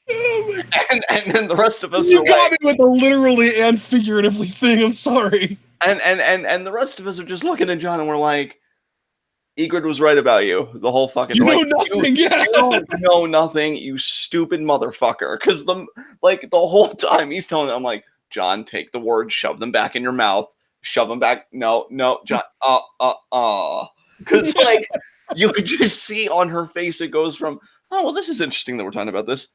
[SPEAKER 2] And then the rest of us
[SPEAKER 1] you got me with a literally and figuratively thing. I'm sorry.
[SPEAKER 2] And the rest of us are just looking at Jon and we're like, Ygritte was right about you the whole fucking.
[SPEAKER 1] You know nothing.
[SPEAKER 2] You don't know nothing, you stupid motherfucker. Because the whole time he's telling them, I'm like, Jon, take the words, shove them back in your mouth, shove them back. No, Jon. Because like you could just see on her face, it goes from, oh well, this is interesting that we're talking about this.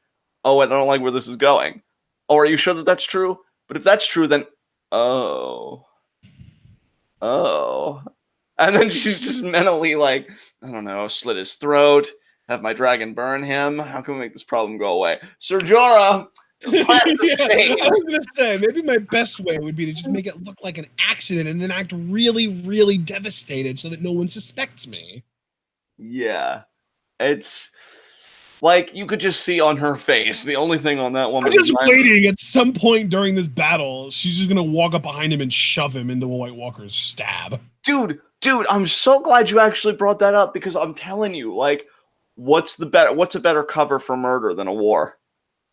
[SPEAKER 2] Oh, I don't like where this is going. Oh, are you sure that that's true? But if that's true, then oh. And then she's just mentally like, I don't know, slit his throat, have my dragon burn him. How can we make this problem go away? Ser Jorah,
[SPEAKER 1] I was going to say, maybe my best way would be to just make it look like an accident and then act really, really devastated so that no one suspects me.
[SPEAKER 2] Yeah. It's like you could just see on her face. The only thing on that woman.
[SPEAKER 1] I'm just waiting at some point during this battle. She's just going to walk up behind him and shove him into a White Walker's stab.
[SPEAKER 2] Dude, I'm so glad you actually brought that up because I'm telling you, like, what's a better cover for murder than a war?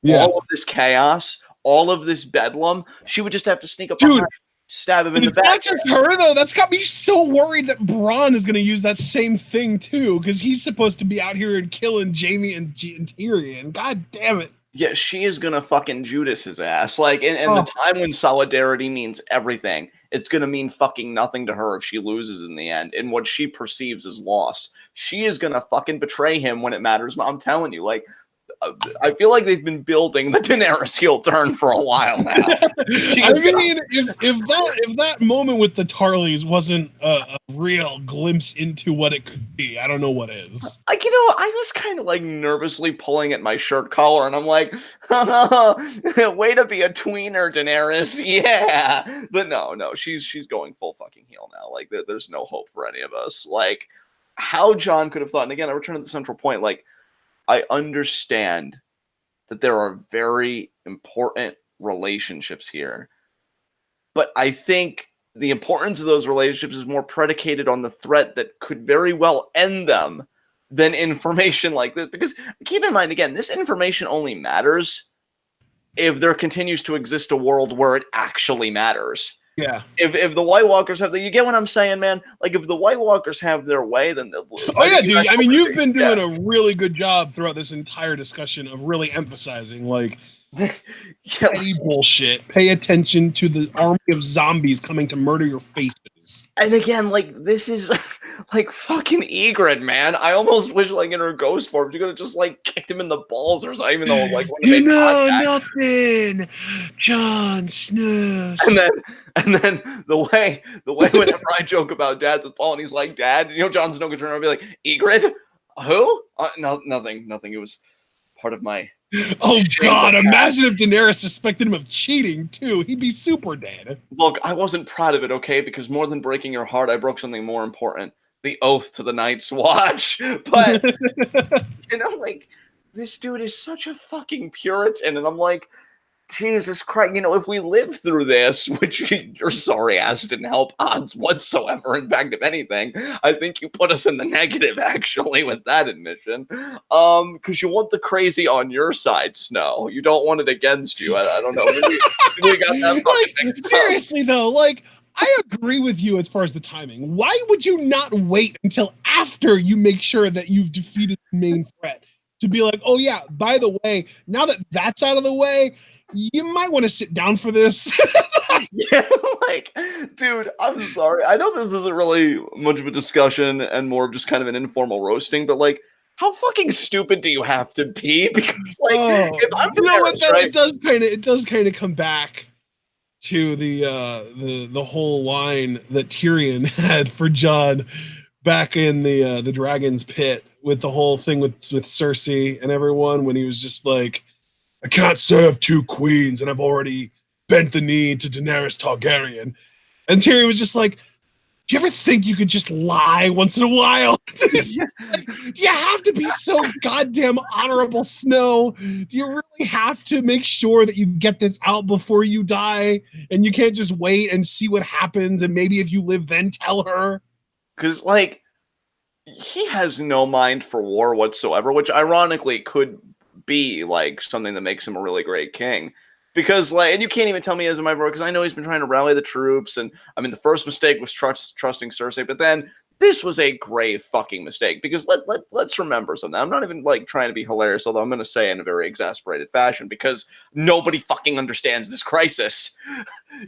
[SPEAKER 2] Yeah. All of this chaos, all of this bedlam, she would just have to sneak up behind, stab him in the back.
[SPEAKER 1] It's not just her, though. That's got me so worried that Bronn is going to use that same thing, too, because he's supposed to be out here and killing Jaime and Tyrion. God damn it.
[SPEAKER 2] Yeah, she is going to fucking Judas his ass. Like, in the time when solidarity means everything, it's going to mean fucking nothing to her if she loses in the end. And what she perceives as loss, she is going to fucking betray him when it matters. I'm telling you, like, I feel like they've been building the Daenerys heel turn for a while now.
[SPEAKER 1] I mean, if that moment with the Tarleys wasn't a real glimpse into what it could be, I don't know what is.
[SPEAKER 2] Like, I was kind of like nervously pulling at my shirt collar, and I'm like, way to be a tweener, Daenerys. Yeah, but no, she's going full fucking heel now. Like, there's no hope for any of us. Like, how Jon could have thought, and again, I return to the central point, like, I understand that there are very important relationships here, but I think the importance of those relationships is more predicated on the threat that could very well end them than information like this. Because keep in mind, again, this information only matters if there continues to exist a world where it actually matters.
[SPEAKER 1] Yeah.
[SPEAKER 2] If the White Walkers have you get what I'm saying, man? Like, if the White Walkers have their way, then
[SPEAKER 1] dude. I mean, you've been doing a really good job throughout this entire discussion of really emphasizing, like, petty bullshit. Pay attention to the army of zombies coming to murder your faces.
[SPEAKER 2] And again, like, this is like fucking Ygritte, man. I almost wish, like, in her ghost form, you could have just like kicked him in the balls or something, even though, like,
[SPEAKER 1] you know nothing, Jon Snow.
[SPEAKER 2] And then the way whenever I joke about dads with Paul, and he's like, "Dad," Jon Snow could turn around and be like, "Ygritte, who? No, nothing. It was part of my."
[SPEAKER 1] Oh God! Imagine if Daenerys suspected him of cheating too. He'd be super dead.
[SPEAKER 2] Look, I wasn't proud of it, okay? Because more than breaking your heart, I broke something more important: the oath to the Night's Watch. But like, this dude is such a fucking Puritan, and I'm like, Jesus Christ! If we live through this, which your sorry ass didn't help odds whatsoever. In fact, if anything, I think you put us in the negative actually with that admission. Because you want the crazy on your side, Snow. You don't want it against you. I don't know. We got that
[SPEAKER 1] like, seriously though, like, I agree with you as far as the timing. Why would you not wait until after you make sure that you've defeated the main threat to be like, oh yeah, by the way, now that that's out of the way, you might want to sit down for this.
[SPEAKER 2] Yeah, like, dude, I'm sorry. I know this isn't really much of a discussion and more of just kind of an informal roasting, but like, how fucking stupid do you have to be? Because like, if I'm
[SPEAKER 1] it does kind of come back to the whole line that Tyrion had for Jon back in the Dragon's Pit with the whole thing with Cersei and everyone when he was just like, I can't serve two queens, and I've already bent the knee to Daenerys Targaryen. And Tyrion was just like, do you ever think you could just lie once in a while? Like, do you have to be so goddamn honorable, Snow? Do you really have to make sure that you get this out before you die? And you can't just wait and see what happens? And maybe if you live, then tell her?
[SPEAKER 2] Because, like, he has no mind for war whatsoever, which ironically could be, like, something that makes him a really great king. Because, like, and you can't even tell me as a my bro, because I know he's been trying to rally the troops, and I mean, the first mistake was trusting Cersei, but then this was a grave fucking mistake. Because let's remember something. I'm not even like trying to be hilarious, although I'm going to say in a very exasperated fashion, because nobody fucking understands this crisis.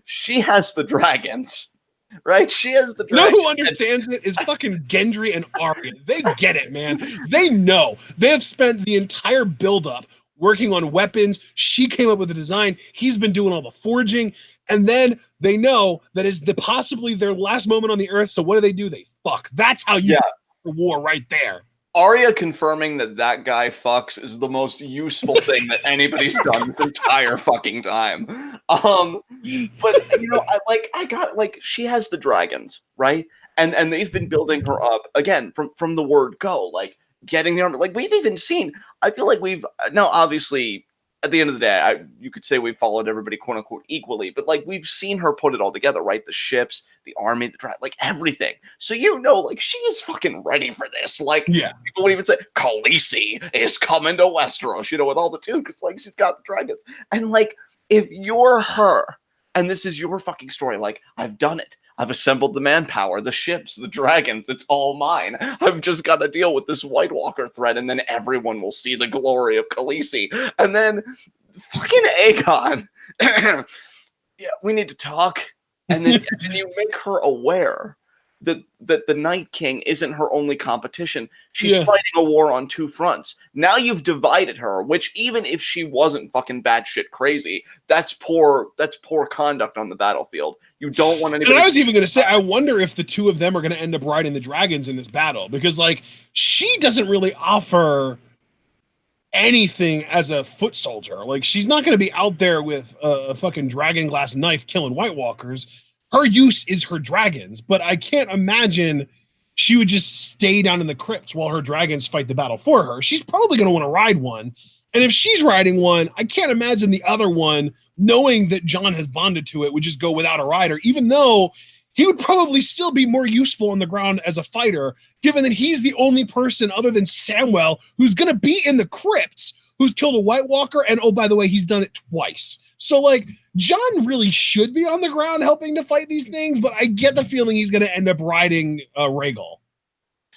[SPEAKER 2] She has the dragons, right? She has the
[SPEAKER 1] You know
[SPEAKER 2] dragons.
[SPEAKER 1] who understands it is fucking Gendry and Arya. They get it, man. They know. They have spent the entire buildup working on weapons. She came up with the design. He's been doing all the forging. And then they know that is possibly their last moment on the earth. So what do? They fuck. That's how you for war right there.
[SPEAKER 2] Arya confirming that guy fucks is the most useful thing that anybody's done this entire fucking time. But you know, I got she has the dragons, right? And they've been building her up again from the word go, like getting the armor. Like we've even seen. I feel like we've now obviously at the end of the day, you could say we followed everybody quote unquote equally, but like we've seen her put it all together, right? The ships, the army, like everything. So you know, like she is fucking ready for this. Like people would even say Khaleesi is coming to Westeros, you know, with all the tunes, because like she's got the dragons. And like if you're her and this is your fucking story, like I've done it. I've assembled the manpower, the ships, the dragons. It's all mine. I've just got to deal with this White Walker threat, and then everyone will see the glory of Khaleesi. And then fucking Aegon. Yeah, we need to talk. And then you make her aware that the Night King isn't her only competition. She's fighting a war on two fronts. Now you've divided her, which even if she wasn't fucking batshit crazy, that's poor conduct on the battlefield. You don't want anybody.
[SPEAKER 1] And I was even going to say, I wonder if the two of them are going to end up riding the dragons in this battle, because like she doesn't really offer anything as a foot soldier. Like she's not going to be out there with a fucking dragon glass knife killing White Walkers. Her use is her dragons, but I can't imagine she would just stay down in the crypts while her dragons fight the battle for her. She's probably going to want to ride one. And if she's riding one, I can't imagine the other one, knowing that Jon has bonded to it, would just go without a rider, even though he would probably still be more useful on the ground as a fighter, given that he's the only person other than Samwell who's going to be in the crypts who's killed a White Walker. And oh, by the way, he's done it twice. So like Jon really should be on the ground helping to fight these things, but I get the feeling he's going to end up riding Rhaegal.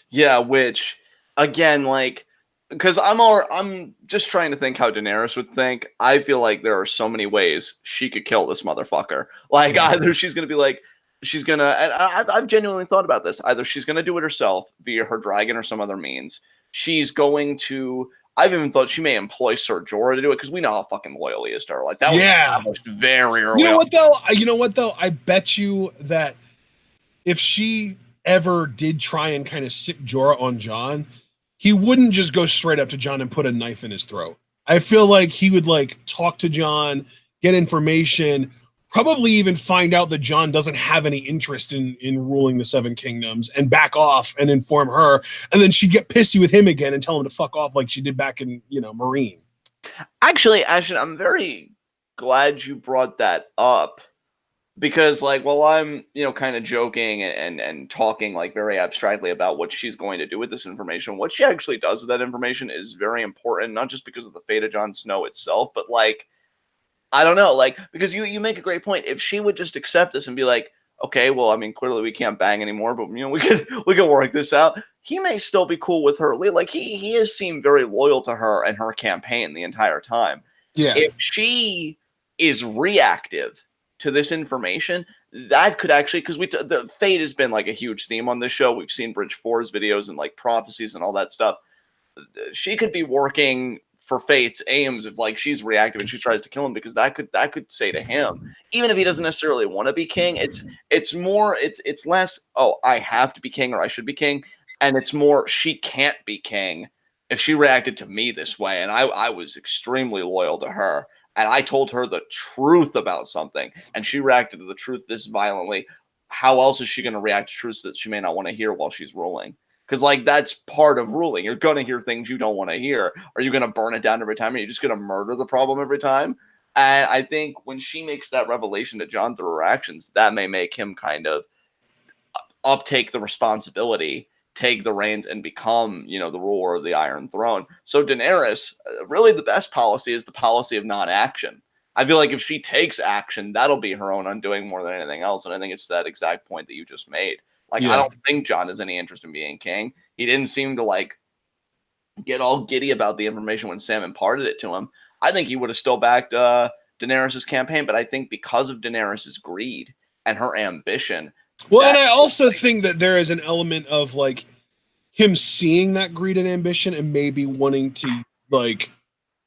[SPEAKER 2] Yeah, which again, like, because I'm just trying to think how Daenerys would think. I feel like there are so many ways she could kill this motherfucker. Like either she's going to be like, she's going to, and I've genuinely thought about this. Either she's going to do it herself via her dragon or some other means. She's going to, I've even thought she may employ Ser Jorah to do it, because we know how fucking loyal he is to her. Like that was established very early.
[SPEAKER 1] You know what though? I bet you that if she ever did try and kind of sick Jorah on Jon, he wouldn't just go straight up to Jon and put a knife in his throat. I feel like he would like talk to Jon, get information, probably even find out that Jon doesn't have any interest in ruling the Seven Kingdoms, and back off and inform her. And then she'd get pissy with him again and tell him to fuck off like she did back in, Meereen.
[SPEAKER 2] Actually, Ashton, I'm very glad you brought that up, because like while I'm, kind of joking and talking like very abstractly about what she's going to do with this information, what she actually does with that information is very important, not just because of the fate of Jon Snow itself, but like, I don't know, like, because you make a great point. If she would just accept this and be like, okay, well, I mean, clearly we can't bang anymore, but we could work this out. He may still be cool with her. Like he has seemed very loyal to her and her campaign the entire time.
[SPEAKER 1] Yeah.
[SPEAKER 2] If she is reactive to this information, that could actually, because the fate has been like a huge theme on this show. We've seen Bridge 4's videos and like prophecies and all that stuff. She could be working for Fate's aims if like she's reactive and she tries to kill him, because that could say to him, even if he doesn't necessarily want to be king, it's less, oh, I have to be king or I should be king, and it's more, she can't be king if she reacted to me this way, and I was extremely loyal to her. and I told her the truth about something, and she reacted to the truth this violently, how else is she going to react to truths that she may not want to hear while she's ruling? Because, like, that's part of ruling. You're going to hear things you don't want to hear. Are you going to burn it down every time? Are you just going to murder the problem every time? And I think when she makes that revelation to Jon through her actions, that may make him kind of uptake the responsibility, take the reins, and become, the ruler of the Iron Throne. So Daenerys, really the best policy is the policy of non-action. I feel like if she takes action, that'll be her own undoing more than anything else. And I think it's that exact point that you just made. Like, I don't think Jon has any interest in being king. He didn't seem to, like, get all giddy about the information when Sam imparted it to him. I think he would have still backed Daenerys' campaign, but I think because of Daenerys' greed and her ambition.
[SPEAKER 1] Well, and I also think that there is an element of, like, him seeing that greed and ambition and maybe wanting to, like,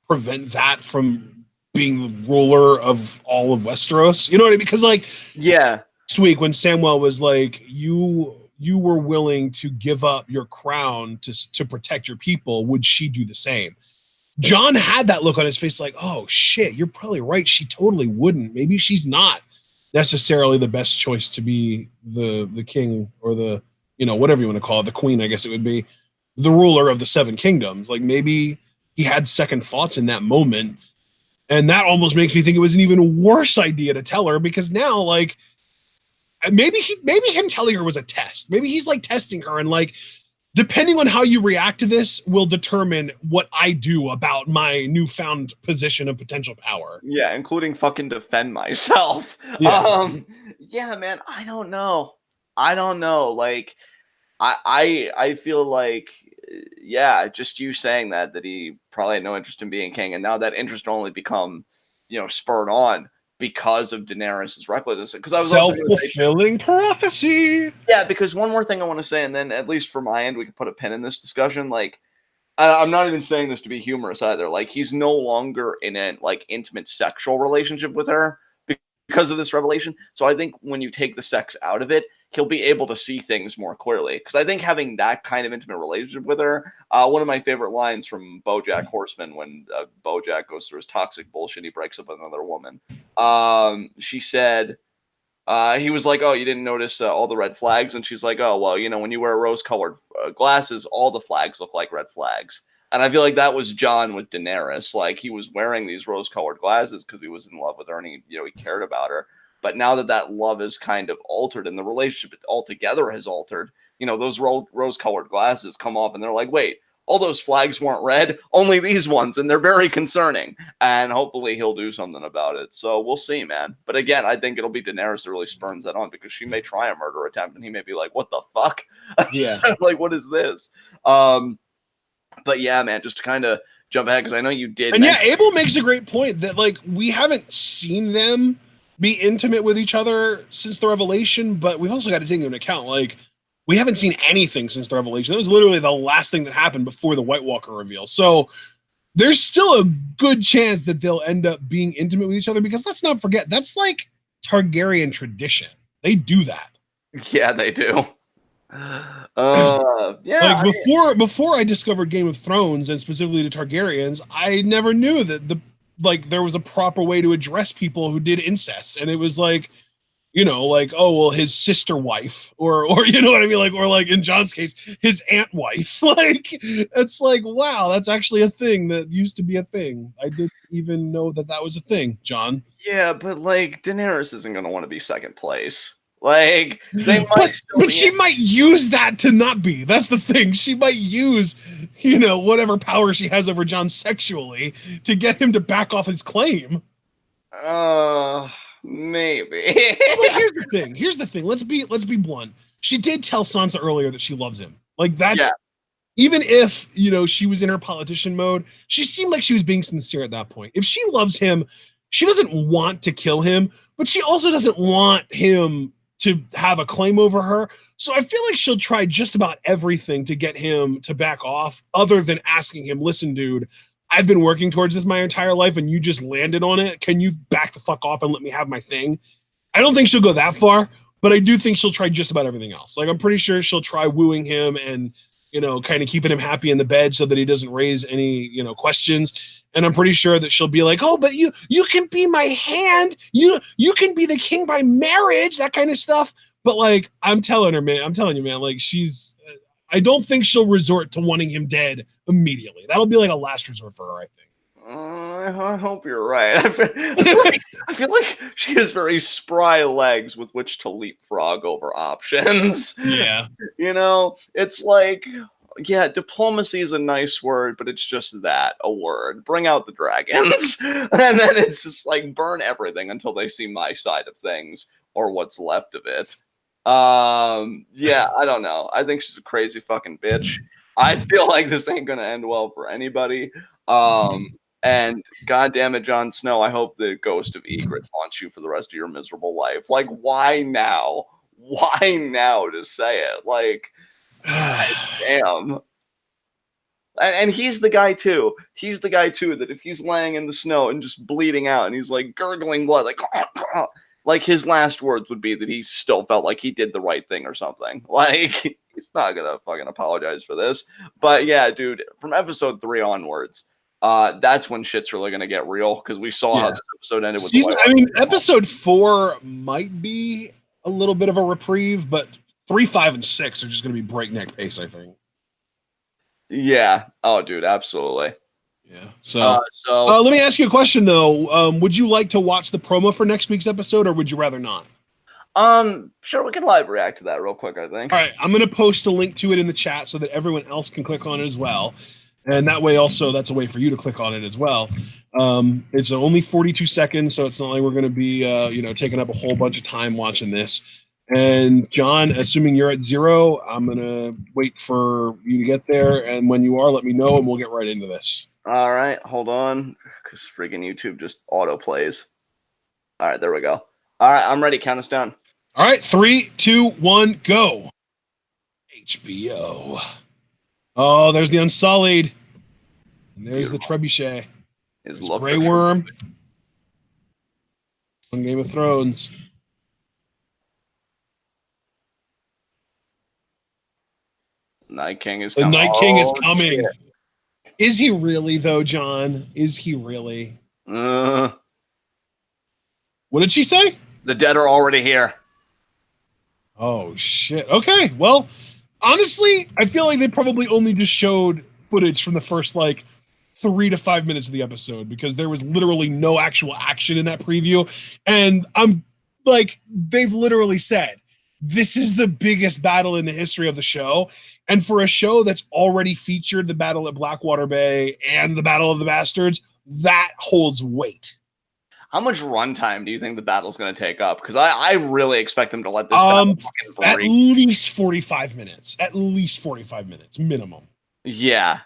[SPEAKER 1] prevent that from being the ruler of all of Westeros. You know what I mean? Because, like, last week when Samwell was like, you were willing to give up your crown to protect your people, would she do the same? Jon had that look on his face like, oh shit, you're probably right, she totally wouldn't. Maybe she's not necessarily the best choice to be the king, or the, whatever you want to call it, the queen, I guess it would be, the ruler of the Seven Kingdoms. Like, maybe he had second thoughts in that moment, and that almost makes me think it was an even worse idea to tell her, because now, like, maybe him telling her was a test. Maybe he's, like, testing her, and, like, depending on how you react to this will determine what I do about my newfound position of potential power.
[SPEAKER 2] Yeah, including fucking defend myself. Yeah, man, I don't know. Like, I feel like, just you saying that he probably had no interest in being king, and now that interest only become, spurred on because of Daenerys' recklessness. Because I was
[SPEAKER 1] self-fulfilling prophecy.
[SPEAKER 2] Yeah, because one more thing I want to say, and then at least for my end, we can put a pin in this discussion. Like, I'm not even saying this to be humorous either. Like, he's no longer in a, like, intimate sexual relationship with her because of this revelation. So I think when you take the sex out of it, he'll be able to see things more clearly. Because I think having that kind of intimate relationship with her, one of my favorite lines from BoJack Horseman, when BoJack goes through his toxic bullshit, he breaks up with another woman. She said, he was like, oh, you didn't notice all the red flags? And she's like, oh, well, when you wear rose-colored glasses, all the flags look like red flags. And I feel like that was Jon with Daenerys. Like, he was wearing these rose-colored glasses because he was in love with her, and he cared about her. But now that love is kind of altered and the relationship altogether has altered, those rose-colored glasses come off and they're like, wait, all those flags weren't red, only these ones, and they're very concerning. And hopefully he'll do something about it. So we'll see, man. But again, I think it'll be Daenerys that really spurns that on, because she may try a murder attempt and he may be like, what the fuck?
[SPEAKER 1] Yeah.
[SPEAKER 2] Like, what is this? But yeah, man, just to kind of jump ahead, because I know you did.
[SPEAKER 1] And yeah, Abel makes a great point that, like, we haven't seen them be intimate with each other since the revelation, but we've also got to take into account, like, we haven't seen anything since the revelation. That was literally the last thing that happened before the White Walker reveal. So there's still a good chance that they'll end up being intimate with each other, because let's not forget, that's like Targaryen tradition. They do that.
[SPEAKER 2] Yeah, they do.
[SPEAKER 1] Like, before I discovered Game of Thrones, and specifically the Targaryens, I never knew that there was a proper way to address people who did incest. And it was like, like, oh, well, his sister wife, or you know what I mean? Like, or like in Jon's case, his aunt wife. Like, it's like, wow, that's actually a thing that used to be a thing. I didn't even know that was a thing, Jon.
[SPEAKER 2] Yeah, but, like, Daenerys isn't going to want to be second place. Like, they might
[SPEAKER 1] but she might use that to not be. That's the thing. She might use, whatever power she has over Jon sexually to get him to back off his claim.
[SPEAKER 2] Maybe.
[SPEAKER 1] Like, here's the thing. Let's be blunt. She did tell Sansa earlier that she loves him. Like, that's even if, she was in her politician mode, she seemed like she was being sincere at that point. If she loves him, she doesn't want to kill him, but she also doesn't want him to have a claim over her. So I feel like she'll try just about everything to get him to back off, other than asking him, listen, dude, I've been working towards this my entire life and you just landed on it. Can you back the fuck off and let me have my thing? I don't think she'll go that far, but I do think she'll try just about everything else. Like, I'm pretty sure she'll try wooing him and, kind of keeping him happy in the bed so that he doesn't raise any, questions. And I'm pretty sure that she'll be like, oh, but you can be my hand. You can be the king by marriage, that kind of stuff. But like, I'm telling you, man, like I don't think she'll resort to wanting him dead immediately. That'll be like a last resort for her, I think.
[SPEAKER 2] I hope you're right. I feel like she has very spry legs with which to leapfrog over options.
[SPEAKER 1] Yeah.
[SPEAKER 2] It's like, yeah, diplomacy is a nice word, but it's just that, a word. Bring out the dragons. And then it's just like burn everything until they see my side of things or what's left of it. Yeah, I don't know. I think she's a crazy fucking bitch. I feel like this ain't gonna end well for anybody. And goddamn it, Jon Snow, I hope the ghost of Ygritte haunts you for the rest of your miserable life. Like, why now? Why now to say it? Like, damn. And he's the guy too. He's the guy too that if he's laying in the snow and just bleeding out and he's like gurgling blood, like his last words would be that he still felt like he did the right thing or something. Like, he's not gonna fucking apologize for this. But yeah, dude, from episode 3 onwards, that's when shit's really gonna get real because we saw how this episode ended with
[SPEAKER 1] episode 4 might be a little bit of a reprieve, but 3, 5, and 6 are just gonna be breakneck pace, I think.
[SPEAKER 2] Yeah. Oh, dude, absolutely.
[SPEAKER 1] Yeah. So let me ask you a question though. Would you like to watch the promo for next week's episode, or would you rather not?
[SPEAKER 2] Sure, we can live react to that real quick, I think.
[SPEAKER 1] All right, I'm gonna post a link to it in the chat so that everyone else can click on it as well. And that way also that's a way for you to click on it as well. It's only 42 seconds, so it's not like we're gonna be taking up a whole bunch of time watching this. And John, assuming you're at 0, I'm gonna wait for you to get there, and when you are, let me know and we'll get right into this.
[SPEAKER 2] All right, hold on, because freaking YouTube just auto plays. All right, there we go. All right, I'm ready. Count us down.
[SPEAKER 1] All right, 3, 2, 1, go. HBO. Oh, there's the Unsullied. And there's the Trebuchet. There's Grey Worm. On Game of Thrones.
[SPEAKER 2] Night King is
[SPEAKER 1] coming. The Night King is coming.
[SPEAKER 2] Shit.
[SPEAKER 1] Is he really, though, John? Is he really? What did she say?
[SPEAKER 2] The dead are already here.
[SPEAKER 1] Oh, shit. Okay, well, honestly, I feel like they probably only just showed footage from the first, 3 to 5 minutes of the episode because there was literally no actual action in that preview. And I'm like, they've literally said, this is the biggest battle in the history of the show. And for a show that's already featured the battle at Blackwater Bay and the Battle of the Bastards, that holds weight.
[SPEAKER 2] How much runtime do you think the battle's going to take up? Because I really expect them to let this battle fucking breathe.
[SPEAKER 1] At least 45 minutes. At least 45 minutes, minimum.
[SPEAKER 2] Yeah.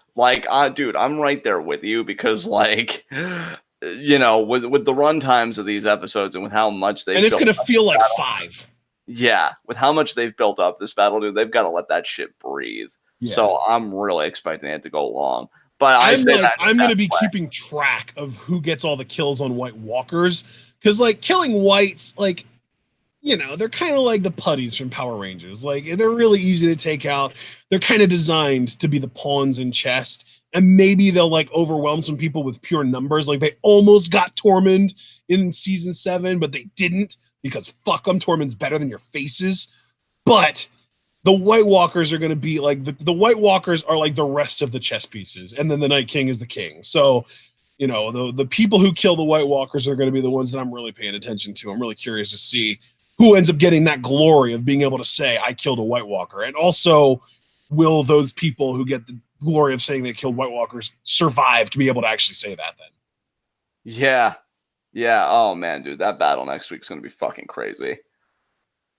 [SPEAKER 2] Dude, I'm right there with you because, with the runtimes of these episodes and with how much they...
[SPEAKER 1] And it's going to feel like 5.
[SPEAKER 2] Yeah, with how much they've built up this battle, dude, they've got to let that shit breathe. Yeah. So I'm really expecting it to go long. But I'm
[SPEAKER 1] going to be keeping track of who gets all the kills on White Walkers. Because, killing whites, they're kind of like the putties from Power Rangers. They're really easy to take out. They're kind of designed to be the pawns in chess. And maybe they'll, overwhelm some people with pure numbers. They almost got Tormund in Season 7, but they didn't. Because fuck them, Tormund's better than your faces. But the White Walkers are going to be the White Walkers are like the rest of the chess pieces, and then the Night King is the king. So, the people who kill the White Walkers are going to be the ones that I'm really paying attention to. I'm really curious to see who ends up getting that glory of being able to say I killed a White Walker, and also will those people who get the glory of saying they killed White Walkers survive to be able to actually say that then?
[SPEAKER 2] Yeah. Yeah, oh man, dude, that battle next week's going to be fucking crazy.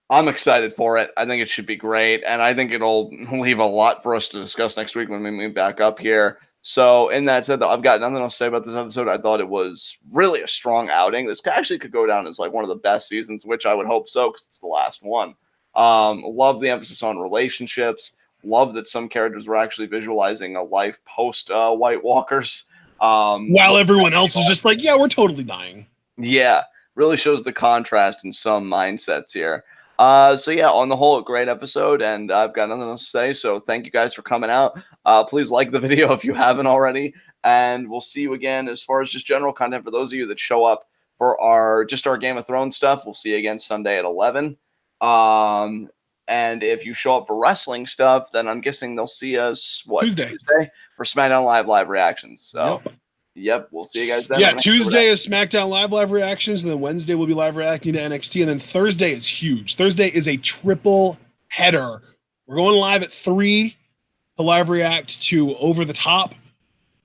[SPEAKER 2] I'm excited for it. I think it should be great, and I think it'll leave a lot for us to discuss next week when we meet back up here. So, in that said, I've got nothing else to say about this episode. I thought it was really a strong outing. This actually could go down as one of the best seasons, which I would hope so, because it's the last one. Love the emphasis on relationships. Love that some characters were actually visualizing a life post White Walkers.
[SPEAKER 1] While everyone else is just yeah, we're totally dying.
[SPEAKER 2] Yeah, really shows the contrast in some mindsets here. So yeah, on the whole, a great episode, and I've got nothing else to say. So thank you guys for coming out. Please like the video if you haven't already, and we'll see you again as far as just general content for those of you that show up for our Game of Thrones stuff. We'll see you again Sunday at 11. And if you show up for wrestling stuff, then I'm guessing they'll see us Tuesday for SmackDown Live reactions. So. Yep, we'll see you guys then.
[SPEAKER 1] Yeah, Tuesday is SmackDown live reactions, and then Wednesday we'll be live reacting to NXT, and then Thursday is huge. Thursday is a triple header. We're going live at 3 to live react to Over the Top.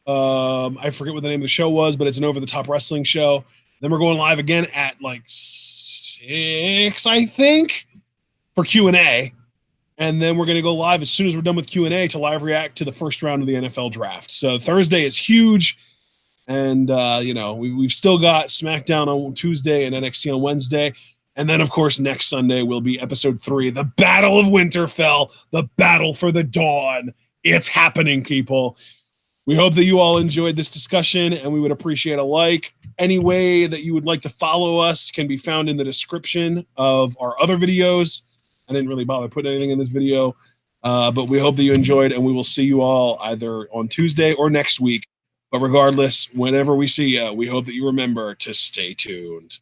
[SPEAKER 1] I forget what the name of the show was, but it's an Over the Top wrestling show. Then we're going live again at like 6, I think, for Q&A. And then we're going to go live as soon as we're done with Q&A to live react to the first round of the NFL draft. So Thursday is huge. And, we've still got SmackDown on Tuesday and NXT on Wednesday. And then, of course, next Sunday will be episode 3, the Battle of Winterfell, the Battle for the Dawn. It's happening, people. We hope that you all enjoyed this discussion, and we would appreciate a like. Any way that you would like to follow us can be found in the description of our other videos. I didn't really bother putting anything in this video, but we hope that you enjoyed, and we will see you all either on Tuesday or next week. But regardless, whenever we see you, we hope that you remember to stay tuned.